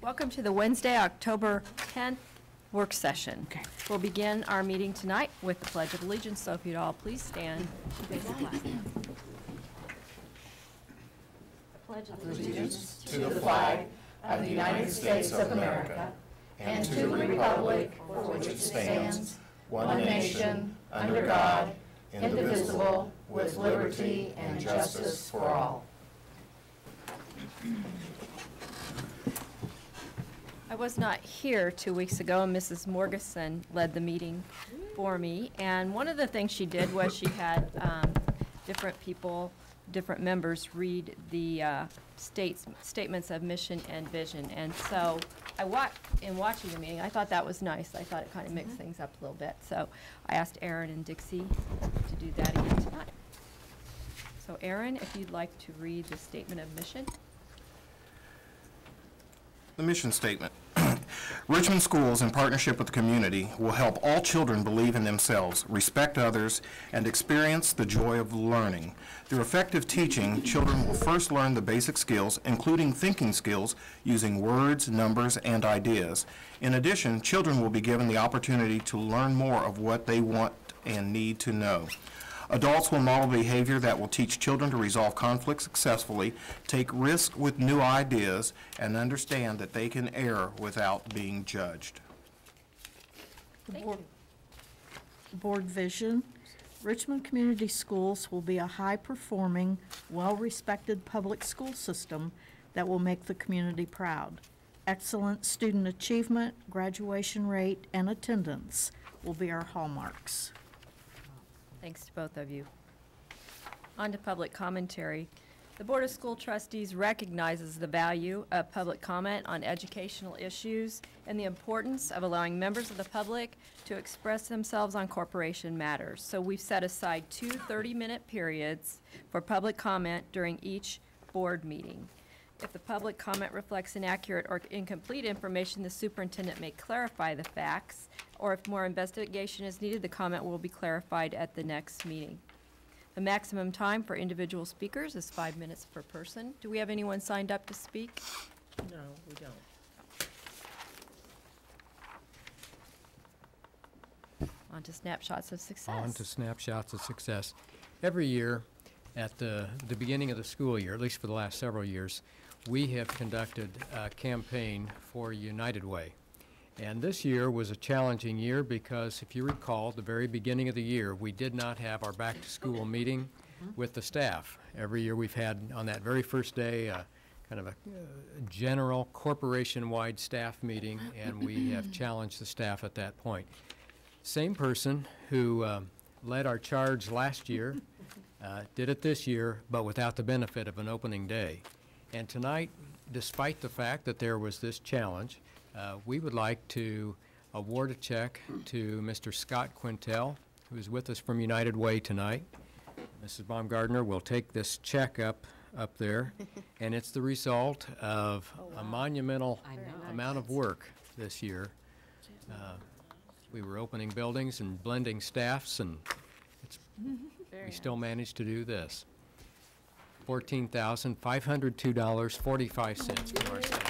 Welcome to the Wednesday, October 10th work session. Okay. We'll begin our meeting tonight with the Pledge of Allegiance, so if you'd all please stand. I pledge allegiance to the flag of the United States of America and to the republic for which it stands, one nation, under God, indivisible, with liberty and justice for all. I was not here 2 weeks ago, and Mrs. Morgeson led the meeting for me. And one of the things she did was she had different members read the statements of mission and vision. And so in watching the meeting, I thought that was nice. I thought it kind of mixed things up a little bit. So I asked Aaron and Dixie to do that again tonight. So Aaron, if you'd like to read the statement of mission. The mission statement. Richmond Schools, in partnership with the community, will help all children believe in themselves, respect others, and experience the joy of learning. Through effective teaching, children will first learn the basic skills, including thinking skills, using words, numbers, and ideas. In addition, children will be given the opportunity to learn more of what they want and need to know. Adults will model behavior that will teach children to resolve conflicts successfully, take risks with new ideas, and understand that they can err without being judged. Board vision. Richmond Community Schools will be a high-performing, well-respected public school system that will make the community proud. Excellent student achievement, graduation rate, and attendance will be our hallmarks. Thanks to both of you. On to public commentary. The Board of School Trustees recognizes the value of public comment on educational issues and the importance of allowing members of the public to express themselves on corporation matters. So we've set aside 2 30-minute periods for public comment during each board meeting. If the public comment reflects inaccurate or incomplete information, the superintendent may clarify the facts, or if more investigation is needed, the comment will be clarified at the next meeting. The maximum time for individual speakers is 5 minutes per person. Do we have anyone signed up to speak? No, we don't. On to snapshots of success. On to snapshots of success. Every year at the beginning of the school year, at least for the last several years, we have conducted a campaign for United Way. And this year was a challenging year because, if you recall, at the very beginning of the year, we did not have our back-to-school meeting with the staff. Every year we've had, on that very first day, kind of a general corporation-wide staff meeting, and we have challenged the staff at that point. Same person who led our charge last year did it this year, but without the benefit of an opening day. And tonight, despite the fact that there was this challenge, we would like to award a check to Mr. Scott Quintel, who is with us from United Way tonight. Mrs. Baumgardner will take this check up there, and it's the result of a monumental amount of work this year. We were opening buildings and blending staffs, and we still managed to do this. $14,502.45 from our staff.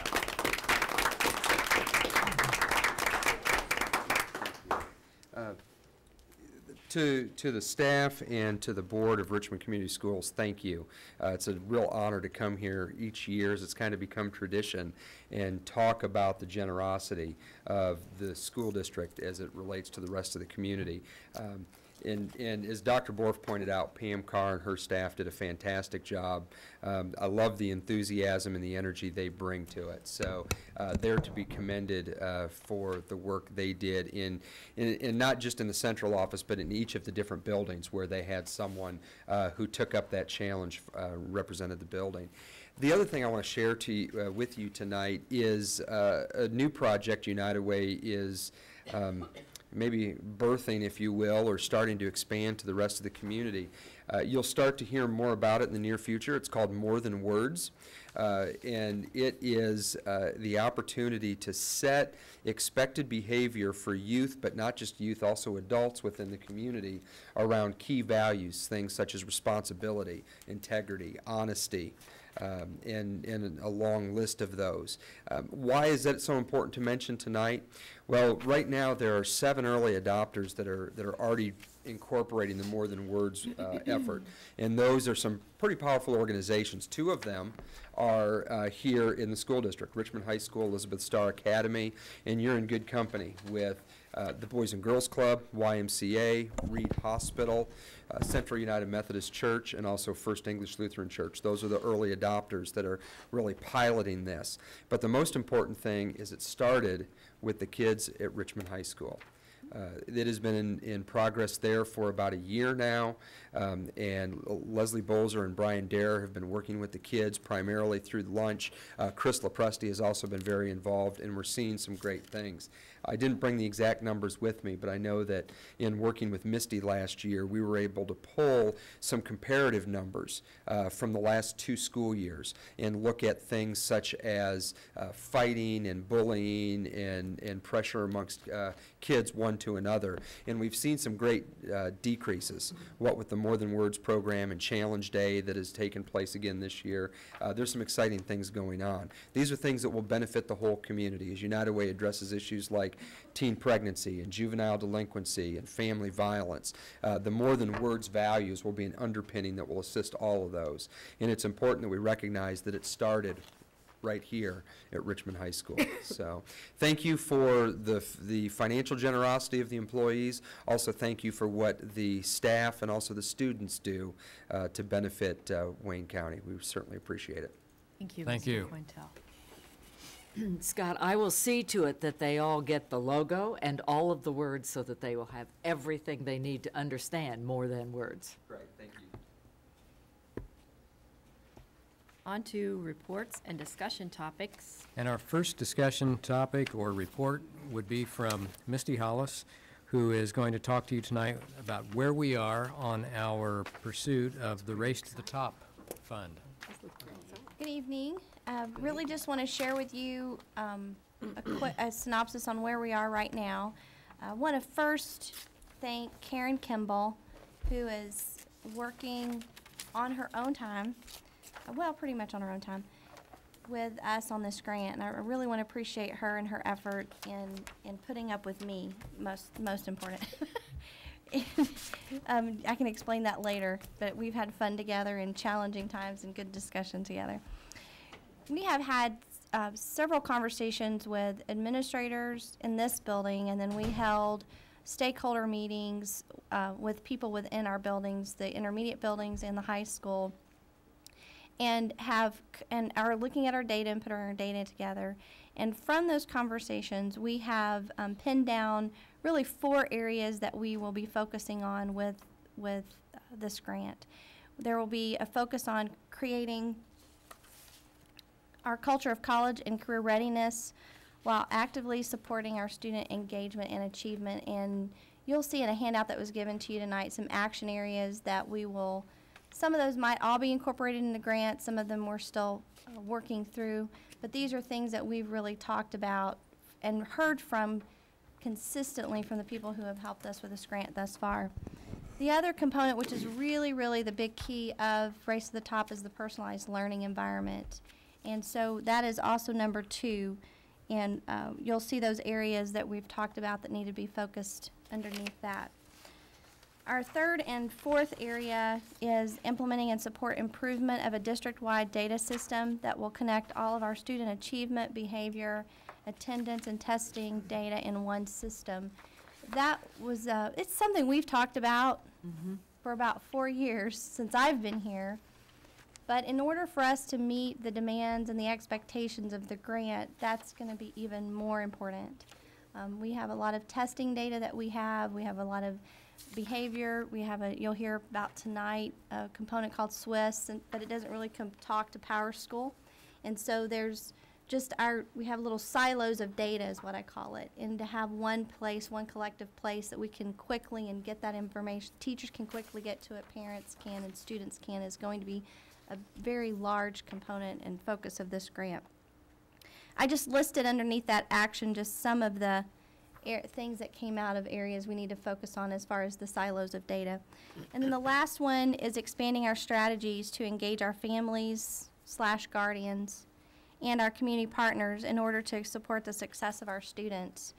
To the staff and to the board of Richmond Community Schools, thank you. It's a real honor to come here each year, as it's kind of become tradition, and talk about the generosity of the school district as it relates to the rest of the community. And as Dr. Borff pointed out, Pam Carr and her staff did a fantastic job. I love the enthusiasm and the energy they bring to it. So they're to be commended for the work they did in not just in the central office, but in each of the different buildings where they had someone who took up that challenge, represented the building. The other thing I want to share with you tonight is a new project United Way is maybe birthing, if you will, or starting to expand to the rest of the community. You'll start to hear more about it in the near future. It's called More Than Words, and it is the opportunity to set expected behavior for youth, but not just youth, also adults within the community around key values, things such as responsibility, integrity, honesty, and a long list of those. Why is that so important to mention tonight? Well, right now there are 7 early adopters that are already incorporating the More Than Words effort, and those are some pretty powerful organizations. 2 of them are here in the school district, Richmond High School, Elizabeth Starr Academy, and you're in good company with the Boys and Girls Club, YMCA, Reed Hospital, Central United Methodist Church, and also First English Lutheran Church. Those are the early adopters that are really piloting this. But the most important thing is it started with the kids at Richmond High School. It has been in progress there for about a year now, and Leslie Bolzer and Brian Dare have been working with the kids primarily through lunch. Chris Lepresti has also been very involved, and we're seeing some great things. I didn't bring the exact numbers with me, but I know that in working with Misty last year, we were able to pull some comparative numbers from the last 2 school years and look at things such as fighting and bullying and pressure amongst kids one to another. And we've seen some great decreases, what with the More Than Words program and Challenge Day that has taken place again this year. There's some exciting things going on. These are things that will benefit the whole community as United Way addresses issues like teen pregnancy and juvenile delinquency and family violence. The More Than Words values will be an underpinning that will assist all of those. And it's important that we recognize that it started right here at Richmond High School. So thank you for the financial generosity of the employees. Also thank you for what the staff and also the students do to benefit Wayne County. We certainly appreciate it. Thank you, Thank Mr. you. Quintel. Scott, I will see to it that they all get the logo and all of the words so that they will have everything they need to understand More Than Words. Great, thank you. On to reports and discussion topics. And our first discussion topic or report would be from Misty Hollis, who is going to talk to you tonight about where we are on our pursuit of the Race to the Top fund. Good evening. Really just want to share with you a synopsis on where we are right now. I want to first thank Karen Kimball, who is working on her own time, well, pretty much on her own time, with us on this grant. And I really want to appreciate her and her effort in putting up with me, most important. I can explain that later, but we've had fun together in challenging times and good discussion together. We have had several conversations with administrators in this building, and then we held stakeholder meetings with people within our buildings, the intermediate buildings and the high school, and are looking at our data and putting our data together. And from those conversations, we have pinned down really 4 areas that we will be focusing on with this grant. There will be a focus on creating our culture of college and career readiness while actively supporting our student engagement and achievement. And you'll see in a handout that was given to you tonight some action areas that we will, some of those might all be incorporated in the grant, some of them we're still working through, but these are things that we've really talked about and heard from consistently from the people who have helped us with this grant thus far. The other component, which is really, really the big key of Race to the Top, is the personalized learning environment. And so that is also number 2. And you'll see those areas that we've talked about that need to be focused underneath that. Our third and fourth area is implementing and support improvement of a district-wide data system that will connect all of our student achievement, behavior, attendance, and testing data in one system. That was, it's something we've talked about for about 4 years since I've been here. But in order for us to meet the demands and the expectations of the grant, that's going to be even more important. We have a lot of testing data that we have a lot of behavior. We have you'll hear about tonight, a component called Swiss, but it doesn't really talk to Power School. And so there's just we have little silos of data is what I call it. And to have one place, one collective place that we can quickly and get that information, teachers can quickly get to it, parents can, and students can, is going to be a very large component and focus of this grant. I just listed underneath that action just some of the things that came out of areas we need to focus on as far as the silos of data. And then the last one is expanding our strategies to engage our families, guardians, and our community partners in order to support the success of our students.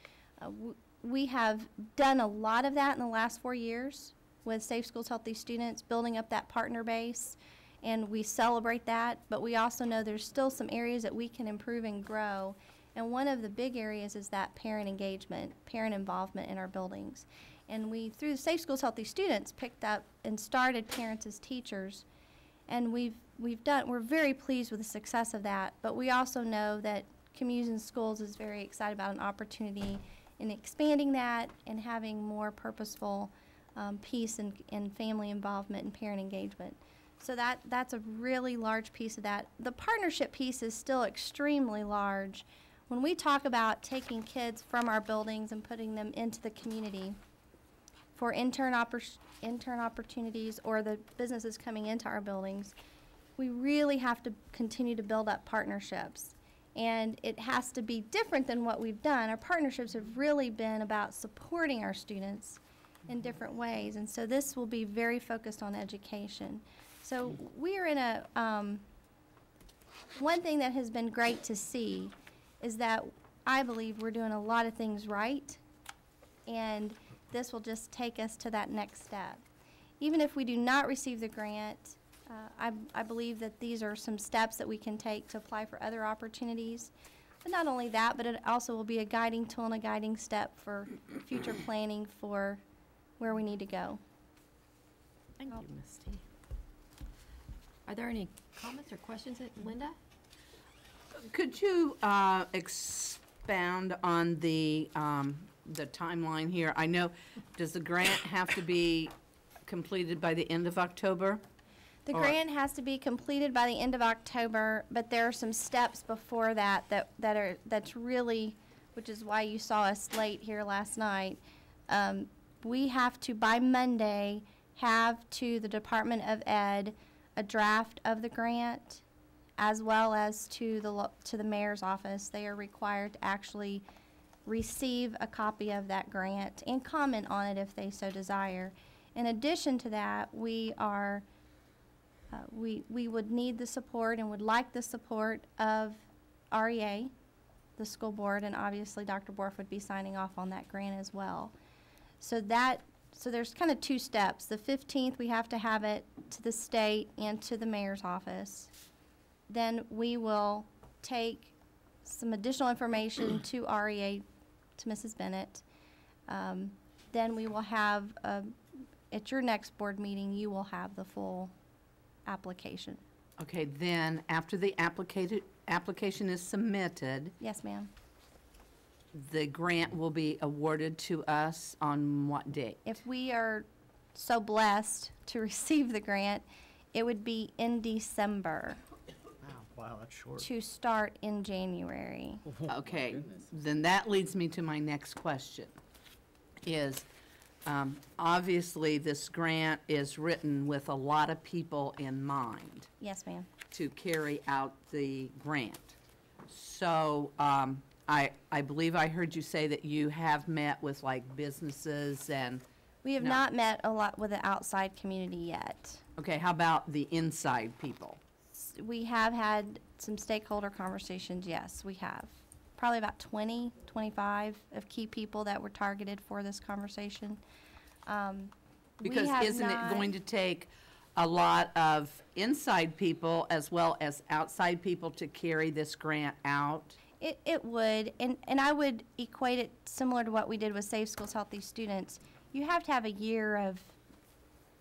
We have done a lot of that in the last 4 years with Safe Schools, Healthy Students, building up that partner base, and we celebrate that, but we also know there's still some areas that we can improve and grow, and one of the big areas is that parent engagement, parent involvement in our buildings. And we, through Safe Schools, Healthy Students, picked up and started parents as teachers, and we're very pleased with the success of that, but we also know that Communities in Schools is very excited about an opportunity in expanding that and having more purposeful piece in family involvement and parent engagement. So that's a really large piece of that. The partnership piece is still extremely large. When we talk about taking kids from our buildings and putting them into the community for intern opportunities or the businesses coming into our buildings, we really have to continue to build up partnerships. And it has to be different than what we've done. Our partnerships have really been about supporting our students in different ways. And so this will be very focused on education. So we are in a, one thing that has been great to see is that I believe we're doing a lot of things right, and this will just take us to that next step. Even if we do not receive the grant, I believe that these are some steps that we can take to apply for other opportunities. But not only that, but it also will be a guiding tool and a guiding step for future planning for where we need to go. Thank you, Misty. Are there any comments or questions, Linda? Could you expound on the timeline here? I know, does the grant have to be completed by the end of October? The grant has to be completed by the end of October, but there are some steps before that's really, which is why you saw us late here last night. We have to, by Monday, have to the Department of Ed a draft of the grant, as well as to the mayor's office. They are required to actually receive a copy of that grant and comment on it if they so desire. In addition to that, we would need the support and would like the support of REA, the school board, and obviously Dr. Borf would be signing off on that grant as well. So there's kind of two steps. The 15th, we have to have it to the state and to the mayor's office. Then we will take some additional information to REA, to Mrs. Bennett. Then we will have, at your next board meeting, you will have the full application. Okay, then after the application is submitted, Yes, ma'am. the grant will be awarded to us on what date? If we are so blessed to receive the grant, it would be in December Wow, that's short. to start in January. Okay, then that leads me to my next question, is obviously this grant is written with a lot of people in mind Yes, ma'am. to carry out the grant. So I believe I heard you say that you have met with like businesses and, We have No. not met a lot with the outside community yet. okay, how about the inside people? We have had some stakeholder conversations, yes, we have. Probably about 20, 25 of key people that were targeted for this conversation. We Because have isn't it not- going to take a lot of inside people as well as outside people to carry this grant out? It would, and I would equate it similar to what we did with Safe Schools, Healthy Students. You have to have a year of,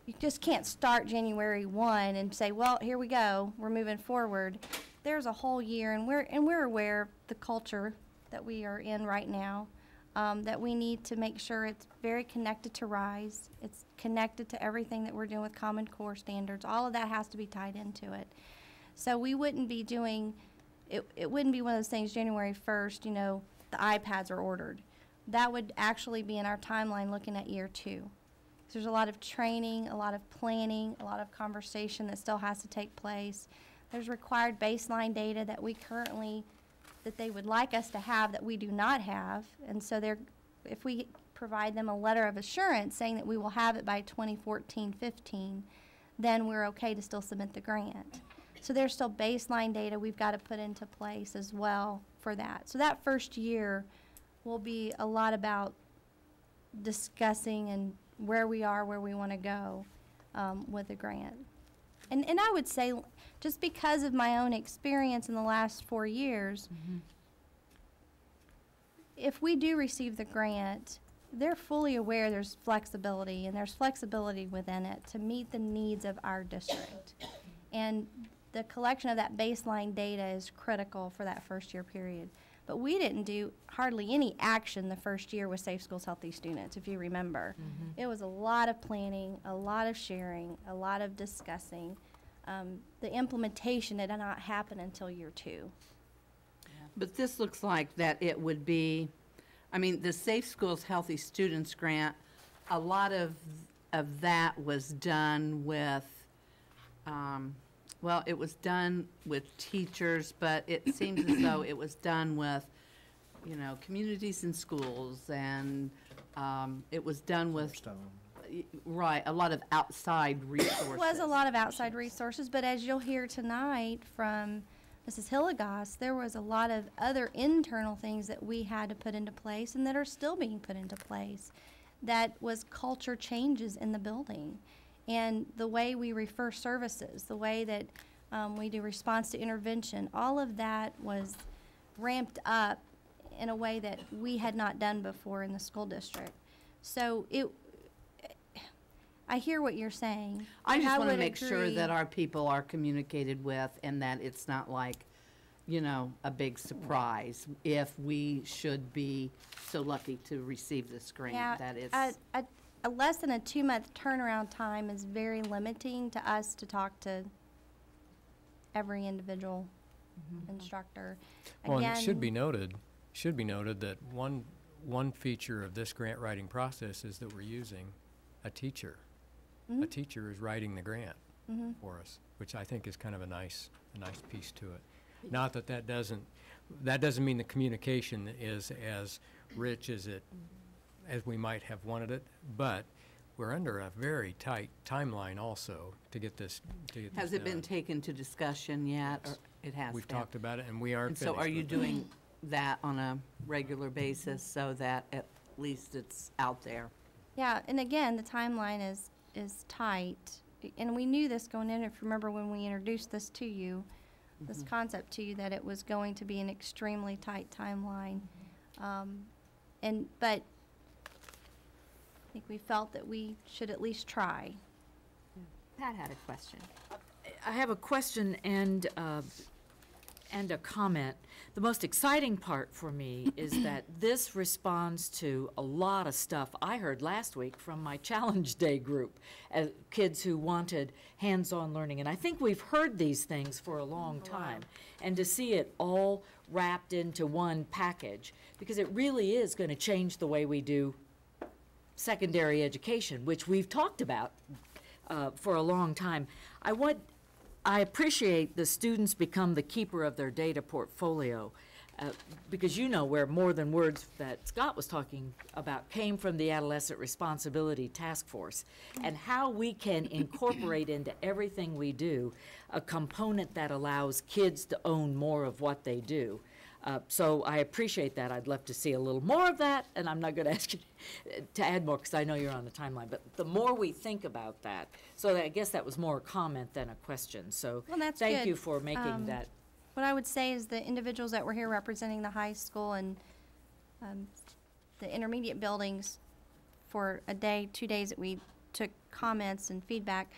you just can't start January 1 and say, well, here we go, we're moving forward. There's a whole year, and we're aware of the culture that we are in right now, that we need to make sure it's very connected to RISE. It's connected to everything that we're doing with Common Core standards. All of that has to be tied into it. So we wouldn't be doing, it wouldn't be one of those things, January 1st, you know, the iPads are ordered. That would actually be in our timeline looking at year 2. There's a lot of training, a lot of planning, a lot of conversation that still has to take place. There's required baseline data that we currently, that they would like us to have that we do not have. And so if we provide them a letter of assurance saying that we will have it by 2014-15, then we're okay to still submit the grant. So there's still baseline data we've got to put into place as well for that. So that first year will be a lot about discussing and where we are, where we want to go with the grant. And I would say, just because of my own experience in the last 4 years, if we do receive the grant, they're fully aware there's flexibility, and there's flexibility within it to meet the needs of our district. And the collection of that baseline data is critical for that first year period. But we didn't do hardly any action the first year with Safe Schools, Healthy Students, if you remember. It was a lot of planning, a lot of sharing, a lot of discussing. The implementation did not happen until year 2. But this looks like that it would be, I mean, the Safe Schools, Healthy Students grant, a lot of that was done with, well, it was done with teachers, but it seems as though it was done with, you know, communities and schools, and it was done with, right, a lot of outside resources. It was a lot of outside resources, but as you'll hear tonight from Mrs. Hilligoss, there was a lot of other internal things that we had to put into place and that are still being put into place. That was culture changes in the building. And the way we refer services, the way that we do response to intervention, all of that was ramped up in a way that we had not done before in the school district. So I hear what you're saying. I just want to would make sure agree. that our people are communicated with, and that it's not like, you know, a big surprise if we should be so lucky to receive this grant, that it's. A less than a 2-month turnaround time is very limiting to us to talk to every individual instructor. Well, and it Again, should be noted that one feature of this grant writing process is that we're using a teacher. A teacher is writing the grant for us, which I think is kind of a nice piece to it. Not that that doesn't mean the communication is as rich as we might have wanted it, but we're under a very tight timeline also to get this Has it been done. taken to discussion yet, or it has We've been? talked about it, and we aren't And so finished are you with it. doing that on a regular basis so that at least it's out there? yeah, and again, the timeline is tight. And we knew this going in, if you remember when we introduced this to you, this concept to you, that it was going to be an extremely tight timeline. But I think we felt that we should at least try. Pat had a question. I have a question and a comment. The most exciting part for me is that this responds to a lot of stuff I heard last week from my Challenge Day group, kids who wanted hands-on learning. And I think we've heard these things for a long time. And to see it all wrapped into one package, because it really is going to change the way we do secondary education, which we've talked about for a long time. I appreciate the students become the keeper of their data portfolio, because you know where More Than Words that Scott was talking about came from the Adolescent Responsibility Task Force, and how we can incorporate into everything we do a component that allows kids to own more of what they do. So I appreciate that. I'd love to see a little more of that, and I'm not going to ask you to add more because I know you're on the timeline. But the more we think about that, so I guess that was more a comment than a question. So Well, that's thank good. you for making that. What I would say is the individuals that were here representing the high school and the intermediate buildings for a day, 2 days that we took comments and feedback,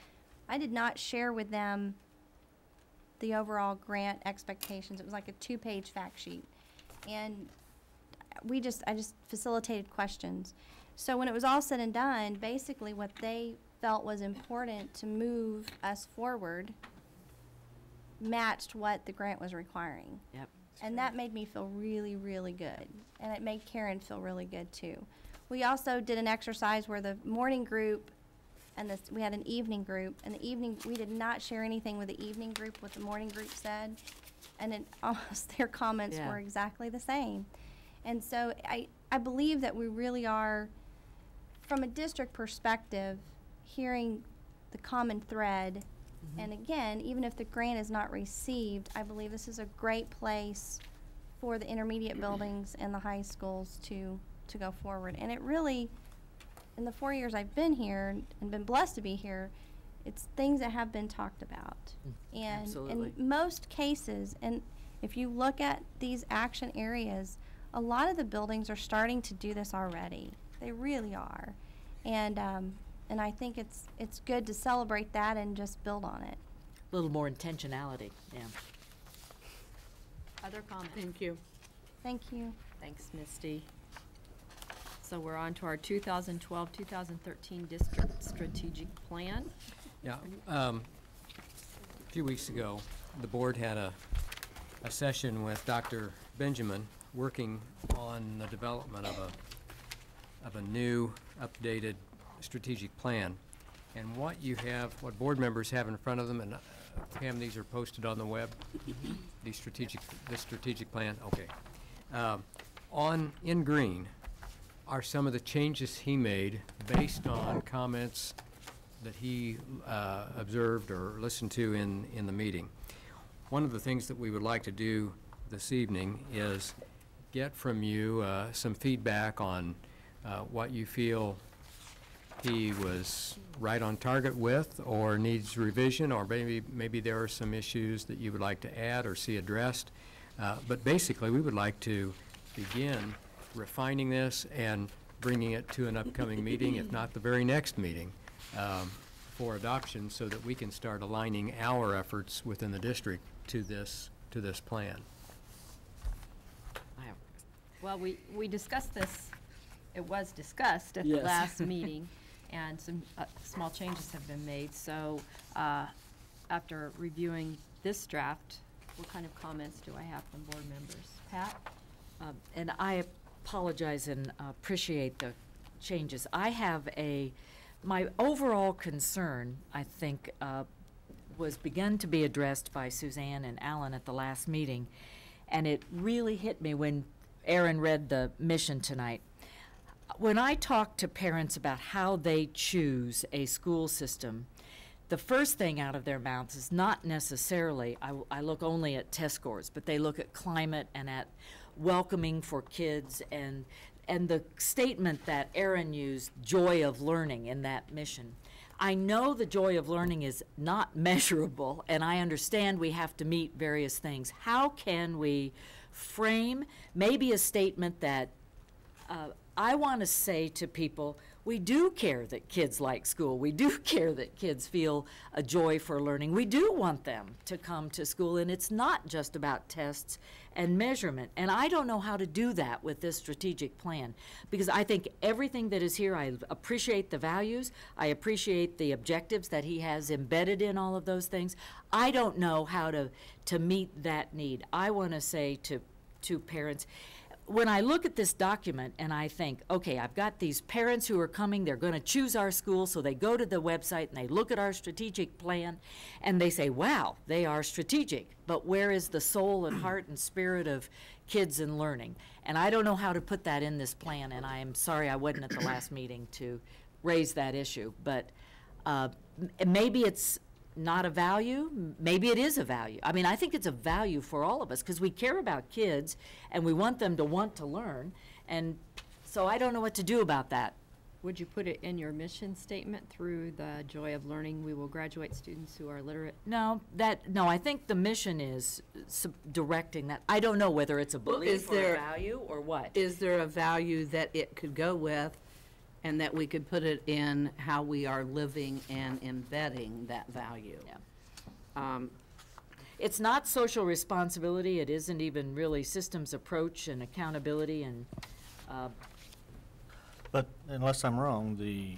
I did not share with them the overall grant expectations. It was like a 2-page fact sheet. And I just facilitated questions. So when it was all said and done, basically what they felt was important to move us forward matched what the grant was requiring. Yep. And that made me feel really, really good. And it made Karen feel really good too. We also did an exercise where the morning group and we had an evening group. And the evening, we did not share anything with the evening group, what the morning group said. And it almost, their comments Yeah. were exactly the same. And so I believe that we really are, from a district perspective, hearing the common thread And again, even if the grant is not received, I believe this is a great place for the intermediate buildings and the high schools to go forward. And it really, in the 4 years I've been here and been blessed to be here, it's things that have been talked about. And Absolutely. in most cases, and if you look at these action areas, a lot of the buildings are starting to do this already. They really are. And I think it's good to celebrate that and just build on it. A little more intentionality, yeah. Other comments? Thank you. Thank you. Thanks, Misty. So we're on to our 2012-2013 district strategic plan. Yeah, a few weeks ago, the board had a session with Dr. Benjamin working on the development of a new, updated strategic plan. And what board members have in front of them, and Pam, these are posted on the web, this strategic plan, okay. In green are some of the changes he made based on comments that he observed or listened to in the meeting. One of the things that we would like to do this evening is get from you some feedback on what you feel he was right on target with or needs revision, or maybe there are some issues that you would like to add or see addressed. But basically, we would like to begin refining this and bringing it to an upcoming meeting, if not the very next meeting, for adoption, so that we can start aligning our efforts within the district to this plan. Well, we discussed this, it was discussed at the Yes. last meeting, and some small changes have been made. So after reviewing this draft, what kind of comments do I have from board members? Pat? And I apologize and appreciate the changes. I have my overall concern, I think, was begun to be addressed by Suzanne and Alan at the last meeting, and it really hit me when Aaron read the mission tonight. When I talk to parents about how they choose a school system, the first thing out of their mouths is not necessarily, I look only at test scores, but they look at climate and at welcoming for kids and the statement that Aaron used, joy of learning, in that mission. I know the joy of learning is not measurable, and I understand we have to meet various things. How can we frame maybe a statement that I want to say to people, we do care that kids like school. We do care that kids feel a joy for learning. We do want them to come to school, and it's not just about tests and measurement. And I don't know how to do that with this strategic plan, because I think everything that is here, I appreciate the values, I appreciate the objectives that he has embedded in all of those things. I don't know how to meet that need. I want to say to parents, when I look at this document and I think, okay, I've got these parents who are coming, they're going to choose our school, so they go to the website and they look at our strategic plan and they say, wow, they are strategic, but where is the soul and heart and spirit of kids and learning? And I don't know how to put that in this plan, and I am sorry I wasn't at the last meeting to raise that issue, but maybe it's not a value, maybe it is a value. I mean, I think it's a value for all of us because we care about kids and we want them to want to learn, and so I don't know what to do about that. Would you put it in your mission statement, through the joy of learning, we will graduate students who are literate? No, I think the mission is directing that. I don't know whether it's a belief or a value or what. Is there a value that it could go with, and that we could put it in how we are living and embedding that value? Yeah. It's not social responsibility. It isn't even really systems approach and accountability and. But unless I'm wrong, the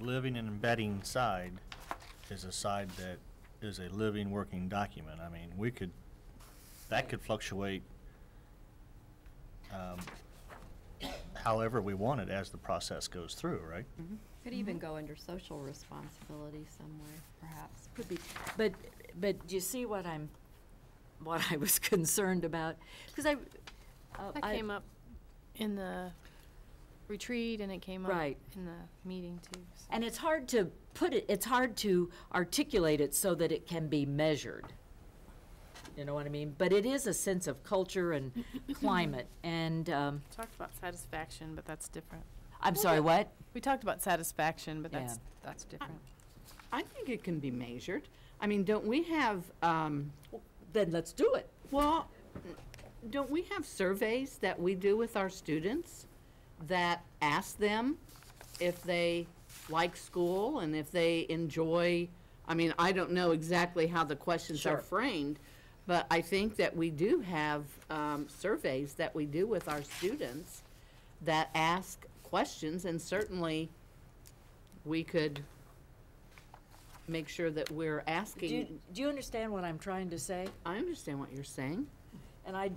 living and embedding side is a side that is a living, working document. I mean, that could fluctuate however we want it as the process goes through, right? Mm-hmm. Could even go under social responsibility somewhere, perhaps. Could be, but do you see what I was concerned about? Because That came up in the retreat, and it came up Right. in the meeting too. So. And it's hard to put it, it's hard to articulate it so that it can be measured. You know what I mean? But it is a sense of culture and climate, and, Talked about satisfaction, but that's different. I'm sorry, what? We talked about satisfaction, but Yeah. that's different. I think it can be measured. I mean, don't we have, Then let's do it. well, don't we have surveys that we do with our students that ask them if they like school and if they enjoy, I mean, I don't know exactly how the questions are Sure. framed, but I think that we do have surveys that we do with our students that ask questions, and certainly we could make sure that we're asking. Do you understand what I'm trying to say? I understand what you're saying.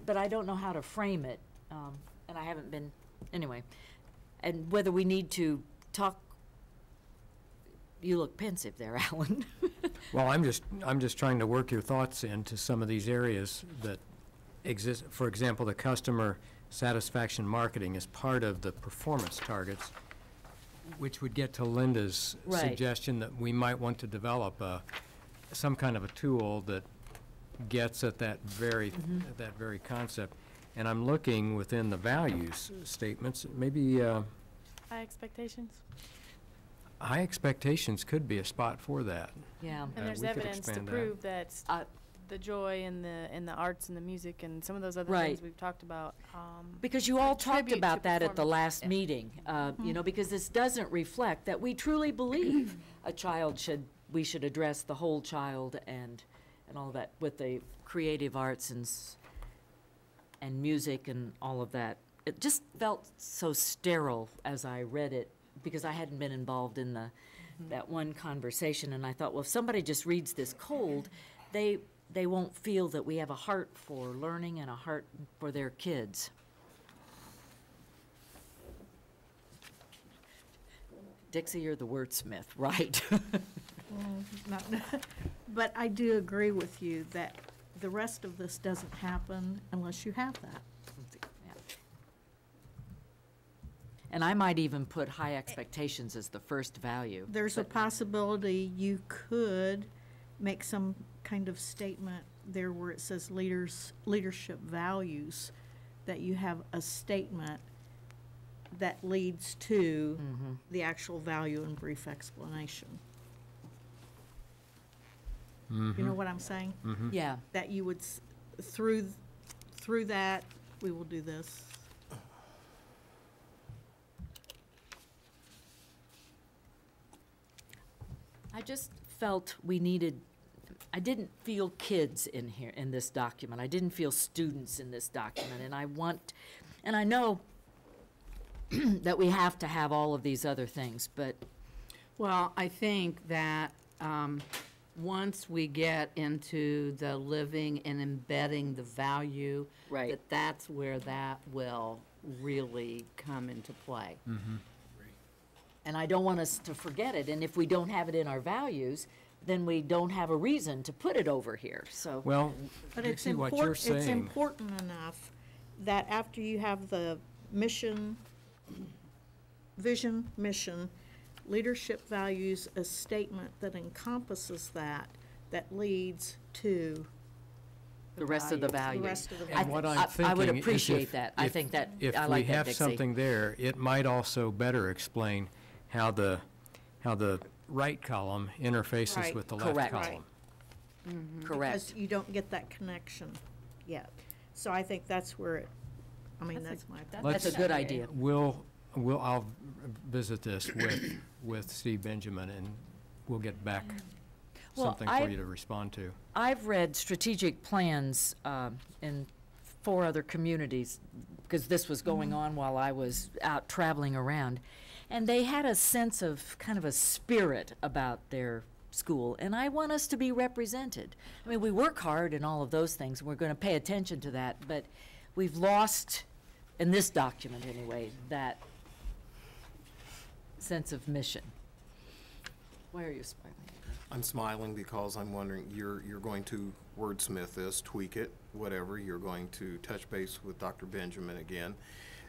But I don't know how to frame it, and I haven't been, anyway. And whether we need to talk, you look pensive there, Alan. Well, I'm just trying to work your thoughts into some of these areas that exist. For example, the customer satisfaction marketing is part of the performance targets, which would get to Linda's Right. suggestion that we might want to develop some kind of a tool that gets at that very concept. And I'm looking within the values statements, maybe High expectations. high expectations could be a spot for that. Yeah. And there's we could evidence to expand that. prove that Uh, the joy in the arts and the music and some of those other Right. things we've talked about. Because you all talked contribute to about that at the performance. last Yeah. meeting, you know, because this doesn't reflect that we truly believe we should address the whole child and all that with the creative arts and music and all of that. It just felt so sterile as I read it, because I hadn't been involved in that one conversation, and I thought, well, if somebody just reads this cold, they won't feel that we have a heart for learning and a heart for their kids. Dixie, you're the wordsmith, right? But I do agree with you that the rest of this doesn't happen unless you have that. Yeah. And I might even put high expectations as the first value. There's a possibility you could make some kind of statement there where it says leadership values, that you have a statement that leads to the actual value and brief explanation. You know what I'm saying? Yeah. That you would, through that, we will do this. I just felt we needed, I didn't feel kids in here, in this document. I didn't feel students in this document, and I know that we have to have all of these other things, but Well, I think that once we get into the living and embedding the value, Right. that's where that will really come into play. and I don't want us to forget it, and if we don't have it in our values, then we don't have a reason to put it over here, so. Well, But it's Dixie, what you're important, it's saying, important enough that after you have the mission, vision, mission, leadership values, a statement that encompasses that leads to The rest of the the values. rest of the I and what th- I'm I thinking would is appreciate if- that. I if- think that, if I we like that, have Dixie. something there, it might also better explain how the right column interfaces Right. with the left Correct. column. Correct. because you don't get that connection yet. So I think that's where it, I mean, that's my opinion. That's a good idea. I'll visit this with Steve Benjamin, and we'll get back Well, something for you to respond to. I've read strategic plans in 4 other communities, because this was going on while I was out traveling around. And they had a sense of, kind of a spirit about their school, and I want us to be represented. I mean, we work hard and all of those things, and we're going to pay attention to that, but we've lost, in this document anyway, that sense of mission. Why are you smiling? I'm smiling because I'm wondering, you're going to wordsmith this, tweak it, whatever. You're going to touch base with Dr. Benjamin again.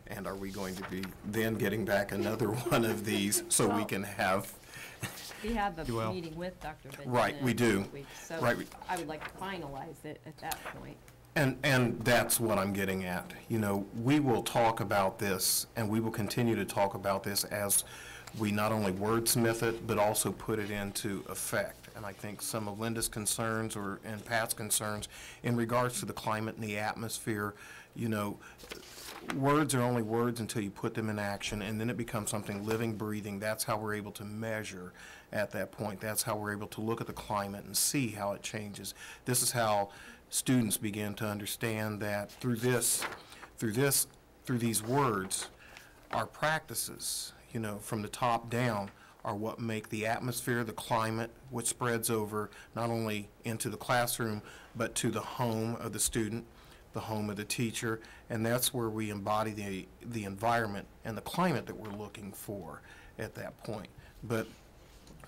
And are we going to be then getting back another one of these so we can have, We have a Well, meeting with Dr. Benjamin. right, we do. next week, So Right. I would like to finalize it at that point. and that's what I'm getting at. You know, we will talk about this, and we will continue to talk about this as we not only wordsmith it, but also put it into effect. And I think some of Linda's concerns and Pat's concerns in regards to the climate and the atmosphere, you know, words are only words until you put them in action, and then it becomes something living, breathing. That's how we're able to measure at that point. That's how we're able to look at the climate and see how it changes. This is how students begin to understand that through these words, our practices, you know, from the top down, are what make the atmosphere, the climate, which spreads over not only into the classroom, but to the home of the student, the home of the teacher, and that's where we embody the environment and the climate that we're looking for at that point. But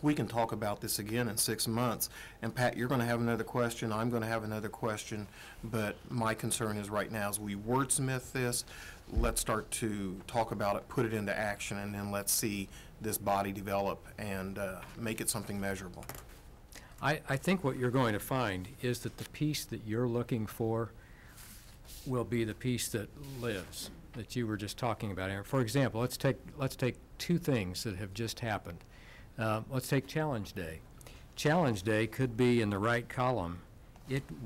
we can talk about this again in 6 months, and Pat, you're going to have another question, I'm going to have another question, but my concern is right now as we wordsmith this, let's start to talk about it, put it into action, and then let's see this body develop and make it something measurable. I think what you're going to find is that the piece that you're looking for will be the piece that lives, that you were just talking about, Aaron. For example, let's take two things that have just happened. Let's take Challenge Day. Challenge Day could be in the right column.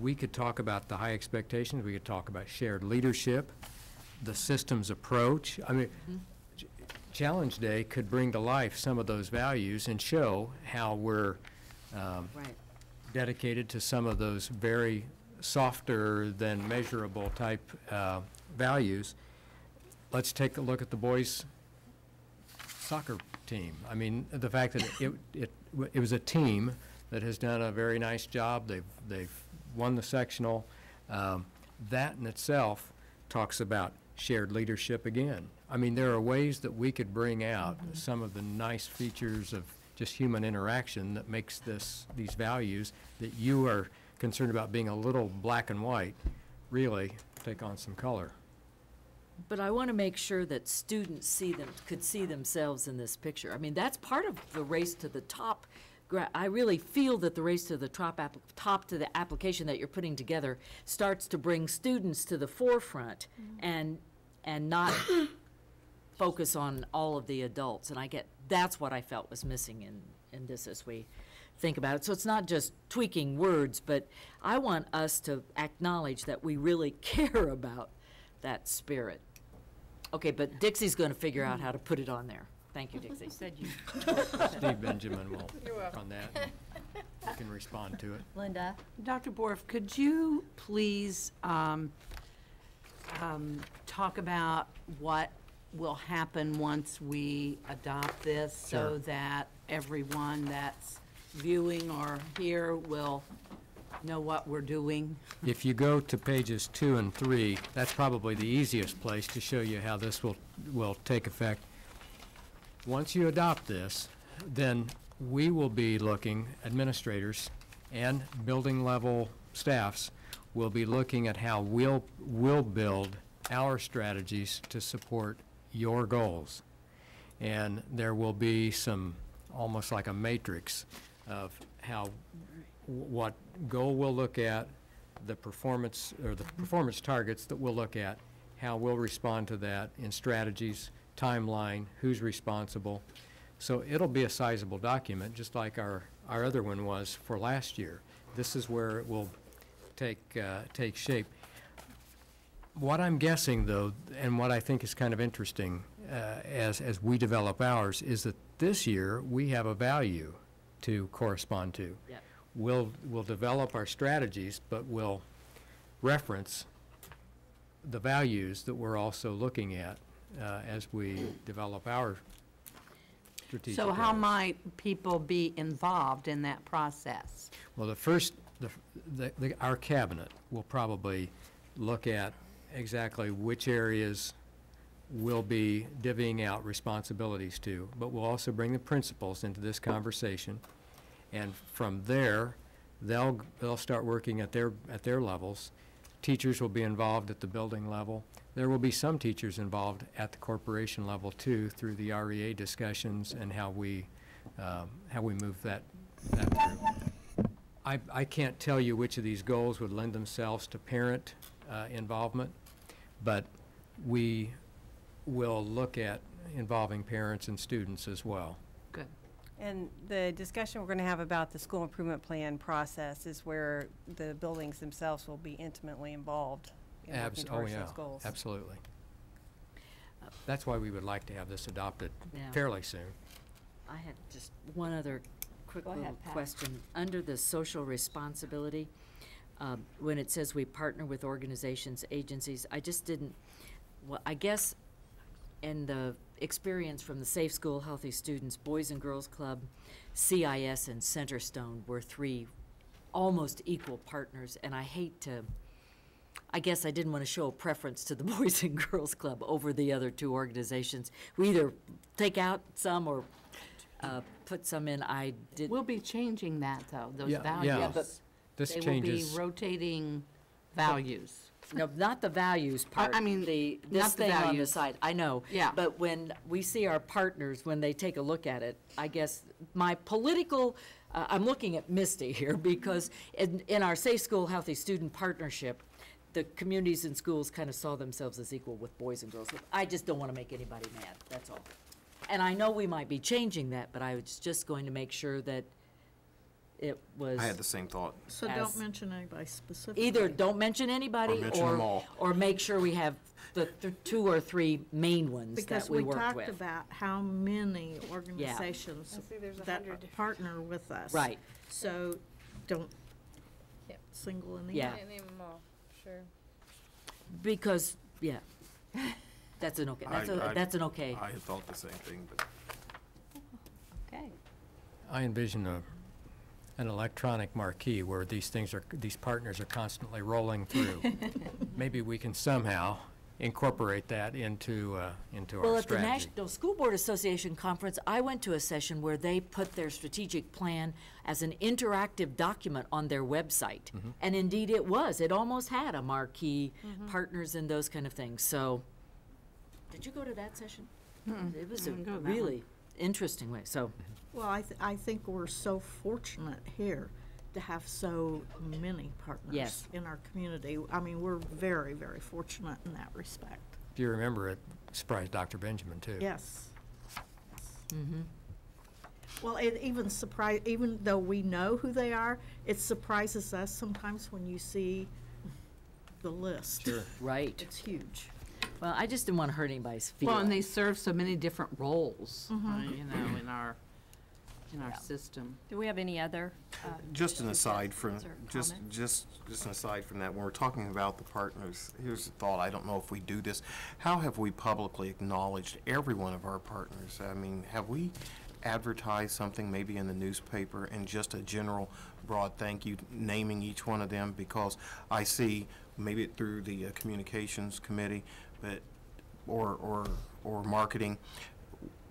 We could talk about the high expectations. We could talk about shared leadership, the systems approach. I mean, Challenge Day could bring to life some of those values and show how we're Right. dedicated to some of those very softer than measurable type values. Let's take a look at the boys' soccer team. I mean, the fact that it was a team that has done a very nice job. They've won the sectional. That in itself talks about shared leadership again. I mean, there are ways that we could bring out some of the nice features of just human interaction that makes these values that you are concerned about being a little black and white really take on some color. But I want to make sure that students could see themselves in this picture. I mean, that's part of the race to the top. I really feel that the race to the top to the application that you're putting together starts to bring students to the forefront and not focus on all of the adults. And that's what I felt was missing in this as we think about it. So it's not just tweaking words, but I want us to acknowledge that we really care about that spirit. Okay, but Dixie's going to figure out how to put it on there. Thank you, Dixie. Said you. Steve Benjamin will work on that, and you can respond to it. Linda? Dr. Borf, could you please talk about what will happen once we adopt this Sure. so that everyone that's viewing or here will know what we're doing? If you go to pages 2 and 3, that's probably the easiest place to show you how this will take effect. Once you adopt this, then we will be looking, administrators and building level staffs will be looking at how we'll build our strategies to support your goals. And there will be some, almost like a matrix of what goal we'll look at, the performance targets that we'll look at, how we'll respond to that in strategies, timeline, who's responsible. So it'll be a sizable document, just like our other one was for last year. This is where it will take shape. What I'm guessing, though, and what I think is kind of interesting as we develop ours, is that this year we have a value to correspond to. Yep. We'll develop our strategies, but we'll reference the values that we're also looking at as we develop our strategic So how goals. might people be involved in that process? Well, our cabinet will probably look at exactly which areas we'll be divvying out responsibilities to, but we'll also bring the principals into this conversation, and from there, they'll start working at their levels. teachers will be involved at the building level. There will be some teachers involved at the corporation level too, through the REA discussions and how we move that through. I can't tell you which of these goals would lend themselves to parent involvement, but we will look at involving parents and students as well. Good. And the discussion we're going to have about the school improvement plan process is where the buildings themselves will be intimately involved in working towards those goals. Absolutely. That's why we would like to have this adopted Yeah. fairly soon. I had just one other quick Go ahead, little Pat. question. Under the social responsibility, when it says we partner with organizations, agencies, I just didn't, well, I guess in the experience from the Safe School, Healthy Students, Boys and Girls Club, CIS, and Centerstone were 3 almost equal partners, and I hate to, I guess I didn't want to show a preference to the Boys and Girls Club over the other 2 organizations. We either take out some or put some in. I did. We'll be changing that, though, those Yeah, values. yeah. But this They changes. will be rotating values. No, not the values part. I mean, this not the thing on the values. side. I know. Yeah. But when we see our partners, when they take a look at it, I guess my political, I'm looking at Misty here because in our Safe School, Healthy Student partnership, the communities and schools kind of saw themselves as equal with Boys and Girls Club. I just don't want to make anybody mad, that's all. And I know we might be changing that, but I was just going to make sure that it was. I had the same thought. So As- don't mention anybody specifically. Either don't mention anybody Or mention them all. or make sure we have the 2 or 3 main ones Because that we we work talked with. about how many organizations I see there's that 100. partner with us. Right. So don't Yep. single any. Yeah. Can't name them all, sure. Because, yeah, that's an okay, that's an okay. I had thought the same thing, but Okay. I envision an electronic marquee where these partners are constantly rolling through. Maybe we can somehow incorporate that into Well, our at the strategy. National School Board Association Conference, I went to a session where they put their strategic plan as an interactive document on their website. And indeed it was. It almost had a marquee, partners and those kind of things. So, did you go to that session? It was a didn't go to that one. really interesting way, so. Well, I think we're so fortunate here to have so many partners Yes. in our community. I mean, we're very, very fortunate in that respect. If you remember, it surprised Dr. Benjamin too. Yes. Well, it even though we know who they are, it surprises us sometimes when you see the list. Sure. Right. It's huge. Well, I just didn't want to hurt anybody's feelings. Well, and they serve so many different roles, you know, in our system. Do we have any other? just an aside from, Or just an aside from that, when we're talking about the partners, here's a thought, I don't know if we do this. How have we publicly acknowledged every one of our partners? I mean, have we advertised something maybe in the newspaper and just a general broad thank you, naming each one of them? Because I see, maybe through the communications committee, but, or marketing,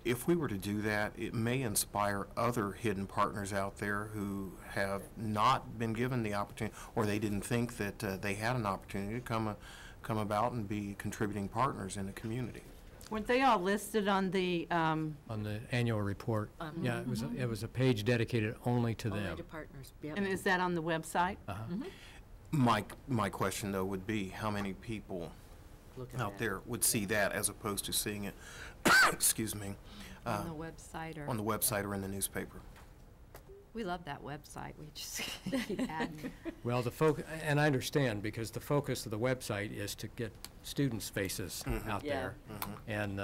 if we were to do that, it may inspire other hidden partners out there who have not been given the opportunity, or they didn't think that they had an opportunity to come about and be contributing partners in the community. Weren't they all listed on the, On the annual report. Yeah, it was a page dedicated only to Only them. to partners, yep. and is that on the website? My question, though, would be how many people Look at out that. there would see that as opposed to seeing it, excuse me, On the website or? on the website or in the newspaper? We love that website. We just keep adding. Well, and I understand, because the focus of the website is to get students' faces out Yeah. there. And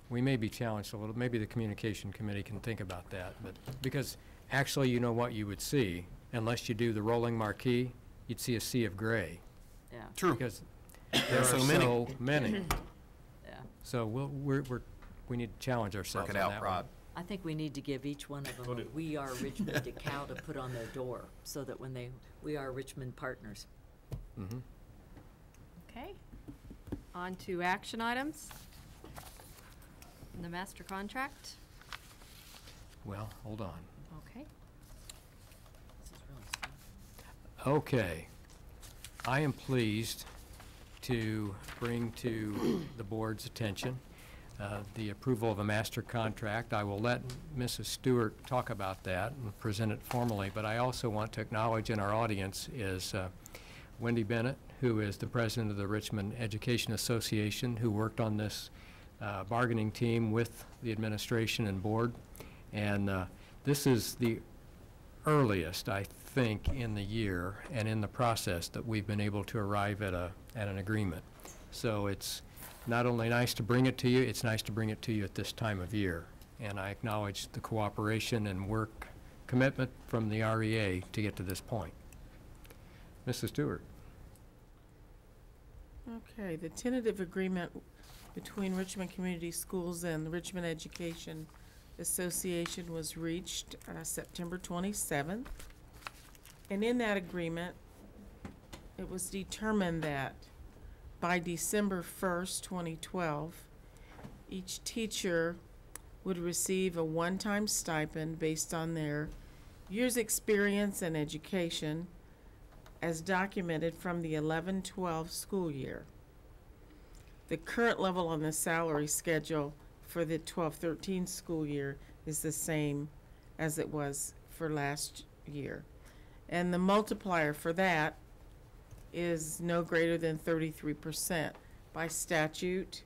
we may be challenged a little, maybe the communication committee can think about that, but, because actually, you know what you would see, unless you do the rolling marquee, you'd see a sea of gray, Yeah, True. because there are so many. so many. yeah. So we need to challenge ourselves Work on it that out, one. Rod. I think we need to give each one of them a "We Are Richmond" decal to put on their door, so that when we are Richmond partners. Okay. On to action items. The master contract. Well, hold on. Okay. This is really smart. Okay. I am pleased to bring to the board's attention the approval of a master contract. I will let Mrs. Stewart talk about that and present it formally, but I also want to acknowledge in our audience is Wendy Bennett, who is the president of the Richmond Education Association, who worked on this bargaining team with the administration and board. And this is the earliest, I think, in the year and in the process that we've been able to arrive at an agreement. So it's not only nice to bring it to you, it's nice to bring it to you at this time of year. And I acknowledge the cooperation and work commitment from the REA to get to this point. Mrs. Stewart. Okay, the tentative agreement between Richmond Community Schools and the Richmond Education Association was reached September 27th. And in that agreement, it was determined that by December 1st, 2012, each teacher would receive a one-time stipend based on their year's experience and education as documented from the 11-12 school year. The current level on the salary schedule for the 12-13 school year is the same as it was for last year. And the multiplier for that is no greater than 33%. By statute,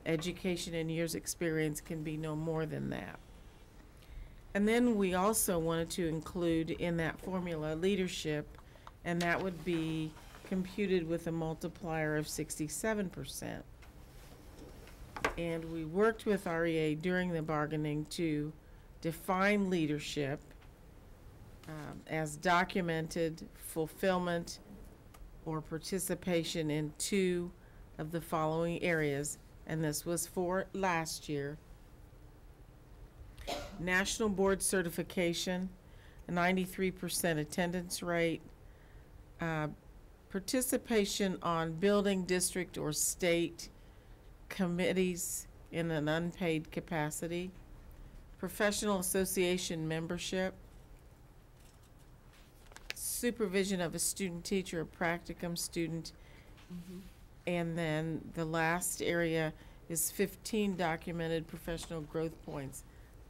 education and years experience can be no more than that. And then we also wanted to include in that formula leadership, and that would be computed with a multiplier of 67%. And we worked with REA during the bargaining to define leadership as documented fulfillment or participation in two of the following areas, and this was for last year. National board certification, a 93% attendance rate, participation on building, district, or state committees in an unpaid capacity, professional association membership, supervision of a student teacher or practicum student, and then the last area is 15 documented professional growth points.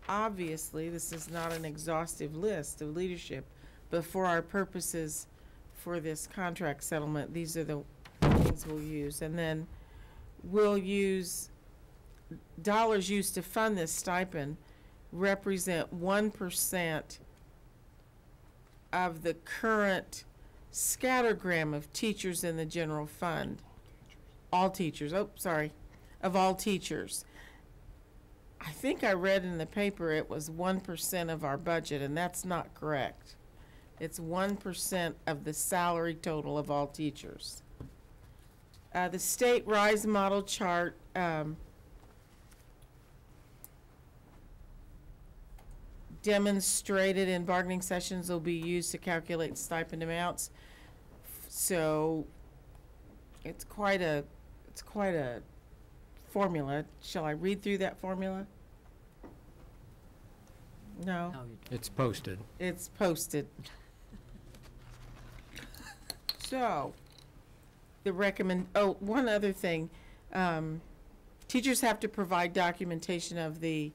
Obviously, this is not an exhaustive list of leadership, but for our purposes for this contract settlement, these are the things we'll use. And then we'll use dollars used to fund this stipend represent 1% of the current scattergram of teachers in the general fund. All teachers, of all teachers. I think I read in the paper it was 1% of our budget, and that's not correct. It's 1% of the salary total of all teachers. The state RISE model chart demonstrated in bargaining sessions will be used to calculate stipend amounts. So it's quite a formula. Shall I read through that formula? No. It's posted. It's posted. So, one other thing. Teachers have to provide documentation of the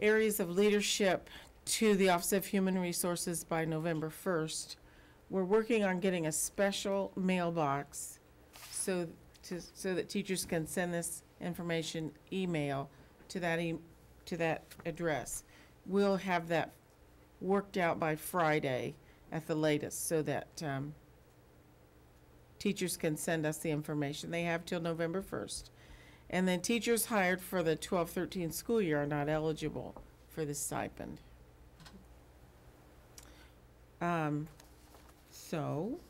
areas of leadership to the Office of Human Resources by November 1st. We're working on getting a special mailbox so that teachers can send this information email to that address. We'll have that worked out by Friday at the latest so that teachers can send us the information. They have till November 1st. And then teachers hired for the 12-13 school year are not eligible for the stipend. So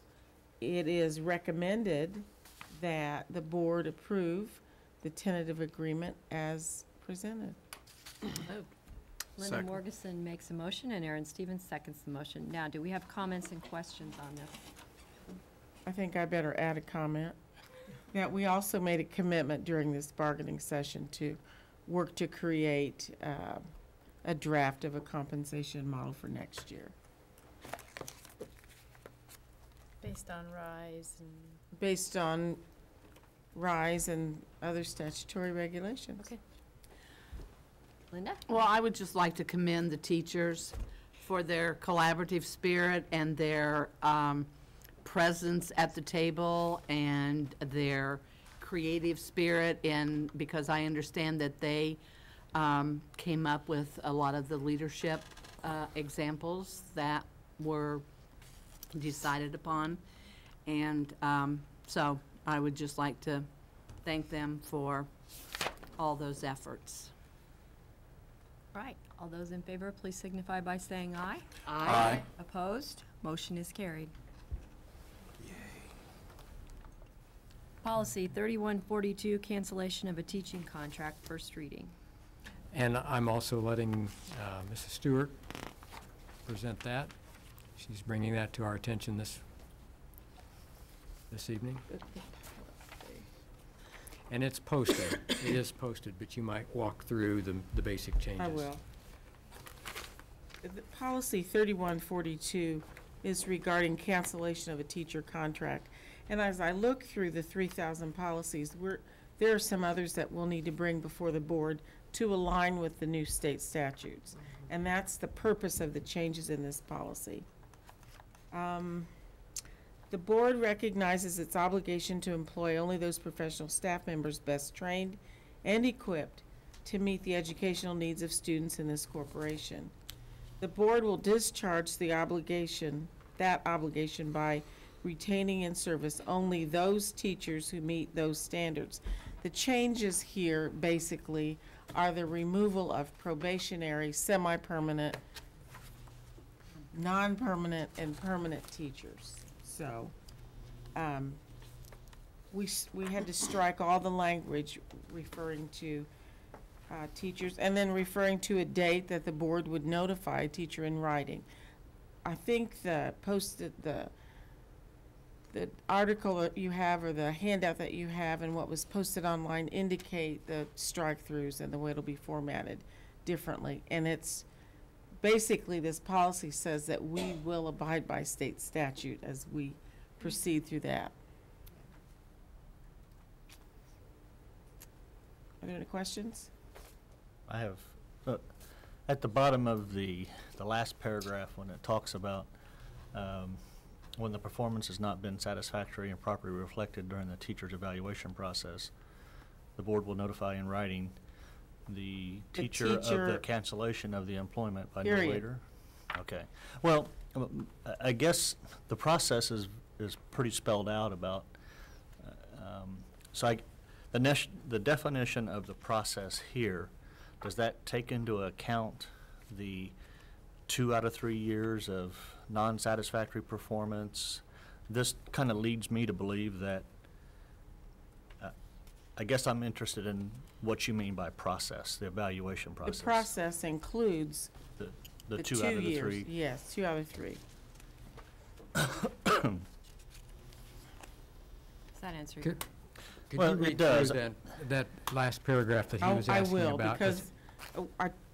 it is recommended that the board approve the tentative agreement as presented. Linda Morgeson makes a motion and Aaron Stevens seconds the motion. Now, do we have comments and questions on this? I think I better add a comment. Yeah, we also made a commitment during this bargaining session to work to create a draft of a compensation model for next year. They Based on RISE and. based on RISE and other statutory regulations. Okay. Linda? Well, I would just like to commend the teachers for their collaborative spirit and their presence at the table and their creative spirit, and because I understand that they came up with a lot of the leadership examples that were decided upon. And so I would just like to thank them for all those efforts. Right. All those in favor, please signify by saying aye. Aye. Opposed? Motion is carried. Policy 3142, cancellation of a teaching contract, first reading. And I'm also letting Mrs. Stewart present that. She's bringing that to our attention this evening. And it's posted. It is posted, but you might walk through the basic changes. I will. The policy 3142 is regarding cancellation of a teacher contract. And as I look through the 3,000 policies, there are some others that we'll need to bring before the board to align with the new state statutes. And that's the purpose of the changes in this policy. The board recognizes its obligation to employ only those professional staff members best trained and equipped to meet the educational needs of students in this corporation. The board will discharge that obligation by retaining in service only those teachers who meet those standards. The changes here basically are the removal of probationary, semi-permanent, non-permanent, and permanent teachers. So, we had to strike all the language referring to teachers, and then referring to a date that the board would notify a teacher in writing. I think the article that you have, or the handout that you have, and what was posted online indicate the strike-throughs and the way it'll be formatted differently. And it's basically, this policy says that we will abide by state statute as we proceed through that. Are there any questions? I have, at the bottom of the last paragraph, when it talks about when the performance has not been satisfactory and properly reflected during the teacher's evaluation process, the board will notify in writing the teacher of the cancellation of the employment by no later. Okay. Well, I guess the process is pretty spelled out about, the definition of the process here, does that take into account the 2 out of 3 years of non-satisfactory performance? This kind of leads me to believe that, I guess I'm interested in what you mean by process, the evaluation process. The process includes the 2 out of the 3. Yes, 2 out of 3. Does that answer your? Could Well, you read it does. through that last paragraph that he was asking about? I will, because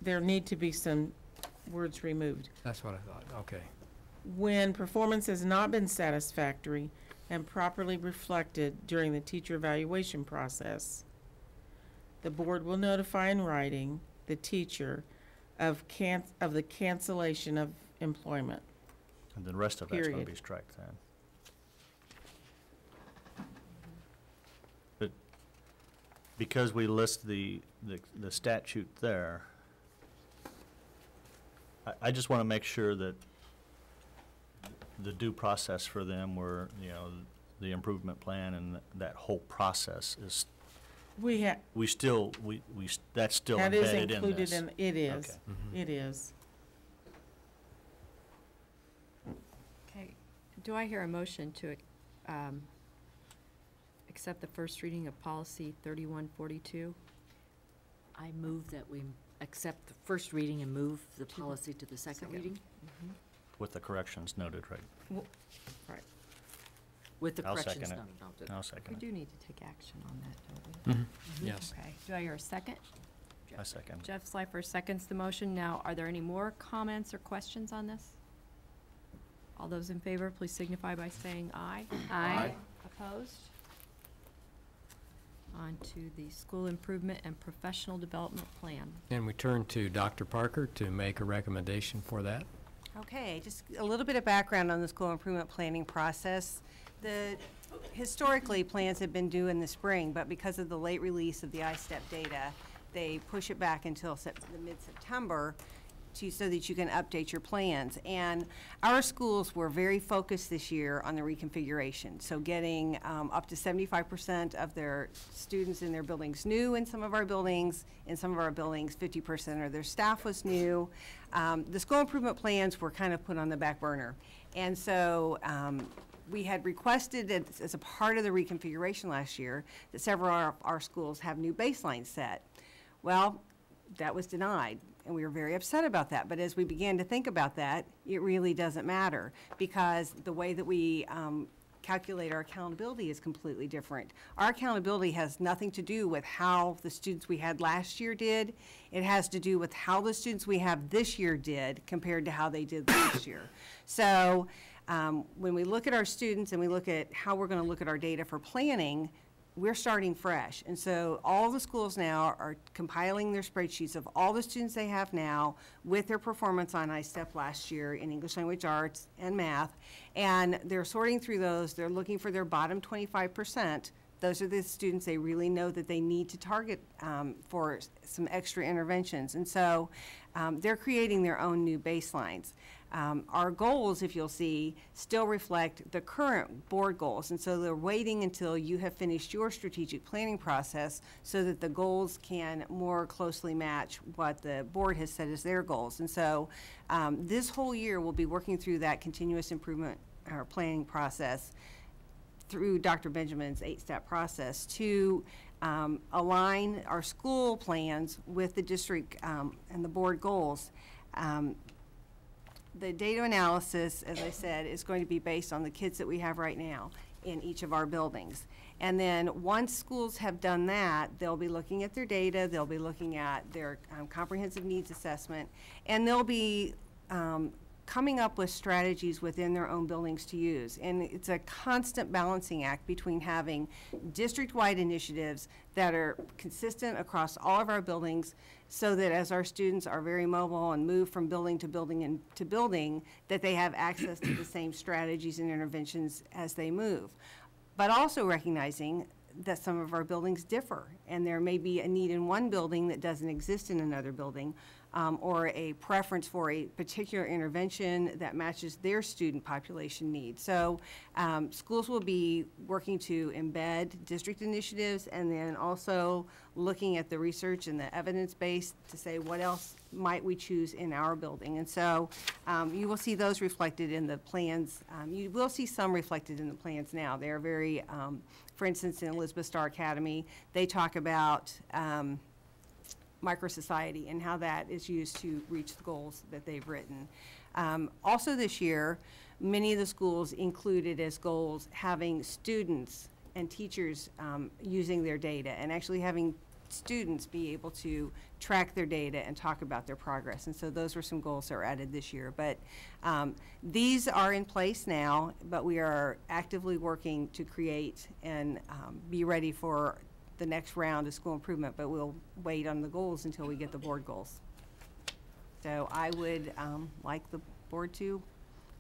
there need to be some words removed. That's what I thought, okay. When performance has not been satisfactory and properly reflected during the teacher evaluation process, the board will notify in writing the teacher of the cancellation of employment. And the rest of that's going to Period. be striked then. But because we list the statute there, I just want to make sure that the due process for them were, the improvement plan and that whole process is, that's still That is embedded in included this. in, it is, Okay. it is. Okay. Do I hear a motion to accept the first reading of policy 3142? I move that we accept the first reading and move the policy to the second reading With the corrections noted, right? Right. with the I'll corrections second it. noted. I'll We second it. do need to take action on that, don't we? Yes. Okay. Do I hear a second? I second. Jeff Slifer seconds the motion. Now, are there any more comments or questions on this? All those in favor, please signify by saying aye. Aye. Opposed? On to the School Improvement and Professional Development Plan. And we turn to Dr. Parker to make a recommendation for that. Okay, just a little bit of background on the school improvement planning process. Historically, plans have been due in the spring, but because of the late release of the ISTEP data, they push it back until the mid-September so that you can update your plans. And our schools were very focused this year on the reconfiguration. So getting up to 75% of their students in their buildings new in some of our buildings. In some of our buildings, 50% of their staff was new. The school improvement plans were kind of put on the back burner. And so we had requested as a part of the reconfiguration last year that several of our schools have new baselines set. Well, that was denied, and we were very upset about that. But as we began to think about that, it really doesn't matter, because the way that we calculate our accountability is completely different. Our accountability has nothing to do with how the students we had last year did. It has to do with how the students we have this year did compared to how they did last year. So when we look at our students and we look at how we're going to look at our data for planning, we're starting fresh. And so all the schools now are compiling their spreadsheets of all the students they have now with their performance on ISTEP last year in English Language Arts and Math. And they're sorting through those. They're looking for their bottom 25%. Those are the students they really know that they need to target for some extra interventions. And so they're creating their own new baselines. Our goals, if you'll see, still reflect the current board goals. And so they're waiting until you have finished your strategic planning process so that the goals can more closely match what the board has set as their goals. And so this whole year we'll be working through that continuous improvement or planning process through Dr. Benjamin's 8-step process to align our school plans with the district and the board goals. The data analysis, as I said, is going to be based on the kids that we have right now in each of our buildings. And then once schools have done that, they'll be looking at their data, they'll be looking at their comprehensive needs assessment, and they'll be coming up with strategies within their own buildings to use. And it's a constant balancing act between having district-wide initiatives that are consistent across all of our buildings so that as our students are very mobile and move from building to building and to building, that they have access to the same strategies and interventions as they move. But also recognizing that some of our buildings differ, and there may be a need in one building that doesn't exist in another building, or a preference for a particular intervention that matches their student population needs. So schools will be working to embed district initiatives and then also looking at the research and the evidence base to say what else might we choose in our building. And so you will see those reflected in the plans. You will see some reflected in the plans now. They are very, for instance, in Elizabeth Starr Academy, they talk about microsociety and how that is used to reach the goals that they've written. Also this year, many of the schools included as goals having students and teachers using their data and actually having students be able to track their data and talk about their progress. And so those were some goals that were added this year. But these are in place now, but we are actively working to create and be ready for the next round of school improvement, but we'll wait on the goals until we get the board goals. So I would like the board to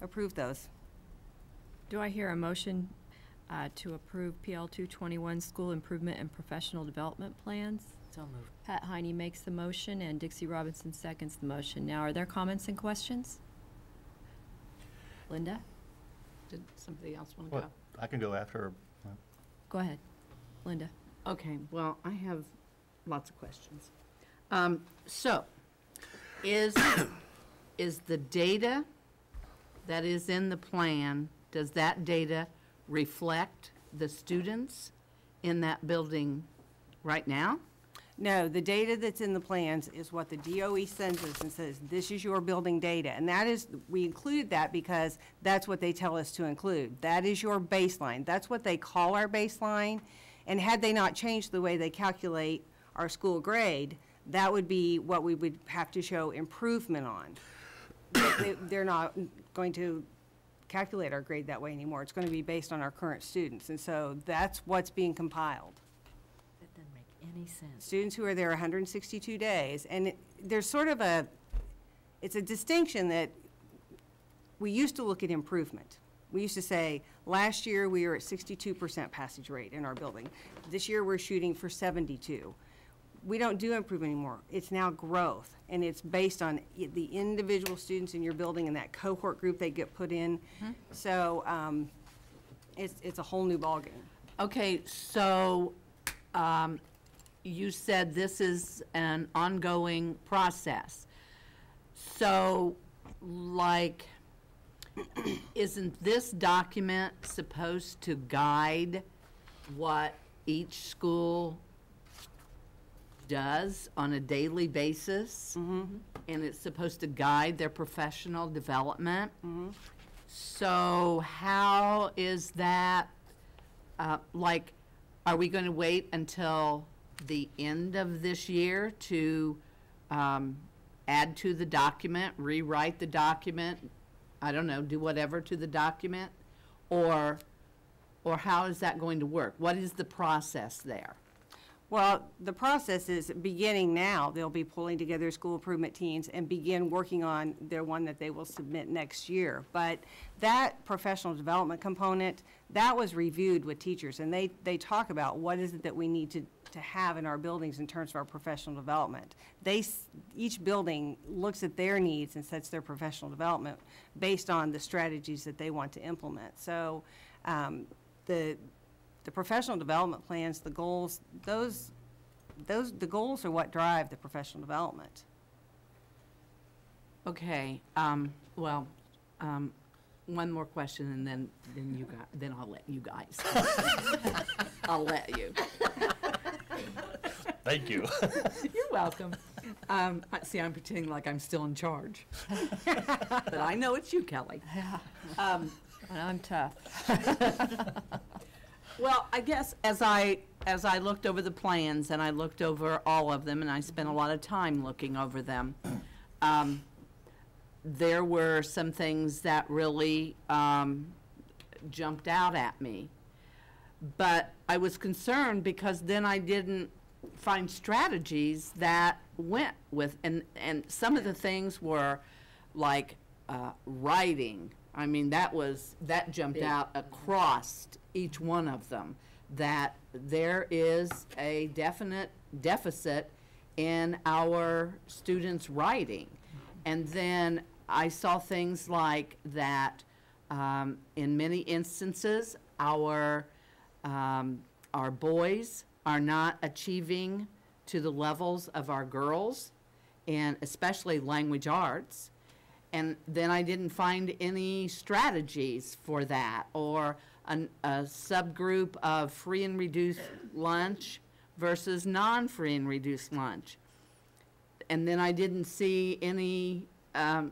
approve those. Do I hear a motion to approve PL 221 School Improvement and Professional Development Plans? So moved. Pat Heine makes the motion and Dixie Robinson seconds the motion. Now, are there comments and questions? Linda? Did somebody else want to go? I can go after. Go ahead. Linda. Okay, well, I have lots of questions. So, is the data that is in the plan, does that data reflect the students in that building right now? No, the data that's in the plans is what the DOE sends us and says, this is your building data. And that is, we include that because that's what they tell us to include. That is your baseline. That's what they call our baseline. And had they not changed the way they calculate our school grade, that would be what we would have to show improvement on. They're not going to calculate our grade that way anymore. It's going to be based on our current students, and so that's what's being compiled. That doesn't make any sense. Students who are there 162 days, and there's sort of it's a distinction that we used to look at improvement. We used to say, last year we were at 62% passage rate in our building. This year we're shooting for 72. We don't do improvement anymore. It's now growth, and it's based on the individual students in your building and that cohort group they get put in. So it's a whole new ballgame. Okay, so you said this is an ongoing process. So, like, isn't this document supposed to guide what each school does on a daily basis? And it's supposed to guide their professional development? So how is that, like, are we going to wait until the end of this year to add to the document, rewrite the document, I don't know, do whatever to the document? Or how is that going to work? What is the process there? Well, the process is beginning now. They'll be pulling together school improvement teams and begin working on their one that they will submit next year. But that professional development component, that was reviewed with teachers, and they talk about what is it that we need to have in our buildings in terms of our professional development. Each building looks at their needs and sets their professional development based on the strategies that they want to implement. So the professional development plans, the goals, the goals are what drive the professional development. Okay, well, one more question, and then I'll let you guys. I'll let you. Thank you. You're welcome. See, I'm pretending like I'm still in charge. But I know it's you, Kelly. I'm tough. Well, I guess as I looked over the plans, and I looked over all of them, and I spent a lot of time looking over them, there were some things that really jumped out at me. But I was concerned because then I didn't find strategies that went with, and some of the things were like writing. I mean, that jumped out across each one of them, that there is a definite deficit in our students' writing. And then I saw things like that in many instances, our boys are not achieving to the levels of our girls, and especially language arts. And then I didn't find any strategies for that, or a subgroup of free and reduced lunch versus non-free and reduced lunch. And then I didn't see any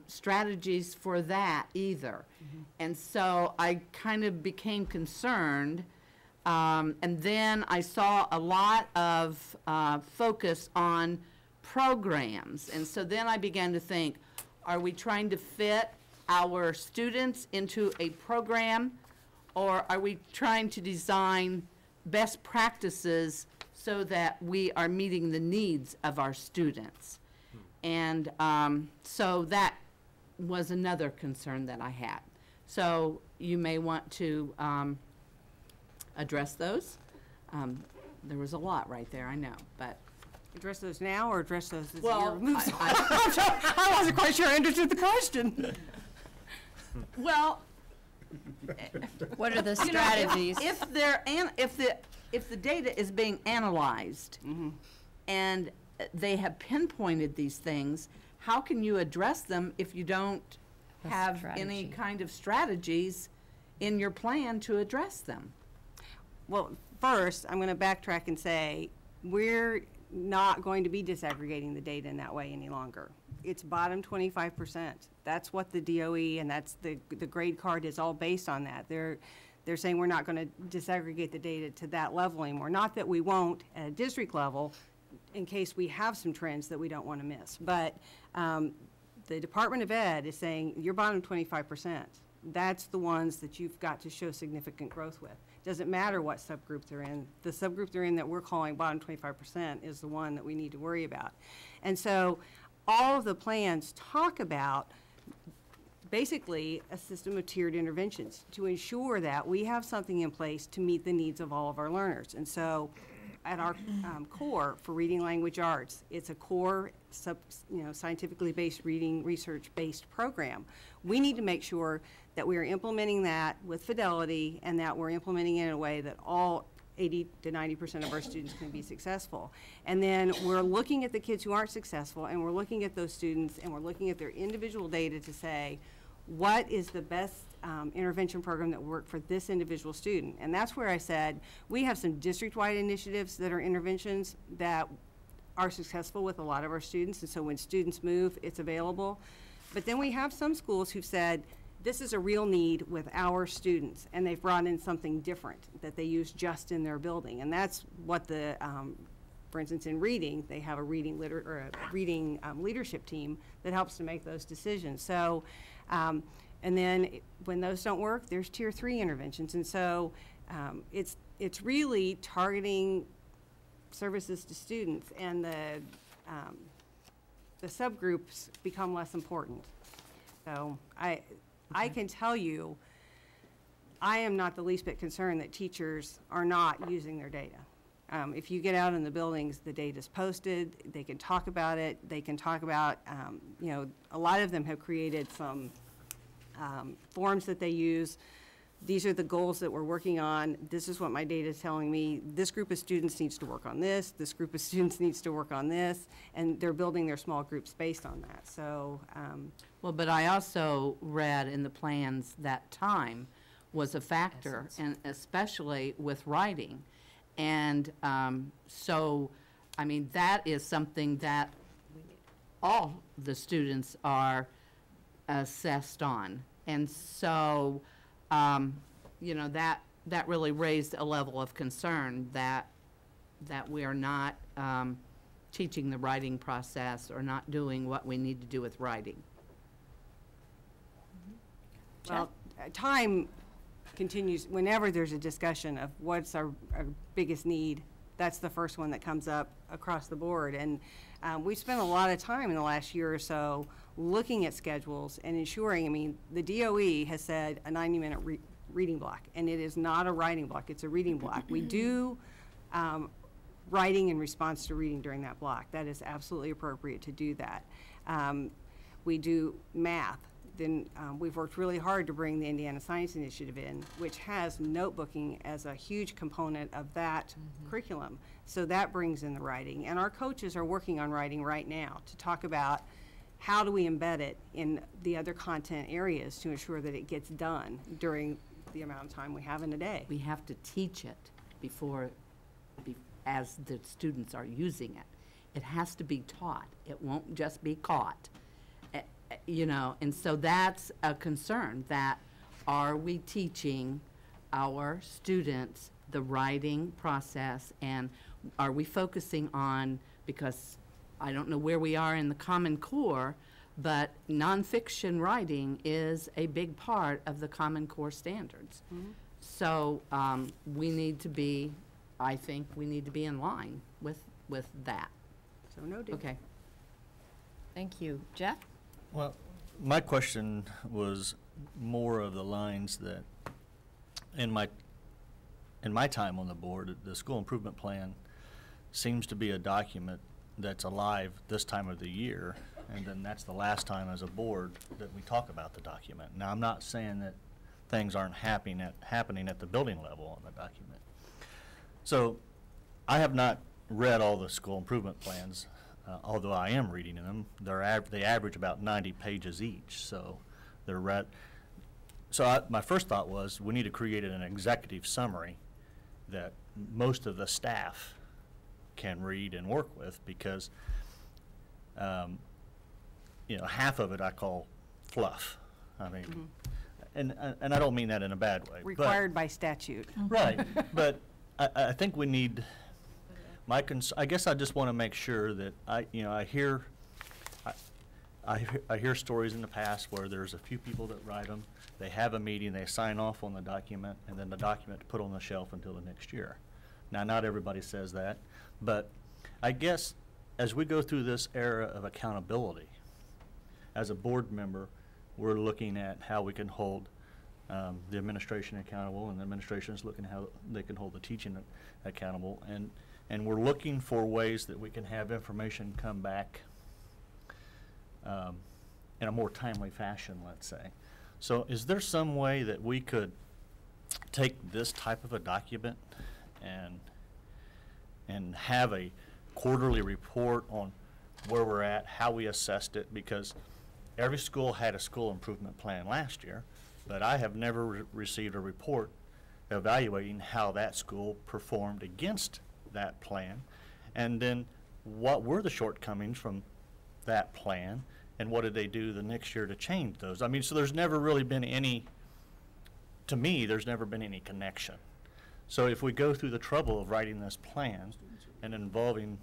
strategies for that either. And so I kind of became concerned. And then I saw a lot of focus on programs. And so then I began to think, are we trying to fit our students into a program, or are we trying to design best practices so that we are meeting the needs of our students? And so that was another concern that I had. So you may want to address those. There was a lot right there, I know, but. Address those now or address those as Well, the year moves on? I wasn't quite sure I understood the question. Well, What are the you know, strategies? if the data is being analyzed and they have pinpointed these things, how can you address them if you don't A have any strategy. kind of strategies in your plan to address them? Well, first, I'm going to backtrack and say, we're not going to be disaggregating the data in that way any longer. It's bottom 25%. That's what the DOE and that's the grade card is all based on that. They're saying we're not going to disaggregate the data to that level anymore. Not that we won't at a district level in case we have some trends that we don't want to miss. But the Department of Ed is saying you're bottom 25%. That's the ones that you've got to show significant growth with. Doesn't matter what subgroup they're in. The subgroup they're in that we're calling bottom 25% is the one that we need to worry about. And so all of the plans talk about basically a system of tiered interventions to ensure that we have something in place to meet the needs of all of our learners. And so at our core for reading language arts, it's a core scientifically based reading research based program. We need to make sure that we are implementing that with fidelity and that we're implementing it in a way that all 80 to 90% of our students can be successful. And then we're looking at the kids who aren't successful, and we're looking at those students, and we're looking at their individual data to say, what is the best intervention program that will work for this individual student? And that's where I said, we have some district-wide initiatives that are interventions that are successful with a lot of our students, and so when students move, it's available. But then we have some schools who've said, this is a real need with our students, and they've brought in something different that they use just in their building. And that's what the, for instance, in reading, they have a reading leadership team that helps to make those decisions. So, and then when those don't work, there's tier 3 interventions. And so it's really targeting services to students, and the subgroups become less important. So I can tell you, I am not the least bit concerned that teachers are not using their data. If you get out in the buildings, the data's posted, they can talk about it, they can talk about, you know, a lot of them have created some forms that they use. These are the goals that we're working on. This is what my data is telling me. This group of students needs to work on this. This group of students needs to work on this. And they're building their small groups based on that. So, well, but I also read in the plans that time was a factor, and especially with writing. And so, I mean, that is something that all the students are assessed on. And so, you know, that really raised a level of concern that we are not teaching the writing process or not doing what we need to do with writing. Well, time continues. Whenever there's a discussion of what's our biggest need, that's the first one that comes up across the board. And we've spent a lot of time in the last year or so looking at schedules and ensuring, I mean, the DOE has said a 90-minute reading block, and it is not a writing block, it's a reading block. We do writing in response to reading during that block. That is absolutely appropriate to do that. We do math. Then we've worked really hard to bring the Indiana Science Initiative in, which has notebooking as a huge component of that curriculum. So that brings in the writing. And our coaches are working on writing right now to talk about how do we embed it in the other content areas to ensure that it gets done during the amount of time we have in a day. We have to teach it as the students are using it. It has to be taught. It won't just be caught. You know, and so that's a concern, that are we teaching our students the writing process, and are we focusing on, because I don't know where we are in the Common Core, but nonfiction writing is a big part of the Common Core standards. So we need to be, I think we need to be in line with that. So noted. Okay. Thank you. Jeff? Well, my question was more of the lines that in my time on the board, the school improvement plan seems to be a document that's alive this time of the year, and then that's the last time as a board that we talk about the document. Now, I'm not saying that things aren't happening at the building level on the document. So I have not read all the school improvement plans. Although I am reading them, they average about 90 pages each, so they're read. So my first thought was we need to create an executive summary that most of the staff can read and work with, because you know, half of it I call fluff. I mean, and I don't mean that in a bad way. Required by statute. Right, but I think we need. I guess I just want to make sure that I hear I hear stories in the past where there's a few people that write them, they have a meeting, they sign off on the document, and then the document put on the shelf until the next year. Now, not everybody says that, but I guess as we go through this era of accountability, as a board member, we're looking at how we can hold the administration accountable, and the administration is looking at how they can hold the teaching accountable, and we're looking for ways that we can have information come back in a more timely fashion, let's say. So is there some way that we could take this type of a document and have a quarterly report on where we're at, how we assessed it? Because every school had a school improvement plan last year, but I have never received a report evaluating how that school performed against that plan, and then what were the shortcomings from that plan, and what did they do the next year to change those? I mean, so there's never really been any, to me, there's never been any connection. So if we go through the trouble of writing this plan and involving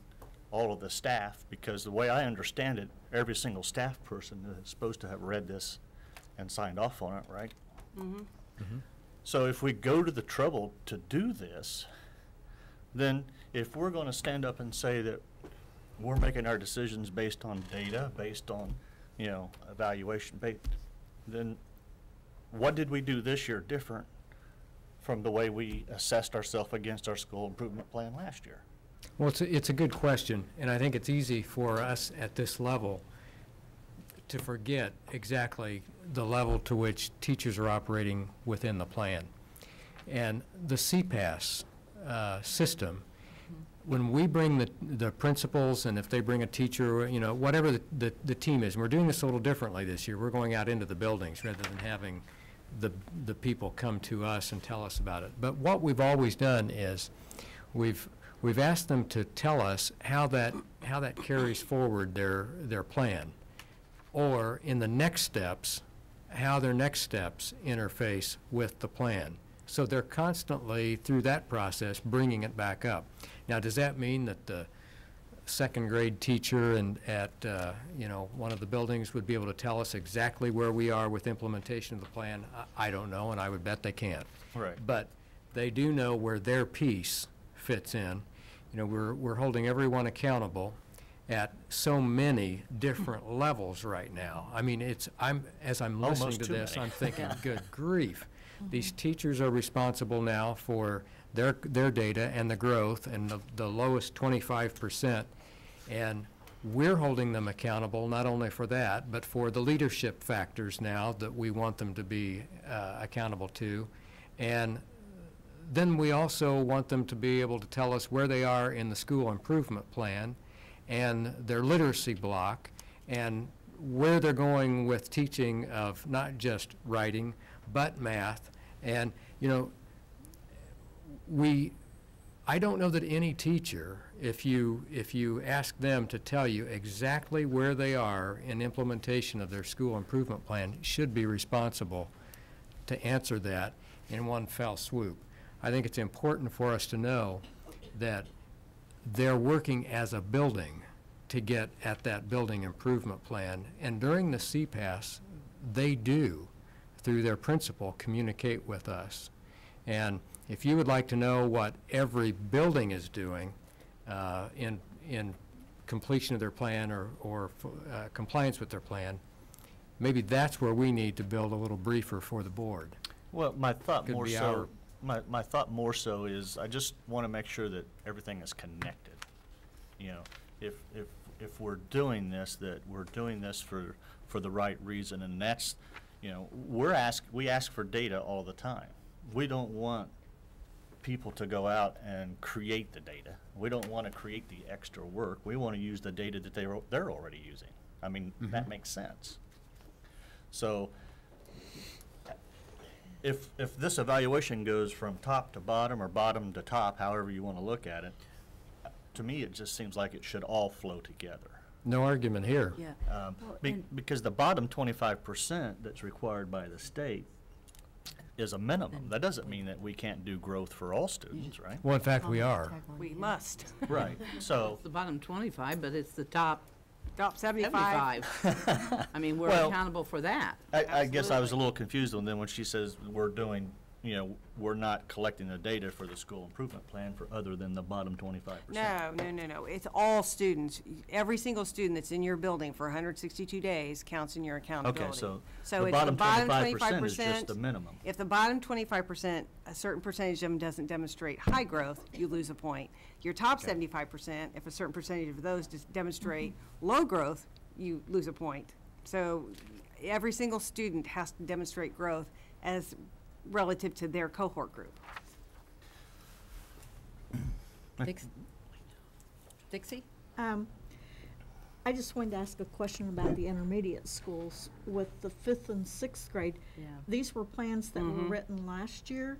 all of the staff, because the way I understand it, every single staff person is supposed to have read this and signed off on it, right? Mm-hmm. Mm-hmm. So if we go to the trouble to do this, then if we're going to stand up and say that we're making our decisions based on data, based on, you know, evaluation, then what did we do this year different from the way we assessed ourselves against our school improvement plan last year? Well, it's a good question, and I think it's easy for us at this level to forget exactly the level to which teachers are operating within the plan. And the CPAS system, when we bring the principals, and if they bring a teacher, you know, whatever the team is, and we're doing this a little differently this year. We're going out into the buildings rather than having the people come to us and tell us about it. But what we've always done is we've asked them to tell us how that carries forward their plan, or in the next steps, how their next steps interface with the plan. So they're constantly, through that process, bringing it back up. Now, does that mean that the second grade teacher at you know, one of the buildings would be able to tell us exactly where we are with implementation of the plan? I don't know, and I would bet they can't. Right. But they do know where their piece fits in. You know, we're holding everyone accountable at so many different levels right now. I mean, as I'm listening Almost to too this, many. I'm thinking, good grief. These teachers are responsible now for their data and the growth and the lowest 25%, and we're holding them accountable not only for that, but for the leadership factors now that we want them to be accountable to. And then we also want them to be able to tell us where they are in the school improvement plan and their literacy block, and where they're going with teaching of not just writing, but math. And, you know, I don't know that any teacher, if you ask them to tell you exactly where they are in implementation of their school improvement plan, should be responsible to answer that in one fell swoop. I think it's important for us to know that they're working as a building to get at that building improvement plan. And during the CPAS, they do, through their principal, communicate with us. And if you would like to know what every building is doing in completion of their plan or compliance with their plan, maybe that's where we need to build a little briefer for the board. Well, my thought Could more be so, my thought more so is I just want to make sure that everything is connected. You know, if we're doing this, that we're doing this for the right reason, and that's, you know, we ask for data all the time. We don't want people to go out and create the data. We don't want to create the extra work. We want to use the data that they're already using. I mean, that makes sense. So if this evaluation goes from top to bottom or bottom to top, however you want to look at it, to me it just seems like it should all flow together. No argument here. Yeah. Because the bottom 25% that's required by the state is a minimum. That doesn't mean that we can't do growth for all students, right? Well, in fact, we are. We must. Right. So It's the bottom 25, but it's the top Top 75. 75. I mean, we're Well, accountable for that. I guess I was a little confused when she says we're doing, we're not collecting the data for the school improvement plan for other than the bottom 25%. No. It's all students. Every single student that's in your building for 162 days counts in your accountability. Okay, so So the it's bottom 25% is just the minimum. If the bottom 25%, a certain percentage of them doesn't demonstrate high growth, you lose a point. Your top 75%, if a certain percentage of those demonstrate low growth, you lose a point. So every single student has to demonstrate growth as relative to their cohort group. Dixie? I just wanted to ask a question about the intermediate schools. With the 5th and 6th grade, Yeah. these were plans that were written last year,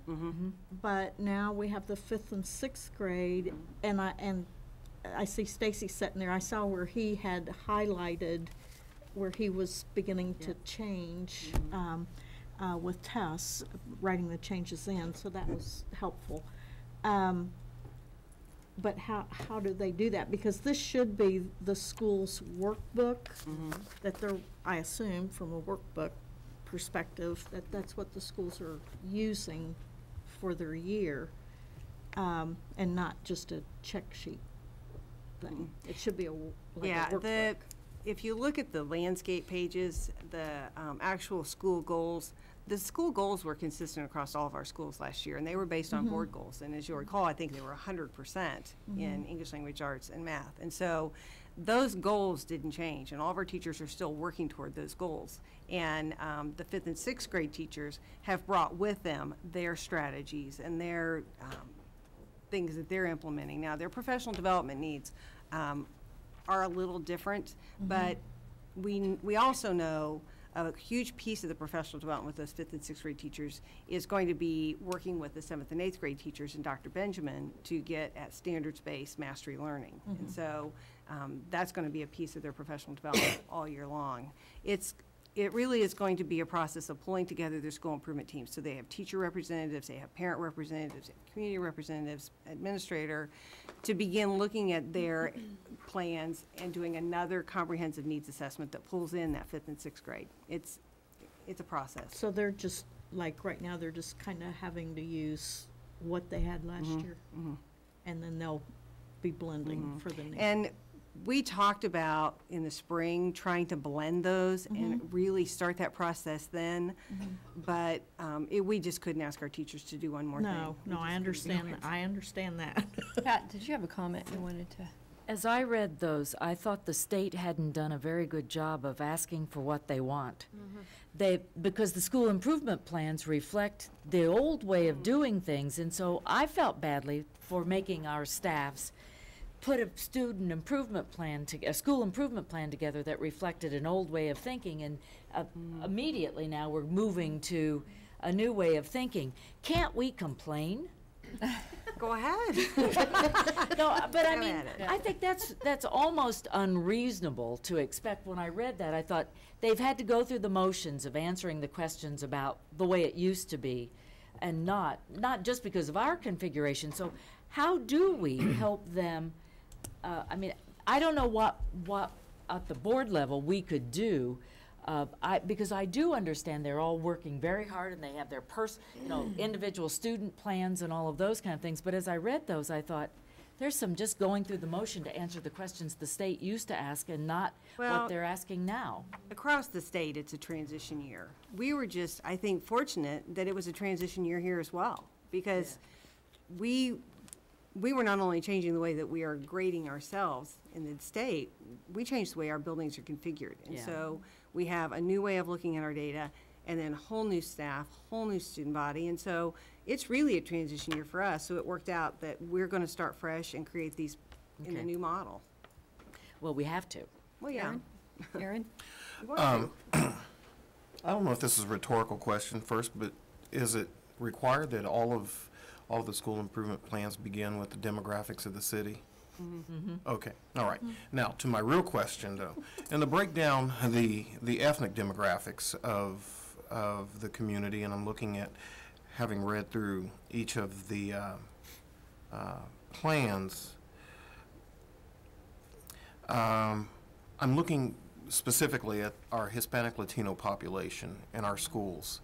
but now we have the 5th and 6th grade, and I see Stacy sitting there. I saw where he had highlighted where he was beginning to change with Tess, writing the changes in, so that was helpful. But how do they do that? Because this should be the school's workbook that they're, I assume, from a workbook perspective, that's what the schools are using for their year, and not just a check sheet thing. It should be a workbook. If you look at the landscape pages, the actual school goals, the school goals were consistent across all of our schools last year, and they were based on board goals. And as you'll recall, I think they were 100% in English language arts and math. And so those goals didn't change, and all of our teachers are still working toward those goals. And the 5th and 6th grade teachers have brought with them their strategies and their things that they're implementing. Now, their professional development needs are a little different, but we also know a huge piece of the professional development with those 5th and 6th grade teachers is going to be working with the 7th and 8th grade teachers and Dr. Benjamin to get at standards-based mastery learning. And so that's going to be a piece of their professional development all year long. It really is going to be a process of pulling together their school improvement teams. So they have teacher representatives, they have parent representatives, they have community representatives, administrator, to begin looking at their plans and doing another comprehensive needs assessment that pulls in that 5th and 6th grade. It's a process. So they're just, like right now, they're just kind of having to use what they had last year, and then they'll be blending for the next. And we talked about in the spring trying to blend those and really start that process then, but we just couldn't ask our teachers to do one more thing. No, I understand that. I understand that. Pat, did you have a comment you wanted to? As I read those, I thought the state hadn't done a very good job of asking for what they want. Because the school improvement plans reflect the old way of doing things, and so I felt badly for making our staffs put a student improvement plan, a school improvement plan together that reflected an old way of thinking, and immediately now we're moving to a new way of thinking. Can't we complain? Go ahead. No, but I mean, I think that's almost unreasonable to expect. When I read that, I thought they've had to go through the motions of answering the questions about the way it used to be, and not just because of our configuration. So how do we help them? I mean, I don't know what at the board level we could do, because I do understand they're all working very hard and they have their individual student plans and all of those kind of things. But as I read those, I thought there's some just going through the motion to answer the questions the state used to ask and not what they're asking now. Across the state, it's a transition year. We were just, I think, fortunate that it was a transition year here as well, because we were not only changing the way that we are grading ourselves in the state, we changed the way our buildings are configured. And so we have a new way of looking at our data, and then a whole new staff, whole new student body. And so it's really a transition year for us. So it worked out that we're going to start fresh and create these in the new model. Well, we have to. Well, yeah. Aaron? I don't know if this is a rhetorical question first, but is it required that all of the school improvement plans begin with the demographics of the city? Okay, all right. Now, to my real question, though, in the breakdown, the ethnic demographics of the community, and I'm looking at, having read through each of the plans, I'm looking specifically at our Hispanic Latino population in our schools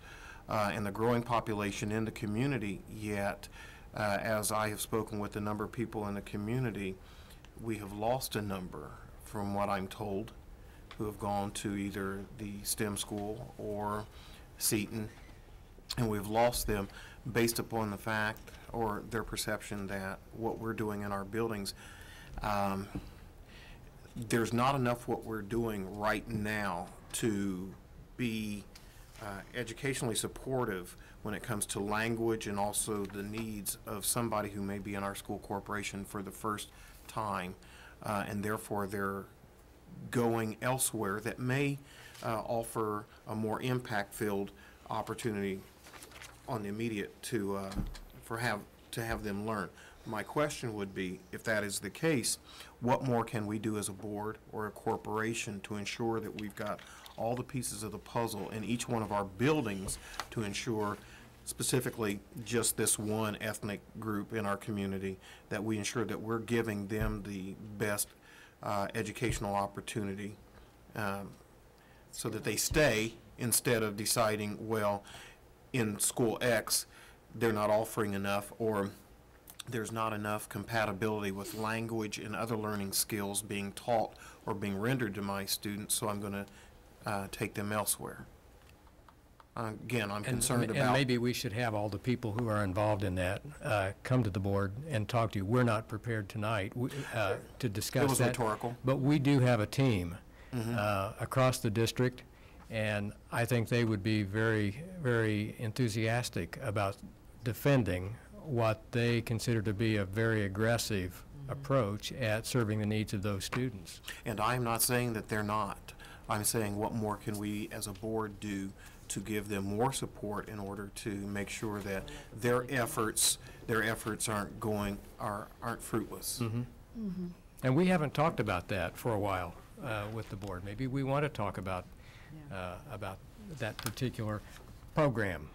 and the growing population in the community, yet as I have spoken with a number of people in the community, we have lost a number, from what I'm told, who have gone to either the STEM school or Seton, and we've lost them based upon the fact or their perception that what we're doing in our buildings, there's not enough what we're doing right now to be educationally supportive when it comes to language and also the needs of somebody who may be in our school corporation for the first time, and therefore they're going elsewhere that may offer a more impact-filled opportunity on the immediate to have them learn. My question would be, if that is the case, what more can we do as a board or a corporation to ensure that we've got all the pieces of the puzzle in each one of our buildings to ensure specifically just this one ethnic group in our community, that we ensure that we're giving them the best educational opportunity so that they stay, instead of deciding, well, in school X they're not offering enough, or there's not enough compatibility with language and other learning skills being taught or being rendered to my students, so I'm going to take them elsewhere. Again, I'm concerned about... And maybe we should have all the people who are involved in that come to the board and talk to you. We're not prepared tonight to discuss that. It was rhetorical. But we do have a team across the district, and I think they would be very, very enthusiastic about defending what they consider to be a very aggressive approach at serving the needs of those students. And I'm not saying that they're not. I'm saying, what more can we as a board do to give them more support in order to make sure that their efforts aren't fruitless. And we haven't talked about that for a while with the board. Maybe we want to talk about that particular program.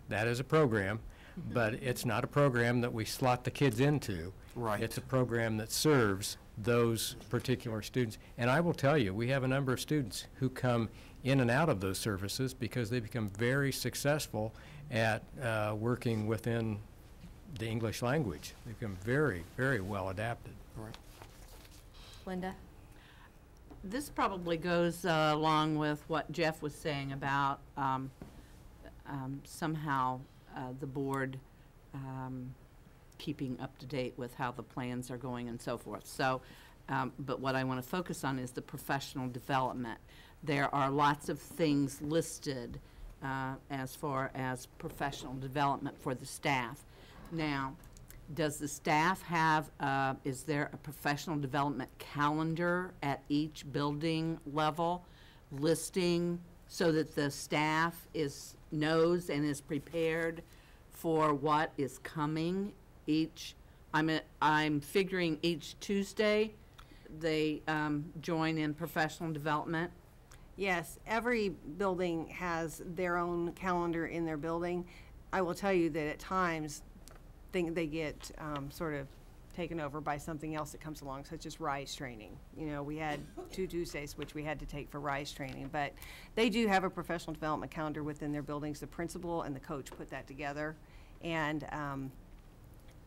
That is a program, but it's not a program that we slot the kids into. Right. It's a program that serves those particular students. And I will tell you, we have a number of students who come in and out of those services because they become very successful at working within the English language. They become very, very well adapted. Right. Linda? This probably goes along with what Jeff was saying about somehow the board keeping up to date with how the plans are going and so forth. So, but what I want to focus on is the professional development. There are lots of things listed as far as professional development for the staff. Now, does the staff have, is there a professional development calendar at each building level listing so that the staff knows and is prepared for what is coming each? I'm figuring each Tuesday they join in professional development. Yes, every building has their own calendar in their building. I will tell you that at times they get sort of taken over by something else that comes along, such as RISE training. You know, we had 2 Tuesdays which we had to take for RISE training, but they do have a professional development calendar within their buildings. The principal and the coach put that together, and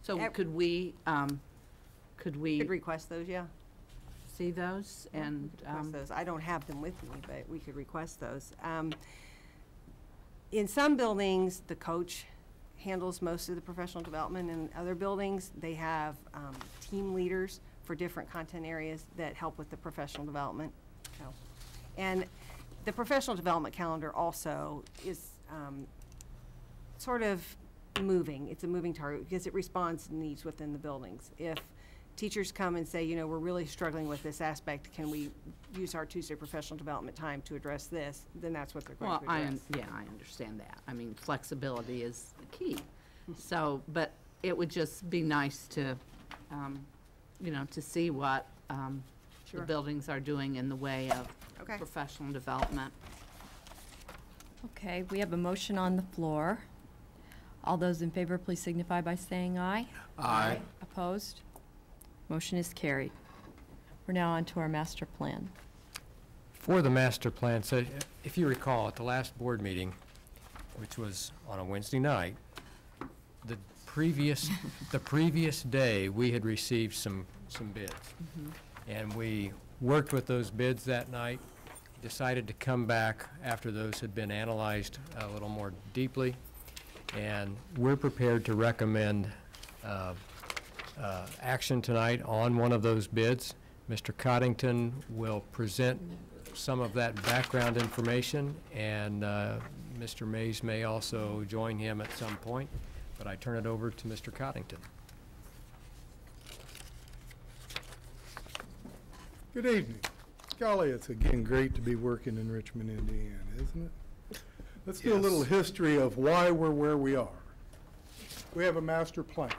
so could we could request those, yeah. See those and request those. I don't have them with me, but we could request those. In some buildings, the coach handles most of the professional development. In other buildings, they have team leaders for different content areas that help with the professional development. So, and the professional development calendar also is sort of moving. It's a moving target because it responds to needs within the buildings. If teachers come and say, you know, we're really struggling with this aspect, can we use our Tuesday professional development time to address this, then that's what they're going to address. Yeah, I understand that. I mean, flexibility is the key. So, but it would just be nice to, you know, to see what the buildings are doing in the way of professional development. Okay, we have a motion on the floor. All those in favor, please signify by saying aye. Aye. Opposed? Motion is carried. We're now on to our master plan. For the master plan, so if you recall, at the last board meeting, which was on a Wednesday night, the previous day, we had received some bids. And we worked with those bids that night, decided to come back after those had been analyzed a little more deeply, and we're prepared to recommend action tonight on one of those bids. Mr. Coddington will present some of that background information, and Mr. Mays may also join him at some point, but I turn it over to Mr. Coddington. Good evening. Golly, it's again great to be working in Richmond, Indiana, isn't it? Let's do a little history of why we're where we are. We have a master plan.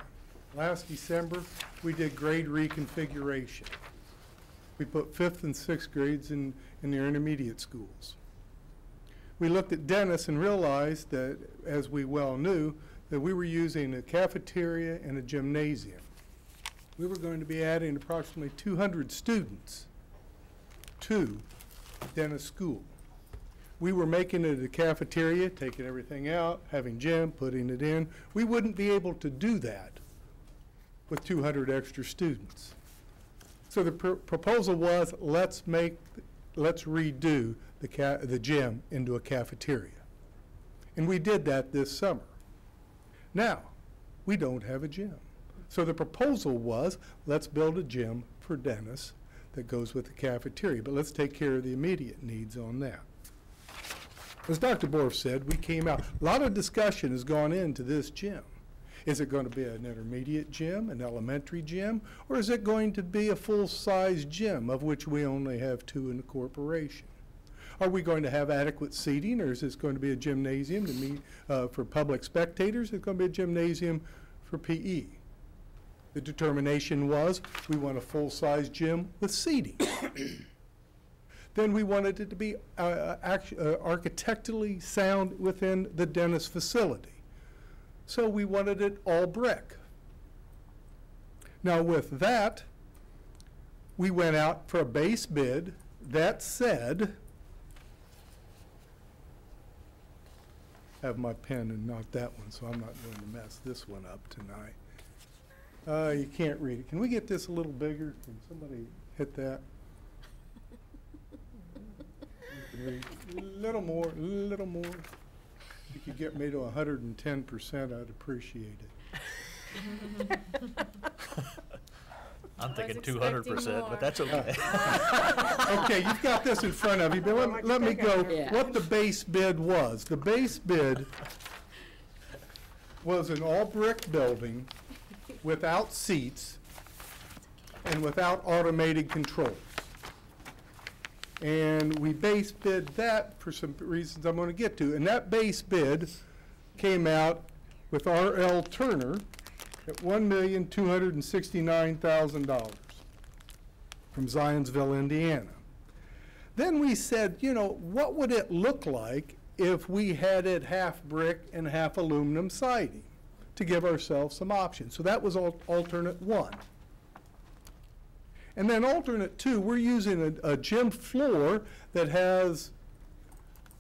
Last December, we did grade reconfiguration. We put 5th and 6th grades in their intermediate schools. We looked at Dennis and realized that, as we well knew, that we were using a cafeteria and a gymnasium. We were going to be adding approximately 200 students to Dennis School. We were making it a cafeteria, taking everything out, having gym, putting it in. We wouldn't be able to do that with 200 extra students. So the proposal was, let's redo the gym into a cafeteria. And we did that this summer. Now, we don't have a gym. So the proposal was, let's build a gym for Dennis that goes with the cafeteria, but let's take care of the immediate needs on that. As Dr. Borf said, we came out, a lot of discussion has gone into this gym. Is it going to be an intermediate gym, an elementary gym, or is it going to be a full-size gym, of which we only have 2 in the corporation? Are we going to have adequate seating, or is this going to be a gymnasium to meet for public spectators? It's going to be a gymnasium for PE. The determination was we want a full-size gym with seating. Then we wanted it to be architecturally sound within the Dennis facility. So we wanted it all brick. Now with that, we went out for a base bid that said, have my pen and not that one, so I'm not going to mess this one up tonight. You can't read it. Can we get this a little bigger? Can somebody hit that? A little more, a little more. If you could get me to 110%, I'd appreciate it. I'm thinking 200%, but that's okay. Okay, you've got this in front of you, but let me go what the base bid was. The base bid was an all-brick building without seats and without automated controls. And we base bid that for some reasons I'm going to get to. And that base bid came out with R.L. Turner at $1,269,000 from Zionsville, Indiana. Then we said, you know, what would it look like if we had it half brick and half aluminum siding to give ourselves some options? So that was alternate 1. And then alternate 2, we're using a gym floor that has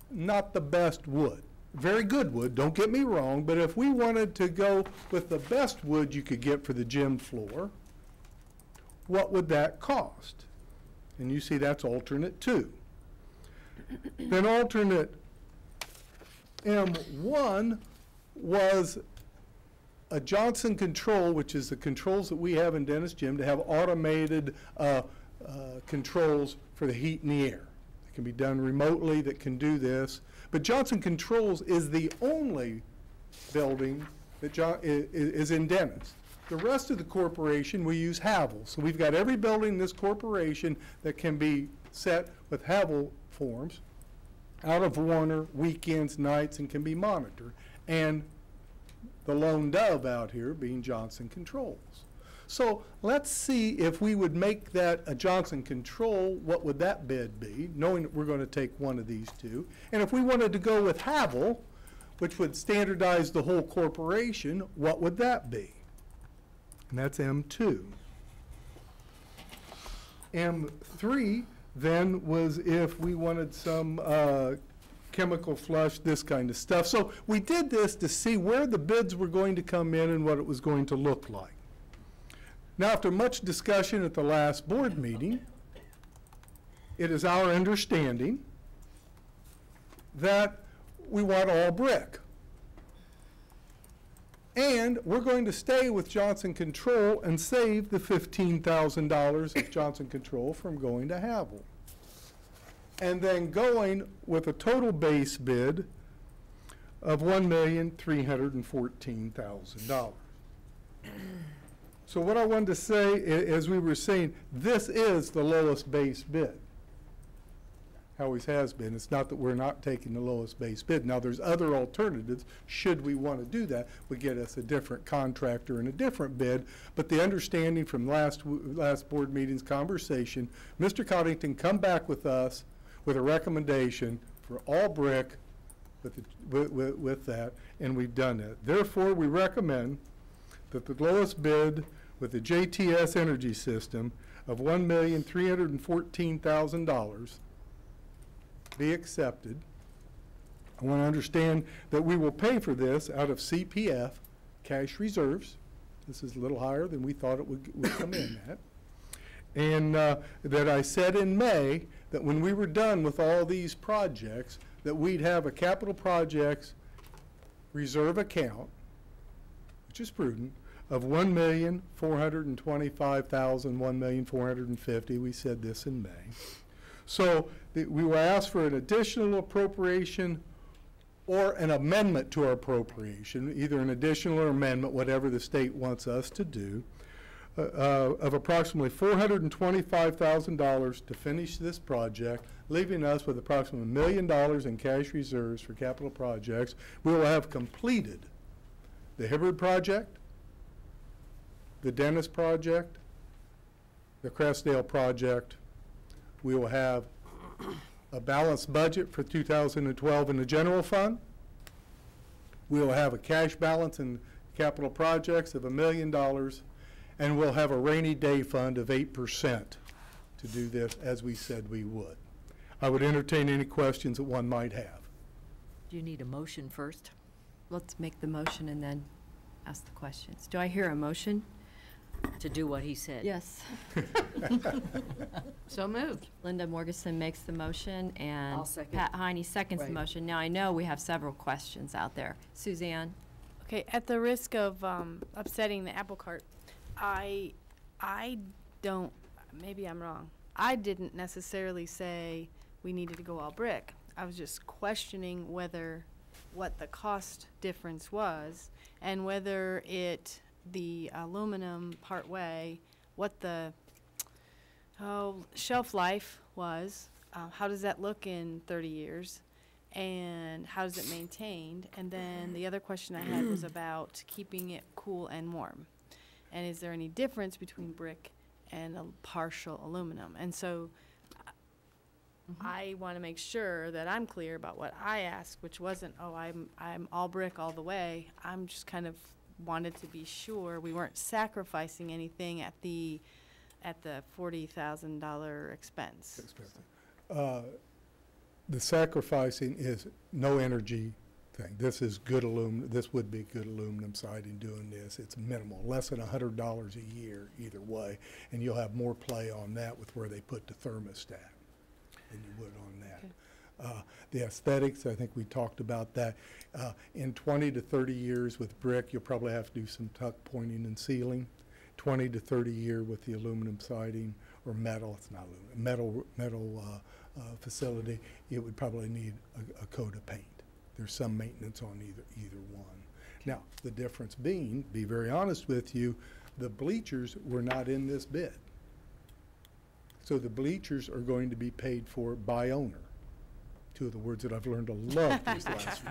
not the best wood. Very good wood, don't get me wrong, but if we wanted to go with the best wood you could get for the gym floor, what would that cost? And you see that's alternate 2. Then alternate M1 was a Johnson control, which is the controls that we have in Dennis Gym, to have automated controls for the heat and the air. It can be done remotely that can do this. But Johnson Controls is the only building that is in Dennis. The rest of the corporation, we use Havel. So we've got every building in this corporation that can be set with Havel forms, out of Warner, weekends, nights, and can be monitored. And the lone dove out here being Johnson Controls. So let's see if we would make that a Johnson Control, what would that bid be, knowing that we're going to take one of these 2. And if we wanted to go with Havel, which would standardize the whole corporation, what would that be? And that's M2. M3, then was if we wanted some chemical flush, this kind of stuff. So we did this to see where the bids were going to come in and what it was going to look like. Now, after much discussion at the last board meeting, it is our understanding that we want all brick. And we're going to stay with Johnson Control and save the $15,000 of Johnson Control from going to Havel. And then going with a total base bid of $1,314,000. So what I wanted to say, as we were saying, this is the lowest base bid. Always has been. It's not that we're not taking the lowest base bid. Now, there's other alternatives. Should we want to do that, we get us a different contractor and a different bid. But the understanding from last board meeting's conversation, Mr. Coddington come back with us with a recommendation for all brick with that, and we've done that. Therefore, we recommend that the lowest bid with the JTS Energy System of $1,314,000 be accepted. I want to understand that we will pay for this out of CPF, cash reserves. This is a little higher than we thought it would come in at. And that I said in May that when we were done with all these projects, that we'd have a capital projects reserve account, which is prudent, of $1,425,000, $1,450,000. We said this in May. So we will ask for an additional appropriation or an amendment to our appropriation, either an additional or amendment, whatever the state wants us to do, of approximately $425,000 to finish this project, leaving us with approximately $1 million in cash reserves for capital projects. We will have completed the Hibbard project, the Dennis project, the Crestdale project. We will have a balanced budget for 2012 in the general fund. We will have a cash balance in capital projects of $1 million, and we'll have a rainy day fund of 8% to do this as we said we would. I would entertain any questions that one might have. Do you need a motion first? Let's make the motion and then ask the questions. Do I hear a motion? To do what he said? Yes. So moved. Linda Morgeson makes the motion, and I'll second. Pat Heine seconds the Right. motion. Now, I know we have several questions out there. Suzanne? Okay, at the risk of upsetting the apple cart, I don't, maybe I'm wrong. I didn't necessarily say we needed to go all brick. I was just questioning what the cost difference was and whether the aluminum part way, what the shelf life was, how does that look in 30 years, and how is it maintained? And then the other question I had was about keeping it cool and warm. And is there any difference between brick and a partial aluminum? And so I want to make sure that I'm clear about what I asked, which wasn't, oh, I'm all brick all the way. I'm just kind of wanted to be sure we weren't sacrificing anything at the $40,000 expense. The sacrificing is no energy thing. This is good aluminum. This would be good aluminum siding doing this. It's minimal, less than $100 a year either way, and you'll have more play on that with where they put the thermostat than you would on that. Okay. The aesthetics, I think we talked about that. In 20 to 30 years with brick, you'll probably have to do some tuck pointing and sealing. 20 to 30 year with the aluminum siding or metal, it's not aluminum, metal facility, it would probably need a coat of paint. There's some maintenance on either one. Now, the difference being, be very honest with you, the bleachers were not in this bid. So the bleachers are going to be paid for by owner. Two of the words that I've learned to love these last few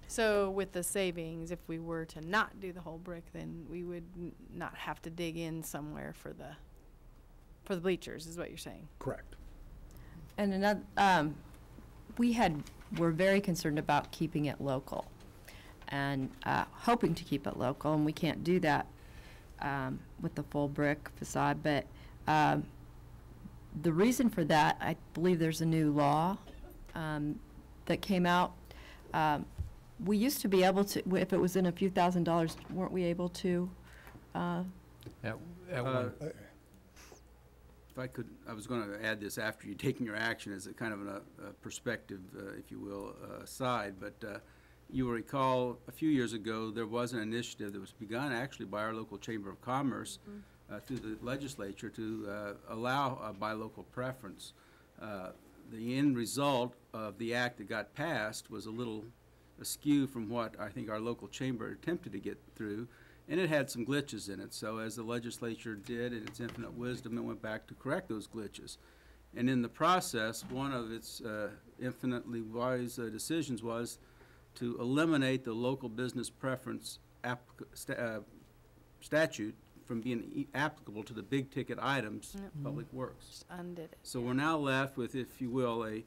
So with the savings, if we were to not do the whole brick, then we would not have to dig in somewhere for the bleachers, is what you're saying? Correct. And another, we're very concerned about keeping it local and hoping to keep it local, and we can't do that with the full brick facade, but the reason for that, I believe there's a new law that came out. We used to be able to, if it was in a few $1,000s, weren't we able to? At one. If I could, I was going to add this after you taking your action as a kind of a perspective, if you will, aside, but you will recall a few years ago there was an initiative that was begun actually by our local Chamber of Commerce through the legislature to allow a buy local preference. The end result of the act that got passed was a little askew from what I think our local chamber attempted to get through, and it had some glitches in it. So as the legislature did in its infinite wisdom, it went back to correct those glitches. And in the process, one of its infinitely wise decisions was to eliminate the local business preference statute from being applicable to the big ticket items, public works. Just undid it. So we're now left with, if you will, a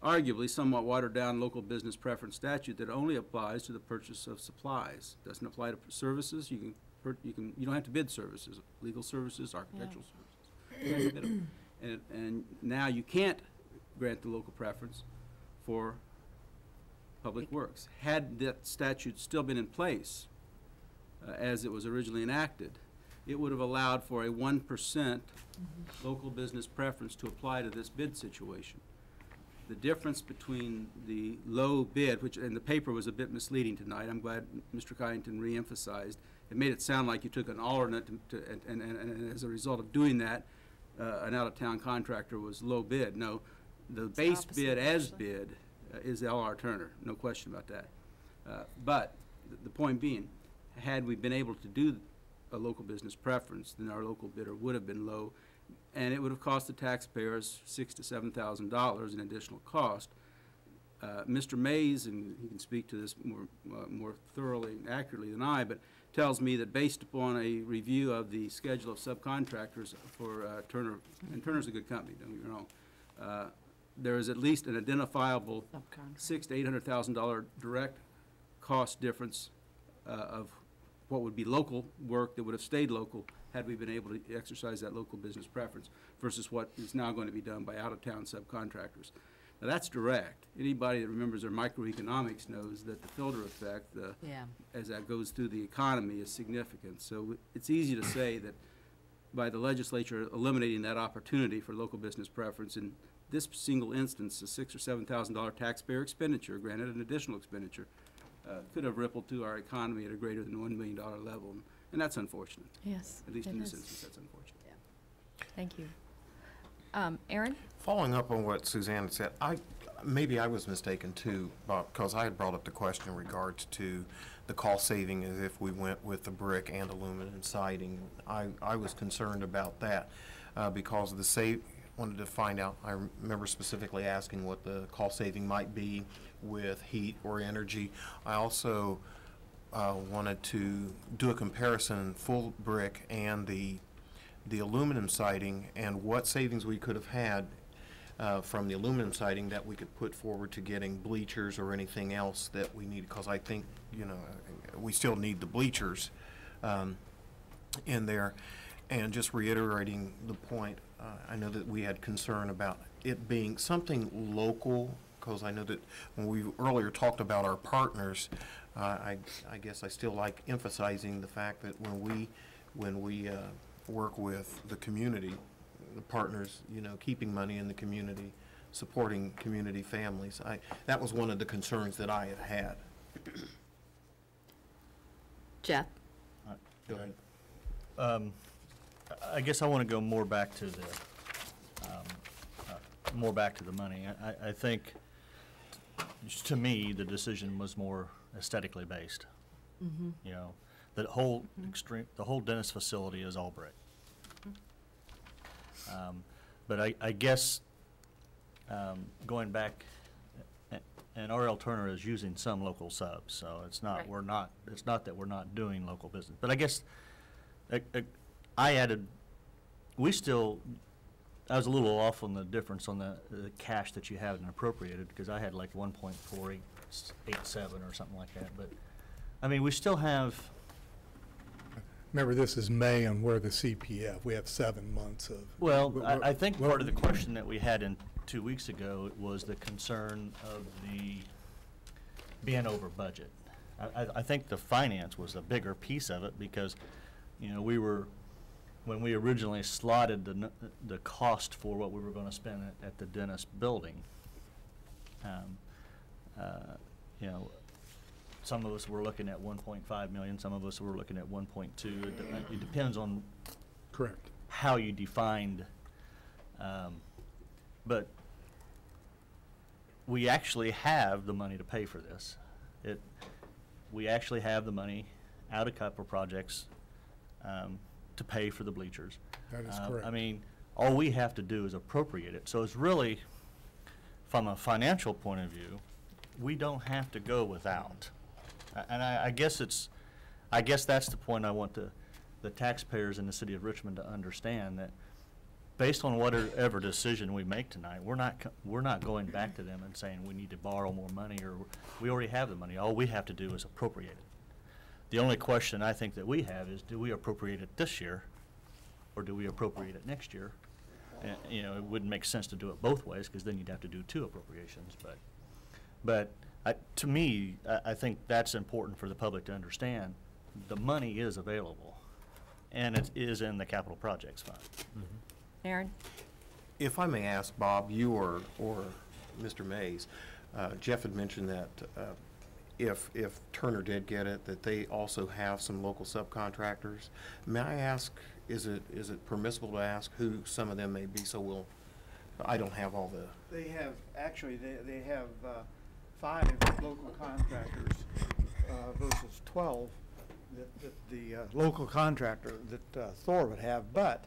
arguably somewhat watered down local business preference statute that only applies to the purchase of supplies. Doesn't apply to services. You don't have to bid services, legal services, architectural services. You don't have to bid them. And now you can't grant the local preference for public works. Had that statute still been in place as it was originally enacted, it would have allowed for a 1% local business preference to apply to this bid situation. The difference between the low bid, which in the paper was a bit misleading tonight, I'm glad Mr. Kyington re-emphasized. It made it sound like you took an alternate, and as a result of doing that, an out-of-town contractor was low bid. No, the base bid as bid is L.R. Turner, no question about that. But the point being, had we been able to do a local business preference, then our local bidder would have been low, and it would have cost the taxpayers $6,000 to $7,000 in additional cost. Mr. Mays, and he can speak to this more thoroughly and accurately than I, but tells me that based upon a review of the schedule of subcontractors for Turner, and Turner's a good company, don't get me wrong, there is at least an identifiable $600,000 to $800,000 direct cost difference of what would be local work that would have stayed local had we been able to exercise that local business preference versus what is now going to be done by out-of-town subcontractors. Now, that's direct. Anybody that remembers their microeconomics knows that the filter effect, as that goes through the economy, is significant. So it's easy to say that by the legislature eliminating that opportunity for local business preference, in this single instance, a $6,000 or $7,000 taxpayer expenditure, granted an additional expenditure, could have rippled through our economy at a greater than $1 million level, and that's unfortunate. Yes, at least it in this is. instance, that's unfortunate. Thank you. Aaron? Following up on what Suzanne said, maybe I was mistaken too, because I had brought up the question in regards to the cost saving as if we went with the brick and aluminum siding. I was concerned about that because of the wanted to find out. I remember specifically asking what the cost saving might be with heat or energy. I also wanted to do a comparison, full brick and the aluminum siding, and what savings we could have had from the aluminum siding that we could put forward to getting bleachers or anything else that we need, because I think, we still need the bleachers in there. And just reiterating the point, I know that we had concern about it being something local, because I know that when we earlier talked about our partners, I guess I still like emphasizing the fact that when we work with the community, the partners, keeping money in the community, supporting community families, that was one of the concerns that I had. Jeff? Go ahead. I guess I want to go more back to the money. I think, to me, the decision was more aesthetically based. The whole dentist facility is all brick. But I guess going back, and R.L. Turner is using some local subs, so it's not it's not that we're not doing local business. But I guess I added, I was a little off on the difference on the cash that you had and appropriated, because I had like 1.487 or something like that. But I mean, we still have Remember, this is May and we're the CPF. We have 7 months of. Well, I think part of the question that we had in 2 weeks ago was the concern of the being over budget. I think the finance was a bigger piece of it because, you know, when we originally slotted the cost for what we were going to spend at the dentist building, you know, some of us were looking at 1.5 million, some of us were looking at 1.2. It depends on Correct. how you defined, but we actually have the money to pay for this. We actually have the money out of capital projects to pay for the bleachers. That is correct. I mean, all we have to do is appropriate it. So it's really, from a financial point of view, we don't have to go without. And I guess that's the point I want the taxpayers in the city of Richmond to understand, that based on whatever decision we make tonight, we're not going back to them and saying we need to borrow more money, or we already have the money. All we have to do is appropriate it. The only question I think that we have is, do we appropriate it this year, or do we appropriate it next year? And, you know, it wouldn't make sense to do it both ways, because then you'd have to do 2 appropriations. But to me, I think that's important for the public to understand. The money is available, and it is in the capital projects fund. Aaron? If I may ask, Bob, you or Mr. Mays, Jeff had mentioned that if Turner did get it, that they also have some local subcontractors. May I ask, is it permissible to ask who some of them may be, so I don't have all the... They have, actually, they have 5 local contractors versus 12 that the local contractor that Thor would have, but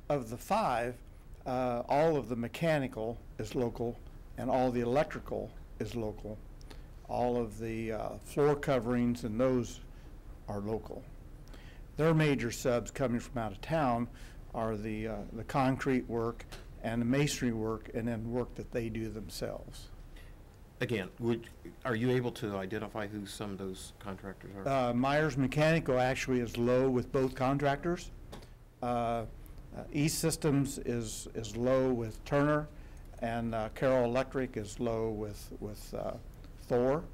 of the 5, all of the mechanical is local and all the electrical is local. All of the floor coverings and those are local. Their major subs coming from out of town are the concrete work and the masonry work, and then work that they do themselves. Again, are you able to identify who some of those contractors are? Myers Mechanical actually is low with both contractors. East Systems is low with Turner, and Carroll Electric is low with Thor.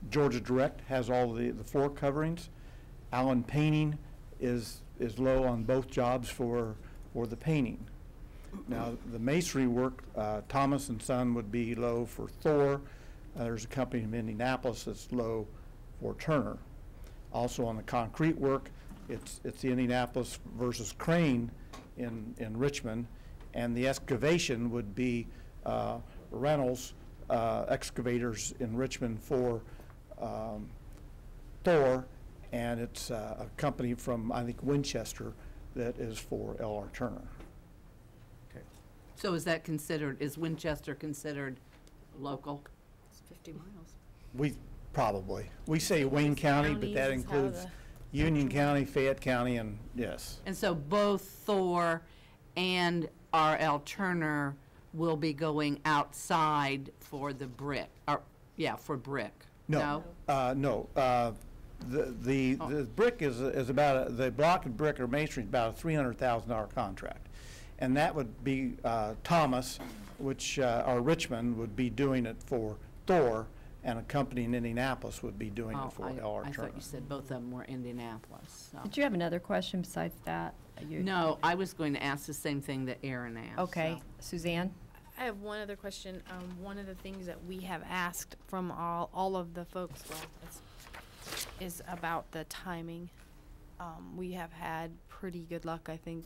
Georgia Direct has all the floor coverings. Allen Painting is low on both jobs for the painting. Now, the masonry work, Thomas & Son would be low for Thor. There's a company in Indianapolis that's low for Turner. Also on the concrete work, it's the Indianapolis versus Crane in Richmond, and the excavation would be Reynolds excavators in Richmond for Thor, and it's a company from, I think, Winchester that is for L.R. Turner. So is that considered, is Winchester considered local? It's 50 miles. We say Wayne County, but that includes Union County, Fayette County, and yes. And so both Thor and R.L. Turner will be going outside for the brick, or, yeah, for brick? No. The brick is about, the block of brick or masonry is about a $300,000 contract. And that would be Thomas, which, or Richmond would be doing it for Thor, and a company in Indianapolis would be doing it for L.R. Turner. I thought you said both of them were Indianapolis. So. Did you have another question besides that? No, I was going to ask the same thing that Aaron asked. Okay. So. Suzanne? I have one other question. One of the things that we have asked from all of the folks, is about the timing. We have had pretty good luck, I think,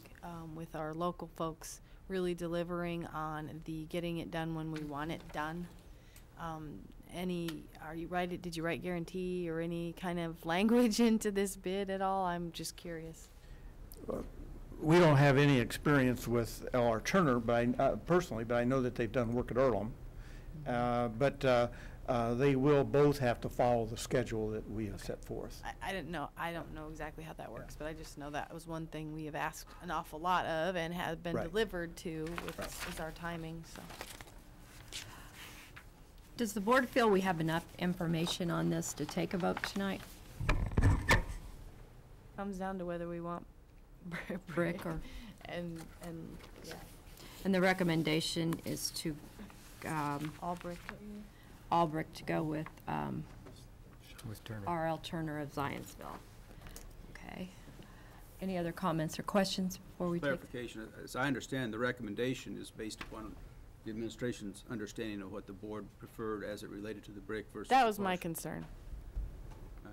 with our local folks really delivering on the getting it done when we want it done. Did you write guarantee or any kind of language into this bid at all? I'm just curious. We don't have any experience with L.R. Turner, but personally, but I know that they've done work at Earlham. They will both have to follow the schedule that we have set forth. I don't know exactly how that works, but I just know that was one thing we have asked an awful lot of and have been delivered to is our timing. So. Does the board feel we have enough information on this to take a vote tonight? Comes down to whether we want Brick or, and, yeah, and the recommendation is to, all brick. all brick to go with, With Turner. R.L. Turner of Zionsville. Okay. Any other comments or questions before we take? Clarification, as I understand, the recommendation is based upon the administration's understanding of what the board preferred as it related to the brick versus. That was the my partial. concern.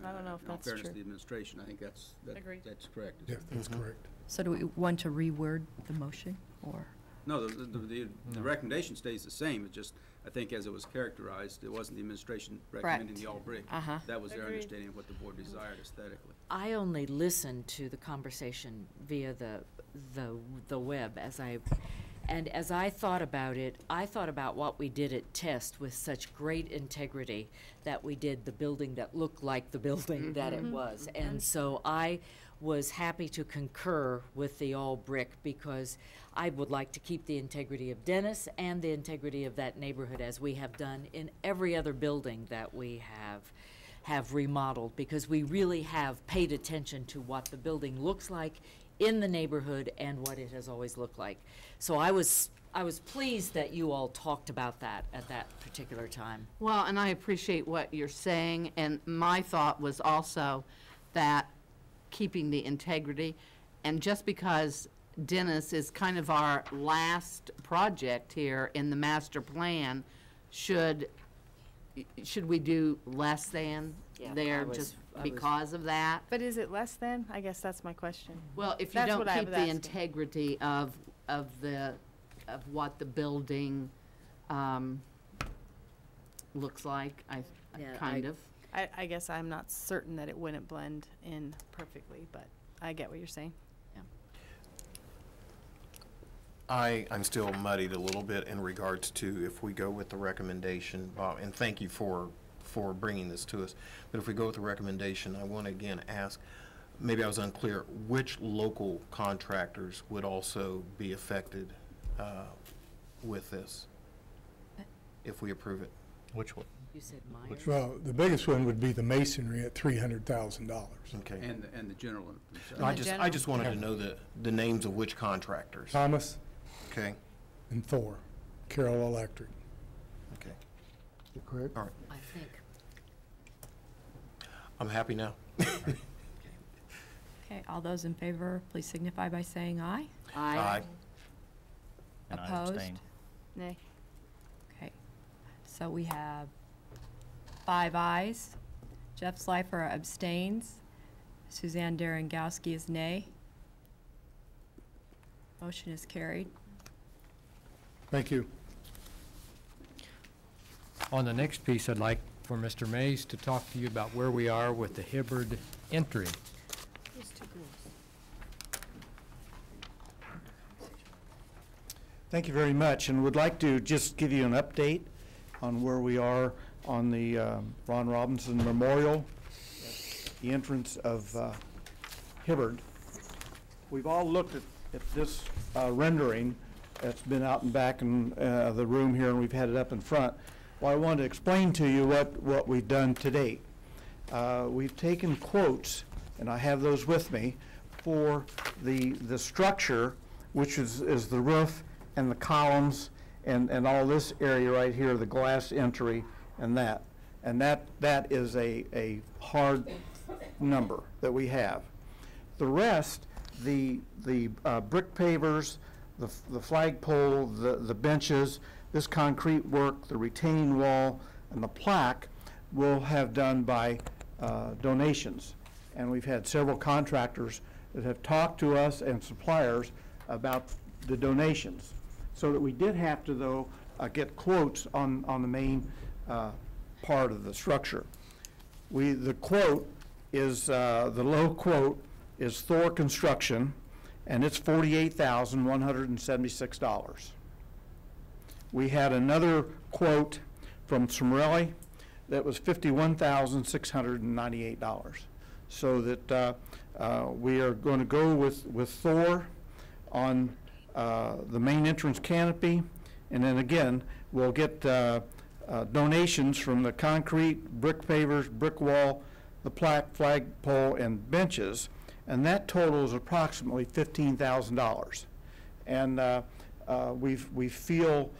I don't know if In that's fairness true. to the administration, I think that's Agreed. that's correct. Yes, that's correct. So do we want to reword the motion, or? No, the recommendation stays the same, it just, I think as it was characterized, it wasn't the administration recommending the all brick. Uh-huh. That was their Agreed. understanding of what the board desired aesthetically. I only listened to the conversation via the web as I thought about it, I thought about what we did at Test with such great integrity that we did the building that looked like the building that it was. And so I was happy to concur with the all brick because I would like to keep the integrity of Dennis and the integrity of that neighborhood as we have done in every other building that we have remodeled, because we really have paid attention to what the building looks like in the neighborhood and what it has always looked like. So I was pleased that you all talked about that at that particular time. Well, and I appreciate what you're saying, and my thought was also that keeping the integrity, and just because Dennis is kind of our last project here in the master plan, should we do less than Yeah, there I was- just I was- because of that? But is it less than? I guess that's my question. Well, if you That's don't what I keep was the asking. integrity of what the building, looks like, Yeah, kind of. I guess I'm not certain that it wouldn't blend in perfectly, but I get what you're saying. I'm still muddied a little bit in regards to if we go with the recommendation, Bob, and thank you for bringing this to us, but if we go with the recommendation, I want to again ask, maybe I was unclear, which local contractors would also be affected with this, if we approve it? Which one? You said Myers? Well, the biggest one would be the masonry at $300,000. Okay. And the general. No, I just wanted to know the names of which contractors. Thomas Okay, and Thor, Carroll Electric. okay. Is that correct? All right. I think. I'm happy now. Okay, all those in favor, please signify by saying aye. Aye. And I Opposed? abstain. Nay. Okay, so we have 5 ayes. Jeff Slifer abstains. Suzanne Darengowski is nay. Motion is carried. Thank you. On the next piece, I'd like for Mr. Mays to talk to you about where we are with the Hibbard entry. Thank you very much, and would like to just give you an update on where we are on the Ron Robinson Memorial, the entrance of Hibbard. We've all looked at this rendering that's been out and back in the room here, and we've had it up in front. Well, I wanted to explain to you what we've done to date. We've taken quotes, and I have those with me, for the structure, which is the roof and the columns and all this area right here, the glass entry and that. And that is a hard number that we have. The rest, the brick pavers, the flagpole, the benches, this concrete work, the retaining wall, and the plaque will have done by donations. And we've had several contractors that have talked to us and suppliers about the donations. So that we did have to, though, get quotes on the main part of the structure. The quote is, the low quote is Thor Construction, and it's $48,176. We had another quote from Smrelli that was $51,698. So that we are going to go with Thor on the main entrance canopy, and then again, we'll get donations from the concrete, brick pavers, brick wall, the plaque, flagpole, and benches, and that totals approximately $15,000. And we feel,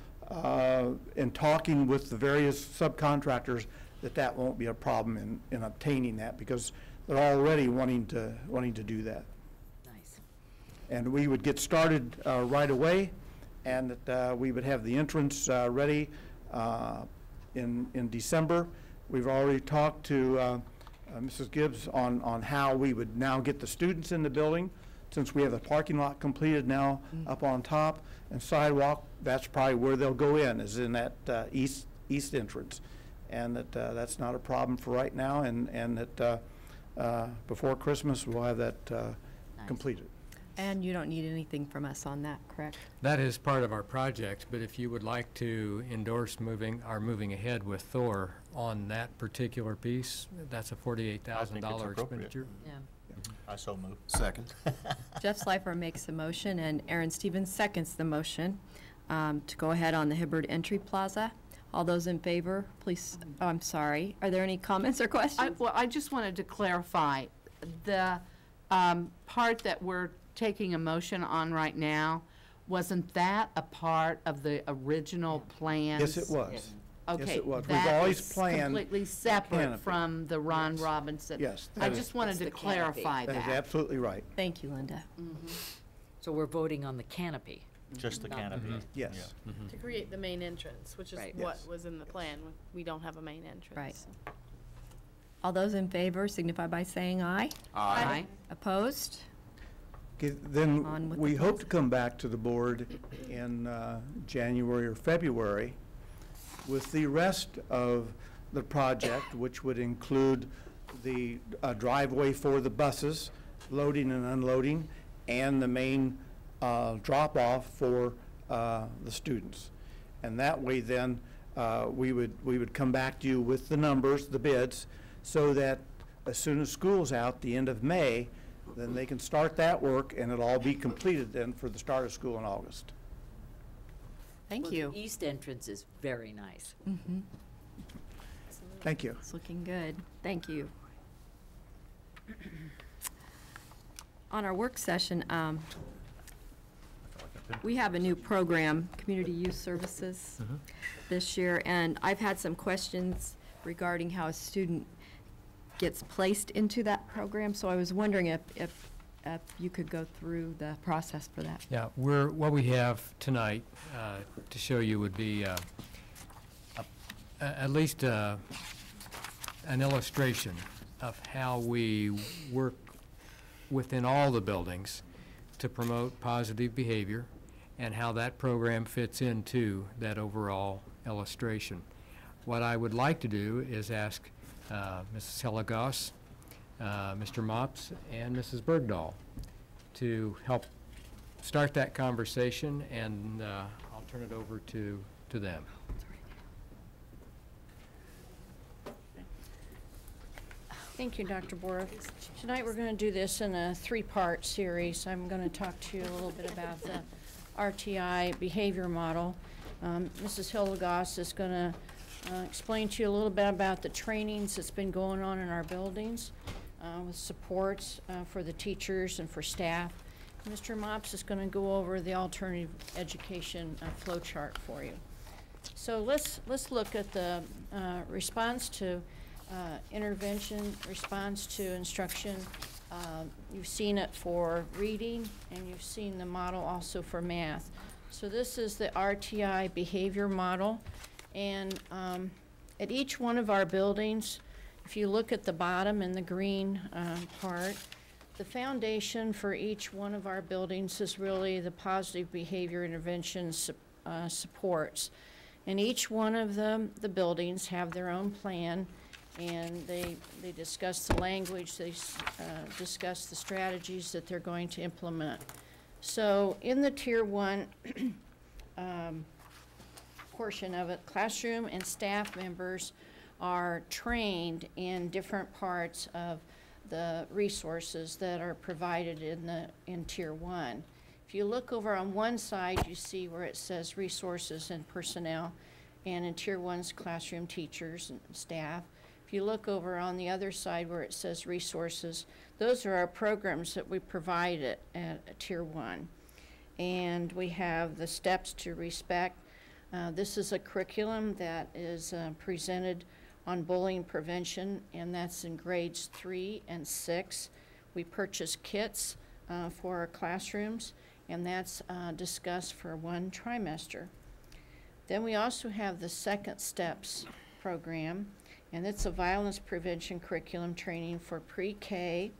in talking with the various subcontractors, that won't be a problem in obtaining that, because they're already wanting to do that. Nice. And we would get started right away, and that we would have the entrance ready in December. We've already talked to Mrs. Gibbs on how we would now get the students in the building, since we have the parking lot completed now up on top, and sidewalk, that's probably where they'll go in, is in that east entrance. And that's not a problem for right now, and that before Christmas, we'll have that completed. And you don't need anything from us on that, correct? That is part of our project, but if you would like to endorse moving ahead with Thor on that particular piece, that's a $48,000 expenditure. Yeah. I so move. Second. Jeff Slifer makes the motion, and Aaron Stevens seconds the motion to go ahead on the Hibbard Entry Plaza. All those in favor, please, oh, I'm sorry. Are there any comments or questions? Well, I just wanted to clarify, the part that we're taking a motion on right now, wasn't that a part of the original plans? Yes, it was. Okay. Yes, it was. We've that always is planned completely separate canopy. from the Ron Robinson. Yes, I that is- just wanted That's to the canopy. clarify That is that. absolutely right. Thank you, Linda. So we're voting on the canopy. Just the canopy. Yes. To create the main entrance, which is Right. what Yes. was in the plan. We don't have a main entrance. Right. so. All those in favor signify by saying aye. Aye. Opposed? Okay, On then with we the hope to come back to the board in January or February with the rest of the project, which would include the driveway for the buses, loading and unloading, and the main drop-off for the students. And that way then, we would come back to you with the numbers, the bids, so that as soon as school's out, the end of May, then they can start that work, and it'll all be completed then for the start of school in August. Thank Well, you. The east entrance is very nice. Thank you. It's looking good. Thank you. On our work session, we have a new program, Community Youth Services, this year, and I've had some questions regarding how a student gets placed into that program, so I was wondering if you could go through the process for that. Yeah, what we have tonight to show you would be at least an illustration of how we work within all the buildings to promote positive behavior and how that program fits into that overall illustration. What I would like to do is ask Mrs. Hellegos, Mr. Mops, and Mrs. Bergdahl to help start that conversation, and I'll turn it over to them. Thank you, Dr. Boroff. Tonight, we're going to do this in a three-part series. I'm going to talk to you a little bit about the RTI behavior model. Mrs. Hildegoss is going to explain to you a little bit about the trainings that's been going on in our buildings with supports for the teachers and for staff. Mr. Mops is going to go over the alternative education flow chart for you. So let's look at the response to intervention, response to instruction. You've seen it for reading, and you've seen the model also for math. So this is the RTI behavior model, and at each one of our buildings, if you look at the bottom in the green part, the foundation for each one of our buildings is really the positive behavior intervention supports. And each one of the buildings have their own plan, and they discuss the language, they discuss the strategies that they're going to implement. So in the Tier 1 portion of it, classroom and staff members are trained in different parts of the resources that are provided in Tier 1. If you look over on one side, you see where it says resources and personnel, and in Tier 1's classroom teachers and staff. If you look over on the other side where it says resources, those are our programs that we provide at Tier 1. And we have the steps to respect. This is a curriculum that is presented on bullying prevention, and that's in grades 3 and 6. We purchase kits for our classrooms, and that's discussed for 1 trimester. Then we also have the Second Steps program, and it's a violence prevention curriculum training for pre-K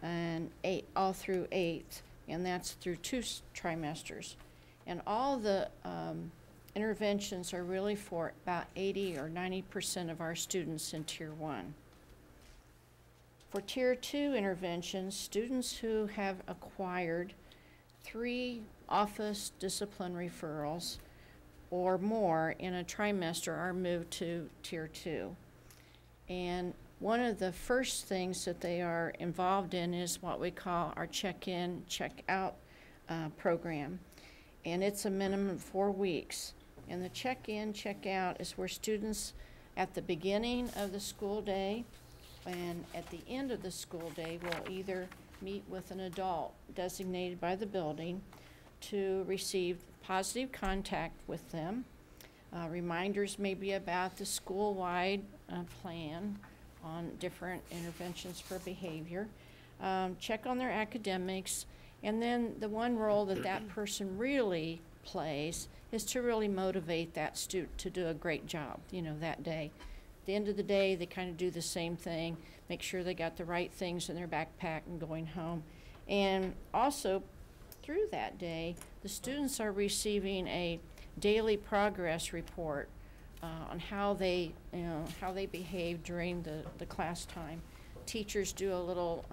and all through 8th, and that's through 2 trimesters. And all the interventions are really for about 80 or 90% of our students in Tier 1. For Tier 2 interventions, students who have acquired 3 office discipline referrals or more in a trimester are moved to Tier 2. And one of the first things that they are involved in is what we call our check-in, check-out program. And it's a minimum of 4 weeks. And the check-in, check-out is where students at the beginning of the school day and at the end of the school day will either meet with an adult designated by the building to receive positive contact with them. Reminders may be about the school-wide plan on different interventions for behavior. Check on their academics, and then the one role that that person really plays is to really motivate that student to do a great job, you know, that day. At the end of the day, they kind of do the same thing, make sure they got the right things in their backpack and going home. And also, through that day, the students are receiving a daily progress report on how they, how they behave during the class time. Teachers do a little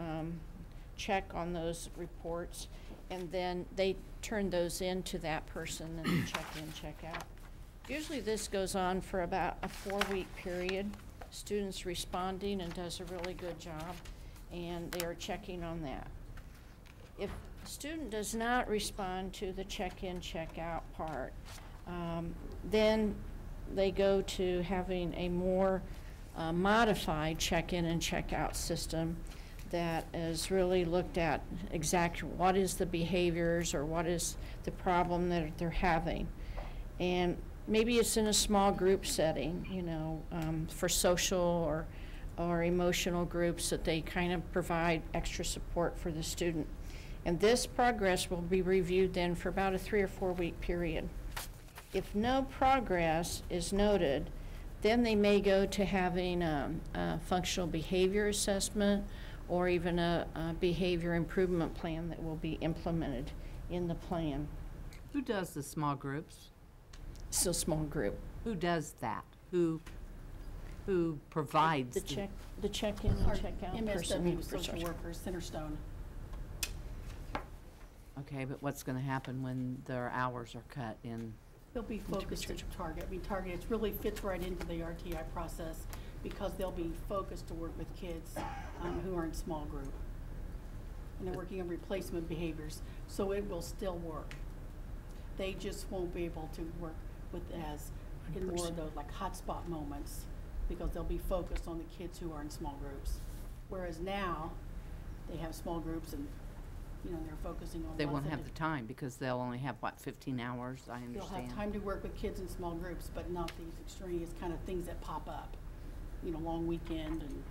check on those reports, and then they turn those into that person and check in, check out. Usually this goes on for about a 4-week period. Students responding and does a really good job, and they are checking on that. If a student does not respond to the check-in, check-out part, then they go to having a more modified check-in and check-out system that is really looked at exactly what is the behaviors or what is the problem that they're having. And maybe it's in a small group setting, you know, for social or emotional groups that they kind of provide extra support for the student. And this progress will be reviewed then for about a 3 or 4 week period. If no progress is noted, then they may go to having a functional behavior assessment or even a behavior improvement plan that will be implemented in the plan. Who does the small groups? Still small group. Who does that? Who provides the check-in and check-out person? MSW, social workers, Centerstone. Okay, but what's going to happen when their hours are cut in? They'll be focused to Target. I mean, Target, it really fits right into the RTI process because they'll be focused to work with kids who are in small group. And they're working on replacement behaviors, so it will still work. They just won't be able to work with as in more of those like hotspot moments because they'll be focused on the kids who are in small groups. Whereas now, they have small groups and you know, they're focusing on. They won't have the time because they'll only have, what, 15 hours, I understand? They'll have time to work with kids in small groups, but not these extraneous kind of things that pop up. You know, long weekend and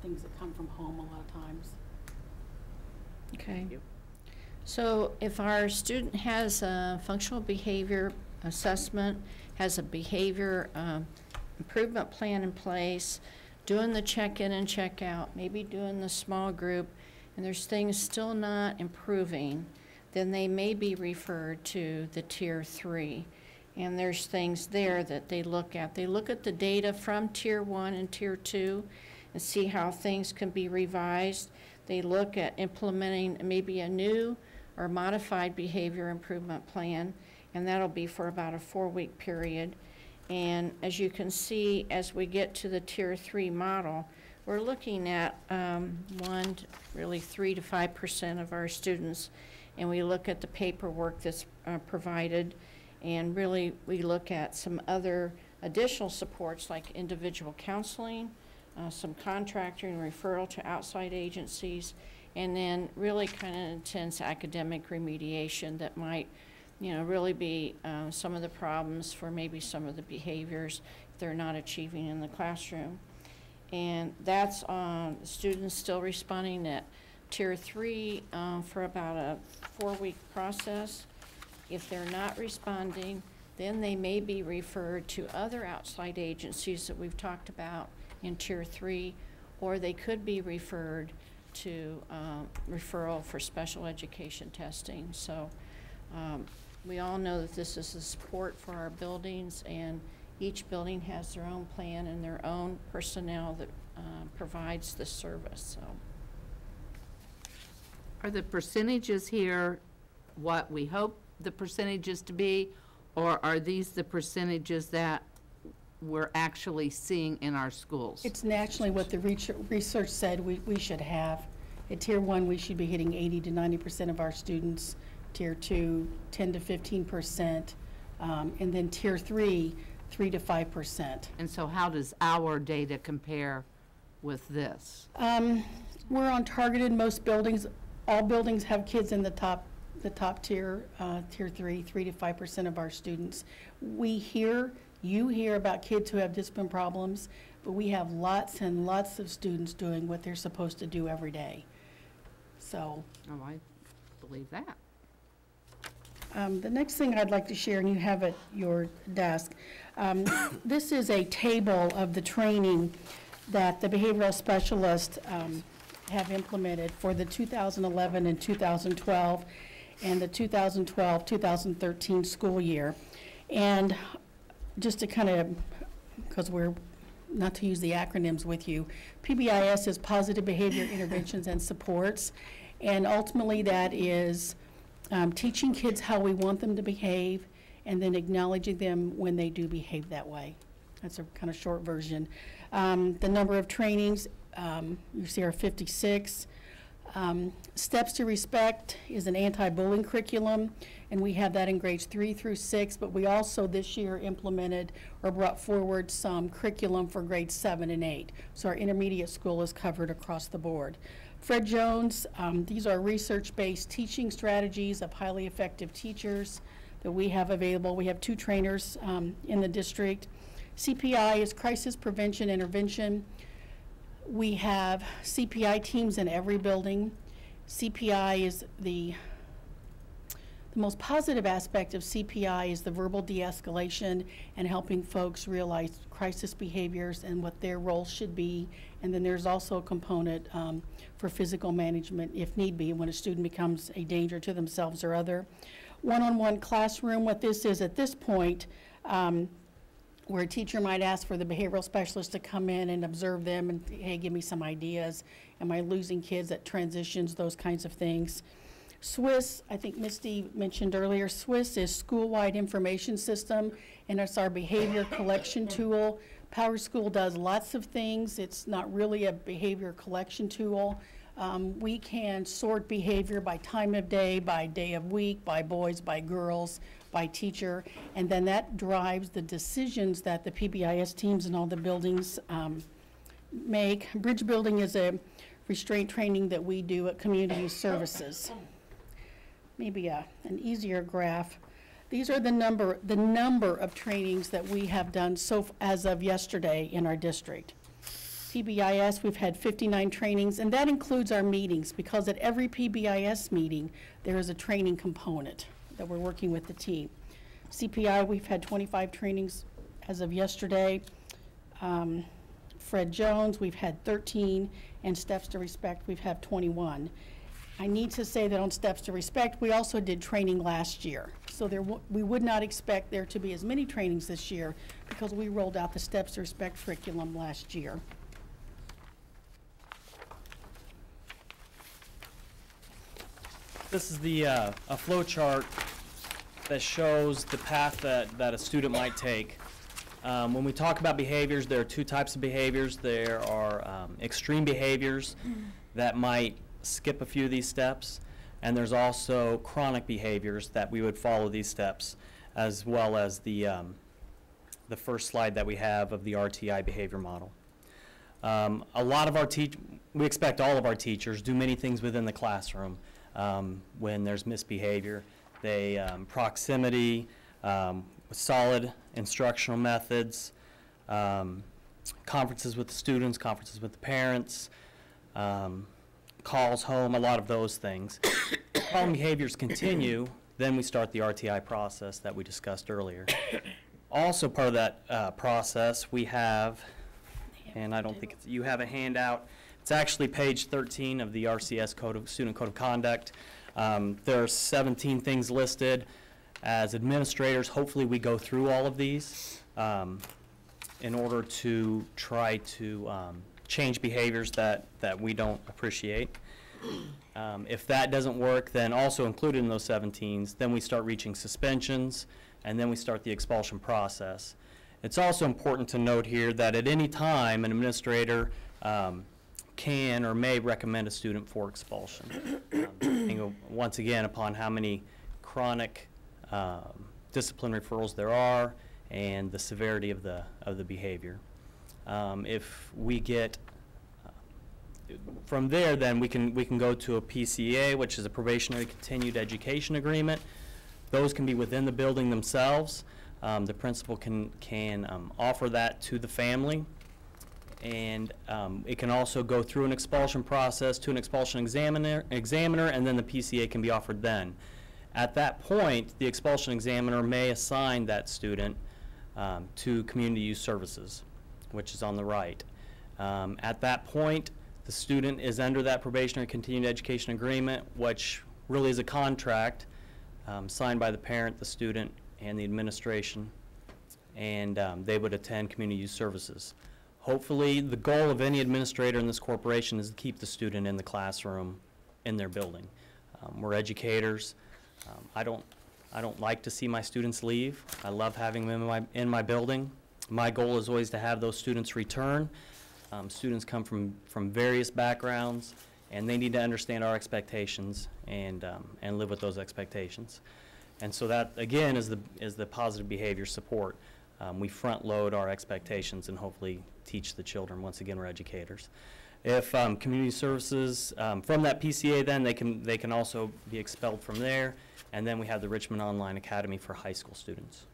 things that come from home a lot of times. Okay. So if our student has a functional behavior assessment, has a behavior improvement plan in place, doing the check-in and check-out, maybe doing the small group, and there's things still not improving, then they may be referred to the Tier 3. And there's things there that they look at. They look at the data from Tier 1 and Tier 2 and see how things can be revised. They look at implementing maybe a new or modified behavior improvement plan, and that'll be for about a 4-week period. And as you can see, as we get to the Tier 3 model, we're looking at really 3 to 5% of our students, and we look at the paperwork that's provided, and really we look at some other additional supports like individual counseling, some contracting, referral to outside agencies, and then really kind of intense academic remediation that might, really be some of the problems for maybe some of the behaviors they're not achieving in the classroom. And that's students still responding at Tier 3 for about a 4-week process. If they're not responding, then they may be referred to other outside agencies that we've talked about in Tier 3, or they could be referred to referral for special education testing. So we all know that this is a support for our buildings, and each building has their own plan and their own personnel that provides the service. So, are the percentages here what we hope the percentages to be, or are these the percentages that we're actually seeing in our schools? It's nationally what the research said we should have. At Tier 1, we should be hitting 80 to 90% of our students. Tier 2, 10 to 15%. And then Tier 3, 3 to 5%. And so how does our data compare with this? We're on target in most buildings. All buildings have kids in the top tier, Tier 3, 3 to 5% of our students. You hear about kids who have discipline problems, but we have lots and lots of students doing what they're supposed to do every day. So. Oh, I believe that. The next thing I'd like to share, and you have at your desk, this is a table of the training that the behavioral specialists have implemented for the 2011 and 2012 and the 2012-2013 school year. And just to kind of, because we're not to use the acronyms with you, PBIS is Positive Behavior Interventions and Supports, and ultimately that is teaching kids how we want them to behave and then acknowledging them when they do behave that way. That's a kind of short version. The number of trainings, you see are 56. Steps to Respect is an anti-bullying curriculum, and we have that in grades 3 through 6, but we also this year implemented or brought forward some curriculum for grades 7 and 8. So our intermediate school is covered across the board. Fred Jones, these are research-based teaching strategies of highly effective teachers that we have available. We have 2 trainers in the district. CPI is Crisis Prevention Intervention. We have CPI teams in every building. CPI is the most positive aspect of CPI is the verbal de-escalation and helping folks realize crisis behaviors and what their role should be. And then there's also a component for physical management if need be when a student becomes a danger to themselves or other. One-on-one classroom, what this is at this point, where a teacher might ask for the behavioral specialist to come in and observe them and, hey, give me some ideas. Am I losing kids at transitions, those kinds of things. SWIS, I think Misty mentioned earlier, SWIS is School-Wide Information System, and it's our behavior collection tool. Power School does lots of things. It's not really a behavior collection tool. We can sort behavior by time of day of week, by boys, by girls, by teacher, and then that drives the decisions that the PBIS teams in all the buildings make. Bridge building is a restraint training that we do at Community Services. Maybe an easier graph. These are the number of trainings that we have done as of yesterday in our district. PBIS, we've had 59 trainings, and that includes our meetings, because at every PBIS meeting, there is a training component that we're working with the team. CPI, we've had 25 trainings as of yesterday. Fred Jones, we've had 13, and Steps to Respect, we've had 21. I need to say that on Steps to Respect, we also did training last year. So we would not expect there to be as many trainings this year because we rolled out the Steps to Respect curriculum last year. This is a flow chart that shows the path that a student might take. When we talk about behaviors, there are 2 types of behaviors. There are extreme behaviors that might skip a few of these steps, and there's also chronic behaviors that we would follow these steps, as well as the the first slide that we have of the RTI behavior model. A lot of our we expect all of our teachers do many things within the classroom when there's misbehavior. They, proximity, solid instructional methods, conferences with the students, conferences with the parents, calls home, a lot of those things. Problem behaviors continue, then we start the RTI process that we discussed earlier. Also part of that process, we have, and I don't think it's, you have a handout, it's actually page 13 of the RCS Student Code of Conduct. There are 17 things listed. As administrators, hopefully we go through all of these in order to try to change behaviors that we don't appreciate. If that doesn't work, then also included in those 17s, then we start reaching suspensions, and then we start the expulsion process. It's also important to note here that at any time, an administrator can or may recommend a student for expulsion. Once again, upon how many chronic discipline referrals there are and the severity of the behavior. If we get from there, then we can go to a PCA, which is a probationary continued education agreement. Those can be within the building themselves. The principal can offer that to the family, and it can also go through an expulsion process to an expulsion examiner, and then the PCA can be offered then. At that point, the expulsion examiner may assign that student to community use services, which is on the right. At that point, the student is under that probationary continued education agreement, which really is a contract signed by the parent, the student, and the administration, and they would attend community use services. Hopefully, the goal of any administrator in this corporation is to keep the student in the classroom in their building. We're educators. I don't like to see my students leave. I love having them in my building. My goal is always to have those students return. Students come from various backgrounds, and they need to understand our expectations and live with those expectations. And so that, again, is the positive behavior support. We front load our expectations and hopefully teach the children. Once again, we're educators. If community services, from that PCA, then they can also be expelled from there. And then we have the Richmond Online Academy for high school students.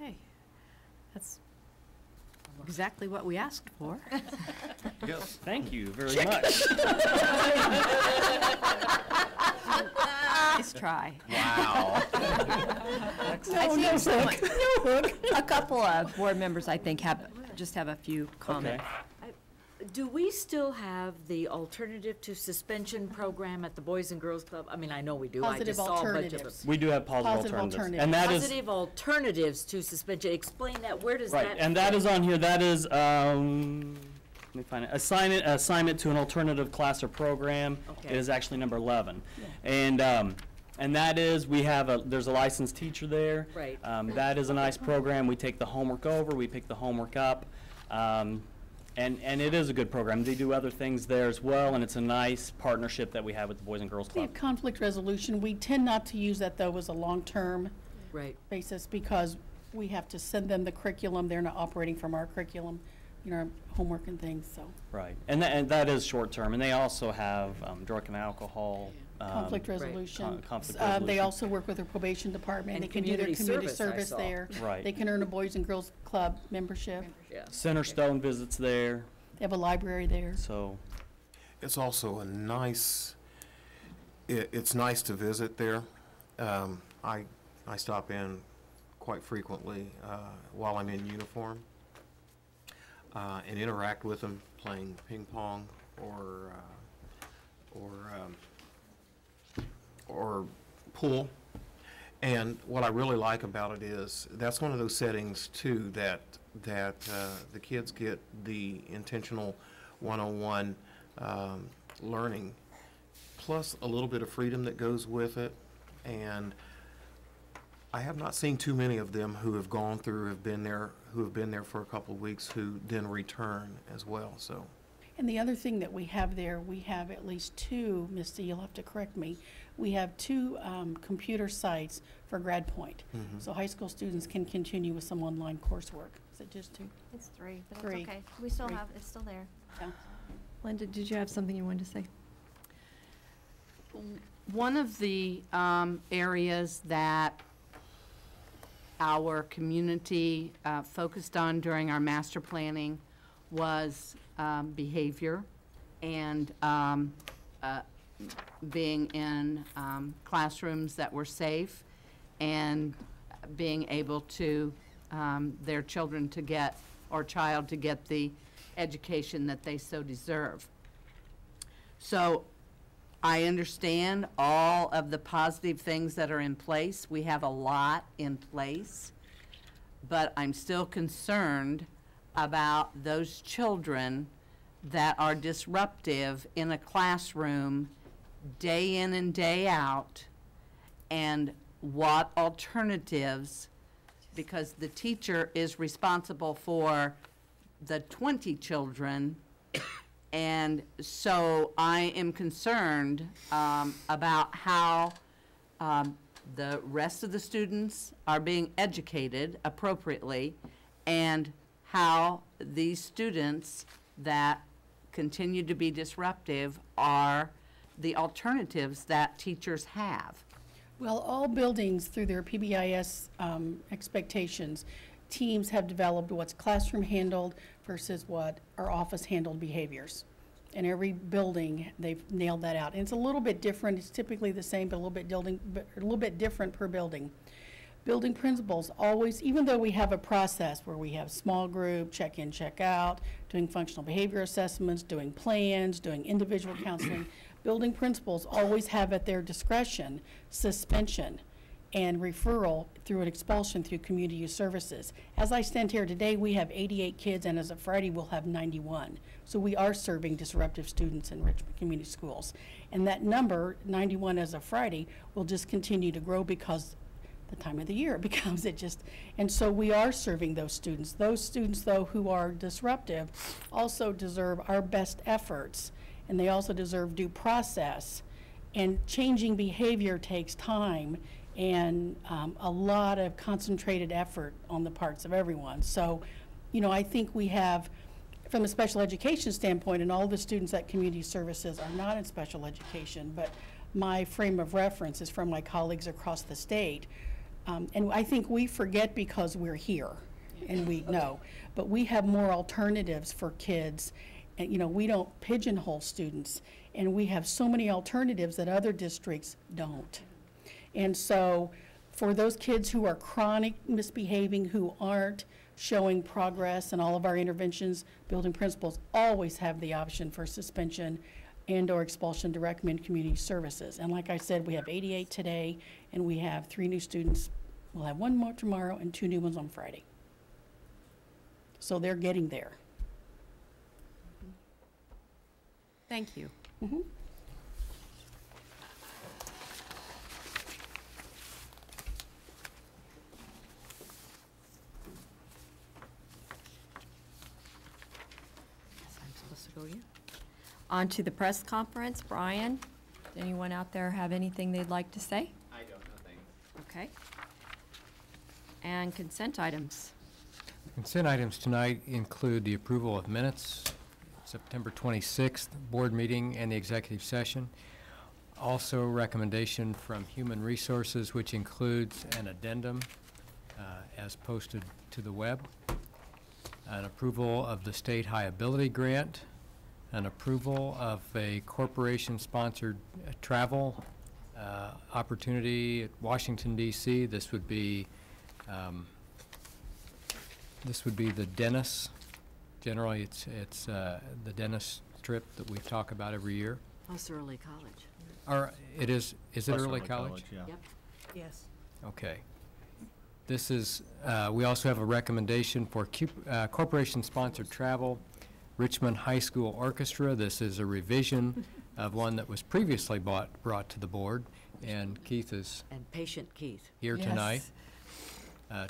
Okay. That's exactly what we asked for. Yes, thank you very much. Nice try. Wow. I see a couple of board members, I think, have a few comments. Do we still have the alternative to suspension program at the Boys and Girls Club? I mean, I know we do. Positive I just saw a bunch of them. alternatives. We do have positive alternatives. And that is positive alternatives to suspension. Explain that. Where does right, that and that is on here. That is, let me find it. Assignment to an alternative class or program. Okay. It is actually number 11. Yeah. And that is, there's a licensed teacher there. Right. That is a nice program. We take the homework over, we pick the homework up. And it is a good program. They do other things there as well, and it's a nice partnership that we have with the Boys and Girls We Club. have conflict resolution. We tend not to use that, though, as a long-term basis because we have to send them the curriculum. They're not operating from our curriculum, our homework and things, so. Right, and that is short-term, and they also have drug and alcohol. Conflict resolution. Conflict resolution. They also work with their probation department. And they can do their community I service saw. there. Right. They can earn a Boys and Girls Club membership. Yeah. Centerstone visits there, They have a library there. so. It's also a nice, it's nice to visit there. I stop in quite frequently while I'm in uniform and interact with them playing ping pong or pool. And what I really like about it is that's one of those settings too that the kids get the intentional one-on-one learning, plus a little bit of freedom that goes with it. And I have not seen too many of them who have gone through, who have been there for a couple of weeks, who then return as well. So And the other thing that we have there, we have at least two, Misty, you'll have to correct me, we have two computer sites for Grad Point. So high school students can continue with some online coursework. Is it just two? It's three, but Three. it's okay. We still Three. have, it's still there. Yeah. Linda, did you have something you wanted to say? One of the areas that our community focused on during our master planning was behavior and being in classrooms that were safe and being able to, their children to get, or child to get the education that they so deserve. So I understand all of the positive things that are in place. We have a lot in place, but I'm still concerned about those children that are disruptive in a classroom day in and day out, and what alternatives, because the teacher is responsible for the 20 children, and so I am concerned about how the rest of the students are being educated appropriately, and how these students that continue to be disruptive are the alternatives that teachers have. Well, all buildings, through their PBIS expectations, teams have developed what's classroom handled versus what are office handled behaviors. And every building, they've nailed that out. And it's a little bit different. It's typically the same, but a little bit different per building. Building principals always, even though we have a process where we have small group, check in, check out, doing functional behavior assessments, doing plans, doing individual counseling, building principals always have at their discretion suspension and referral through an expulsion through community youth services. As I stand here today, we have 88 kids, and as of Friday, we'll have 91. So we are serving disruptive students in Richmond Community Schools. And that number, 91 as of Friday, will just continue to grow because the time of the year becomes it just, and so we are serving those students. Those students, though, who are disruptive also deserve our best efforts, and they also deserve due process. And changing behavior takes time and a lot of concentrated effort on the parts of everyone. So, you know, I think we have, from a special education standpoint, and all the students at community services are not in special education, but my frame of reference is from my colleagues across the state. And I think we forget because we're here, and we know, but we have more alternatives for kids. And, you know, we don't pigeonhole students, and we have so many alternatives that other districts don't. And so for those kids who are chronic misbehaving, who aren't showing progress in all of our interventions, building principals always have the option for suspension and or expulsion to recommend community services. And like I said, we have 88 today, and we have 3 new students. We'll have 1 more tomorrow and 2 new ones on Friday. So they're getting there. Thank you. Mm-hmm. I'm supposed to go again? On to the press conference. Brian, does anyone out there have anything they'd like to say? I don't know, thanks. Okay. And consent items. Consent items tonight include the approval of minutes, September 26th board meeting and the executive session. Also, recommendation from Human Resources, which includes an addendum as posted to the web, an approval of the state high ability grant, an approval of a corporation-sponsored travel opportunity at Washington, D.C. This would be the Dennis. Generally, it's the Dennis trip that we talk about every year. Plus early college. Or it is it Plus early college? yeah. Yep. Yes. Okay. This is, we also have a recommendation for corporation-sponsored travel, Richmond High School Orchestra. This is a revision of one that was previously brought to the board, and Keith is And patient Keith. here Yes. tonight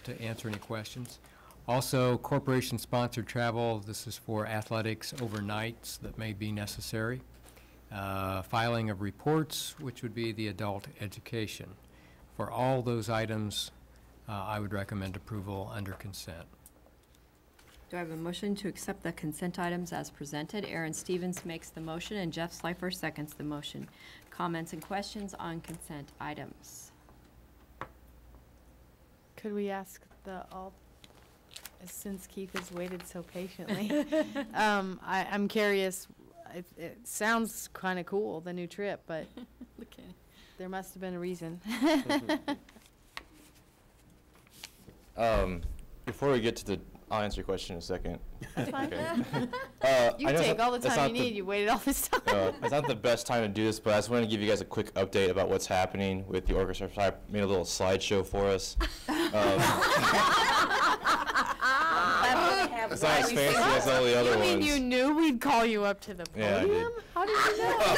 to answer any questions. Also, corporation-sponsored travel, this is for athletics overnights that may be necessary. Filing of reports, which would be the adult education. For all those items, I would recommend approval under consent. Do I have a motion to accept the consent items as presented? Aaron Stevens makes the motion and Jeff Slifer seconds the motion. Comments and questions on consent items? Could we ask since Keith has waited so patiently, I'm curious, it sounds kind of cool, the new trip, but there must have been a reason. Before we get to the, I'll answer your question in a second. That's fine. You I know take all the that's time not you need, you waited all this time. It's not the best time to do this, but I just wanted to give you guys a quick update about what's happening with the orchestra. So I made a little slideshow for us. It's not as fancy as all the other ones. You mean you knew we'd call you up to the podium? Yeah, How did you know?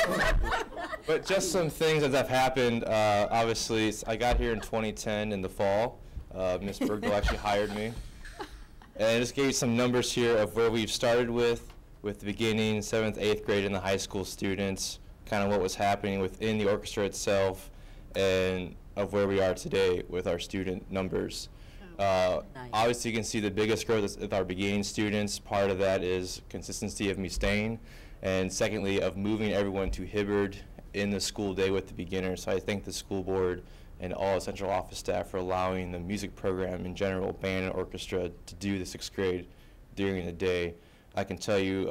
But just some things that have happened. Obviously, I got here in 2010 in the fall. Ms. Bergdahl actually hired me. And I just gave you some numbers here of where we've started with the beginning, 7th, 8th grade, and the high school students, kind of what was happening within the orchestra itself, and of where we are today with our student numbers. Obviously, you can see the biggest growth is with our beginning students. Part of that is consistency of me staying, and secondly, of moving everyone to Hibbard in the school day with the beginners. So I thank the school board and all central office staff for allowing the music program in general, band and orchestra, to do the 6th grade during the day. I can tell you,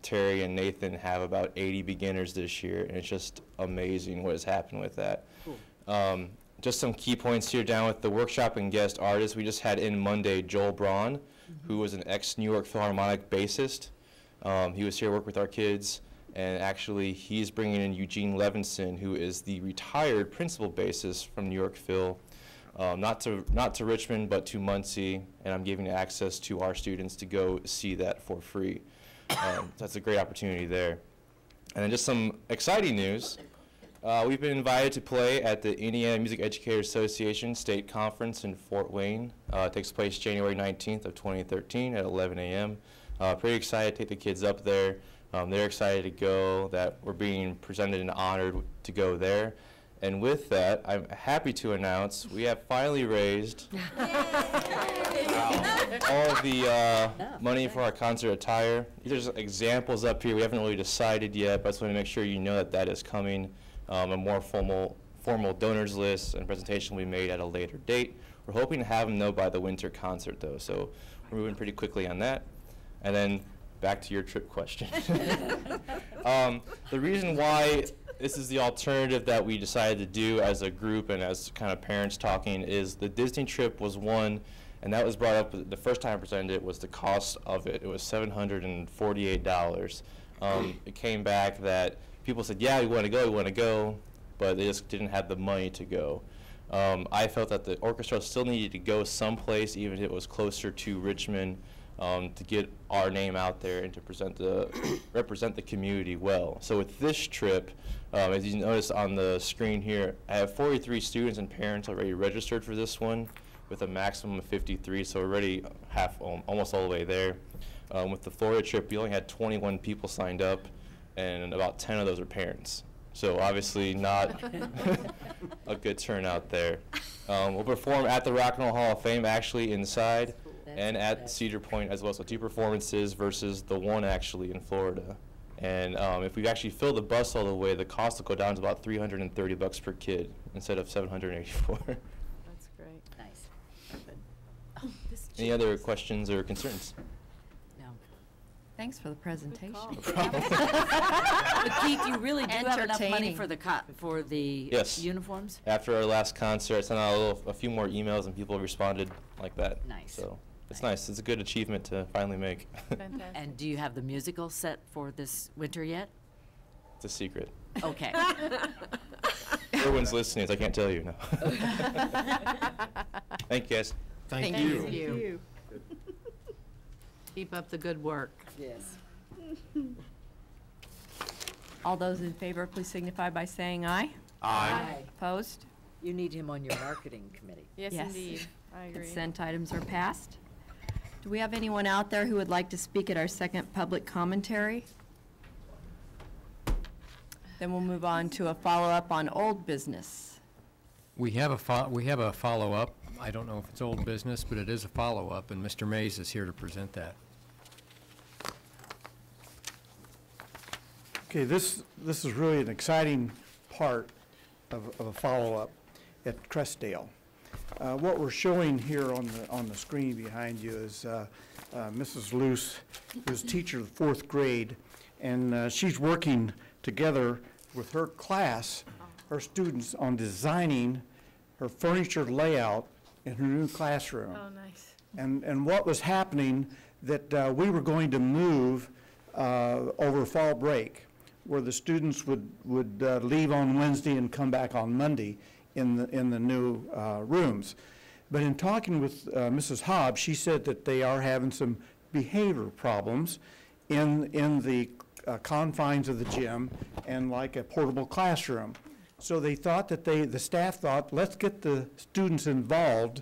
Terry and Nathan have about 80 beginners this year, and it's just amazing what has happened with that. Cool. Just some key points here down with the workshop and guest artists. We just had in Monday Joel Braun, who was an ex-New York Philharmonic bassist. He was here to work with our kids. And actually, he's bringing in Eugene Levinson, who is the retired principal bassist from New York Phil, not to Richmond, but to Muncie, and I'm giving access to our students to go see that for free. So that's a great opportunity there. And then just some exciting news. We've been invited to play at the Indiana Music Educators Association State Conference in Fort Wayne. It takes place January 19th of 2013 at 11 a.m. Pretty excited to take the kids up there. They're excited to go, that we're being presented and honored to go there. And with that, I'm happy to announce we have finally raised all of the money for our concert attire. These are just examples up here. We haven't really decided yet, but I just want to make sure you know that that is coming. A more formal donors list and presentation will be made at a later date. We're hoping to have them, though, by the winter concert, though. So we're moving pretty quickly on that. And then back to your trip question. The reason why this is the alternative that we decided to do as a group and as kind of parents talking is the Disney trip was one, and that was brought up the first time I presented it, was the cost of it. It was $748. It came back that people said, yeah, we want to go, but they just didn't have the money to go. I felt that the orchestra still needed to go someplace, even if it was closer to Richmond, to get our name out there and to represent the community well. So with this trip, as you notice on the screen here, I have 43 students and parents already registered for this one, with a maximum of 53, so already almost all the way there. With the Florida trip, we only had 21 people signed up, and about 10 of those are parents. So obviously not a good turnout there. We'll perform at the Rock and Roll Hall of Fame, actually inside, and at Cedar Point as well. So 2 performances versus the 1 actually in Florida. And if we actually fill the bus all the way, the cost will go down to about $330 per kid instead of $784. That's great. Nice. Any other questions or concerns? Thanks for the presentation. But Keith, you really do have enough money Entertaining. for the Yes. uniforms? After our last concert, I sent out a few more emails and people responded like that. Nice. So it's nice. It's a good achievement to finally make. Fantastic. And do you have the musical set for this winter yet? It's a secret. Okay. Everyone's listening, so I can't tell you. No. Thank you, guys. Thank you. Keep up the good work. Yes. All those in favor, please signify by saying aye. Aye. Opposed? You need him on your marketing committee. Yes, indeed. I agree. Consent items are passed. Do we have anyone out there who would like to speak at our second public commentary? Then we'll move on to a follow-up on old business. We have a follow-up. I don't know if it's old business, but it is a follow-up, and Mr. Mays is here to present that. Okay, this is really an exciting part of a follow-up at Crestdale. What we're showing here on the screen behind you is Mrs. Luce, who's a teacher of the 4th grade, and she's working together with her class, her students, on designing her furniture layout in her new classroom. Oh, nice. And what was happening, that we were going to move over fall break, where the students would leave on Wednesday and come back on Monday in the new rooms. But in talking with Mrs. Hobbs, she said that they are having some behavior problems in the confines of the gym and like a portable classroom. So they thought that the staff thought, let's get the students involved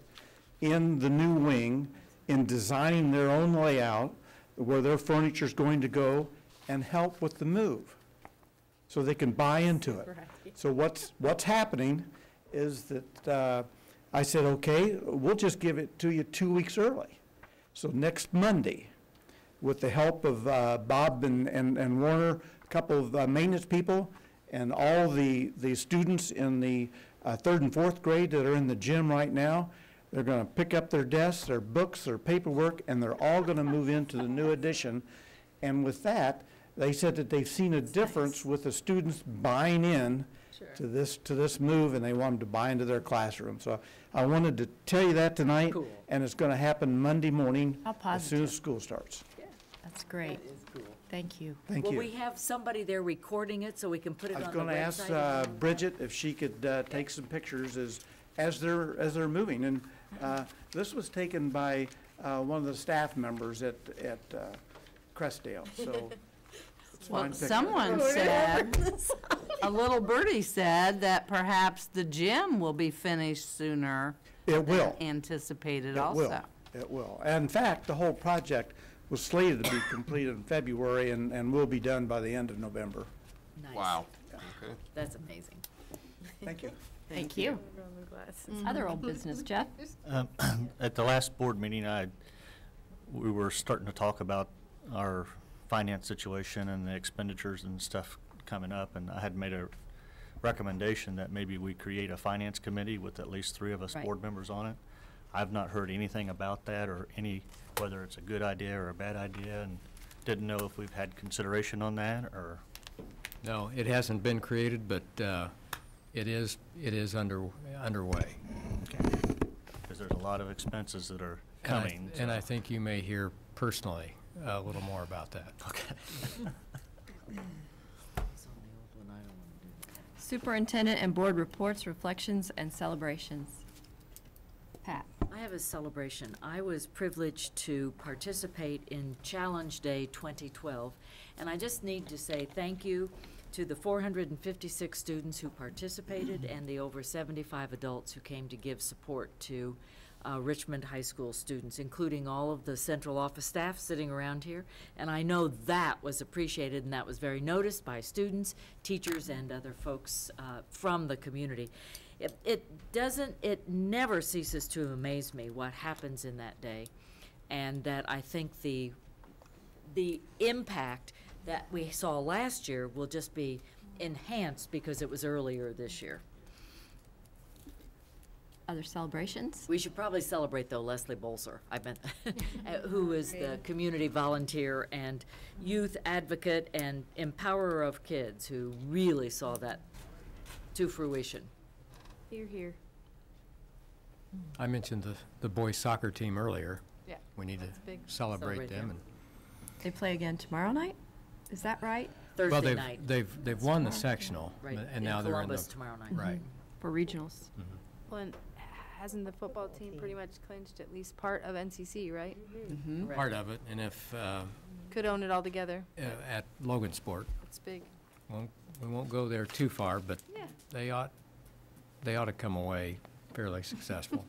in the new wing, in designing their own layout, where their furniture is going to go, and help with the move, so they can buy into it. So what's happening is that I said, okay, we'll just give it to you 2 weeks early. So next Monday, with the help of Bob and Warner, a couple of maintenance people, and all the students in the 3rd and 4th grade that are in the gym right now, they're going to pick up their desks, their books, their paperwork, and they're all going to move into the new addition. And with that, they said that they've seen a difference with the students buying in to this move, and they wanted to buy into their classroom. So I wanted to tell you that tonight, and it's going to happen Monday morning as soon as school starts. That's great. That is cool. Thank you. Thank you. Will we have somebody there recording it so we can put it on the website? I was going to ask Bridget if she could take some pictures as they're moving. And this was taken by one of the staff members at Crestdale. So well, someone said, a little birdie said that perhaps the gym will be finished sooner. It will. Than anticipated It also. will. It will. And in fact, the whole project was slated to be completed in February and will be done by the end of November. Nice. Wow. Okay. That's amazing. Thank you. Thank you. Other old business, Jeff? At the last board meeting, we were starting to talk about our finance situation and the expenditures and stuff coming up, and I had made a recommendation that maybe we create a finance committee with at least 3 of us board members on it. I've not heard anything about that or whether it's a good idea or a bad idea, and didn't know if we've had consideration on that or. No, it hasn't been created, but it is underway. Because there's a lot of expenses that are coming. And I think you may hear personally a little more about that. Okay. Superintendent and board reports, reflections, and celebrations. Pat? I have a celebration. I was privileged to participate in Challenge Day 2012, and I just need to say thank you to the 456 students who participated and the over 75 adults who came to give support to Richmond High School students, including all of the central office staff sitting around here. And I know that was appreciated, and that was very noticed by students, teachers, and other folks from the community. It never ceases to amaze me what happens in that day, and that I think the impact that we saw last year will just be enhanced because it was earlier this year. Other celebrations? We should probably celebrate, though, Leslie Bolser, who is the community volunteer and youth advocate and empowerer of kids, who really saw that to fruition. Here, here. I mentioned the boys soccer team earlier. Yeah. We need to big. celebrate them. And They play again tomorrow night? Is that right? Thursday night. They've won the sectional, Right, and now they're in Columbus the tomorrow night. right. For regionals. Well, and hasn't the football team pretty much clinched at least part of NCC, right? Part of it, and if Could own it all together. at Logansport, It's big. we won't go there too far, but Yeah. they ought to come away fairly successful.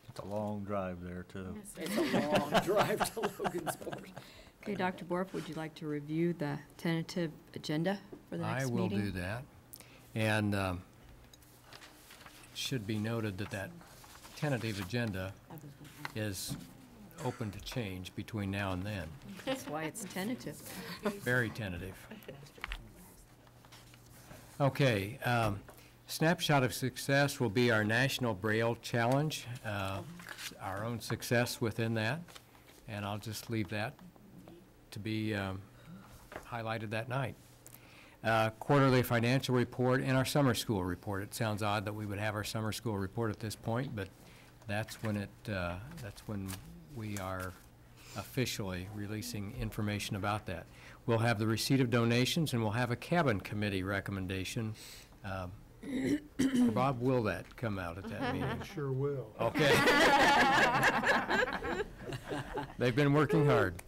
It's a long drive there, too. It's a long drive to Logansport. Okay, Dr. Borf, would you like to review the tentative agenda for the next I will meeting? do that. And it should be noted that that tentative agenda is open to change between now and then. That's why it's tentative. Very tentative. Okay, snapshot of success will be our National Braille Challenge, our own success within that, and I'll just leave that to be highlighted that night. Quarterly financial report and our summer school report. It sounds odd that we would have our summer school report at this point, but that's when we are officially releasing information about that. We'll have the receipt of donations, and we'll have a cabin committee recommendation. Bob, will that come out at that meeting? Sure will. Okay. They've been working hard.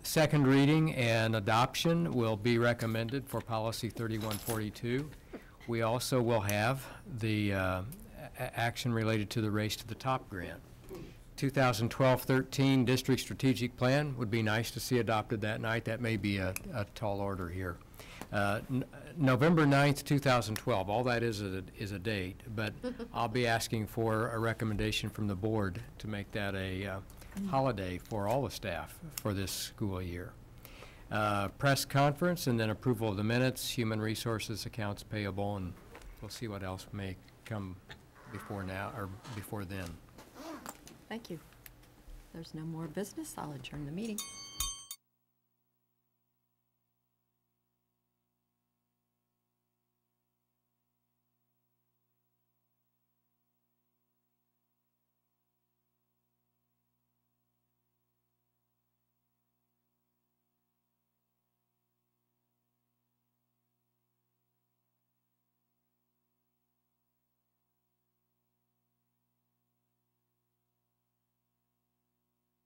Second reading and adoption will be recommended for policy 3142. We also will have the action related to the Race to the Top grant. 2012-13 district strategic plan would be nice to see adopted that night. That may be a tall order here. November 9th, 2012, all that is a date, but I'll be asking for a recommendation from the board to make that a holiday for all the staff for this school year. Press conference and then approval of the minutes, human resources, accounts payable, and we'll see what else may come before now or before then. Thank you. There's no more business. I'll adjourn the meeting.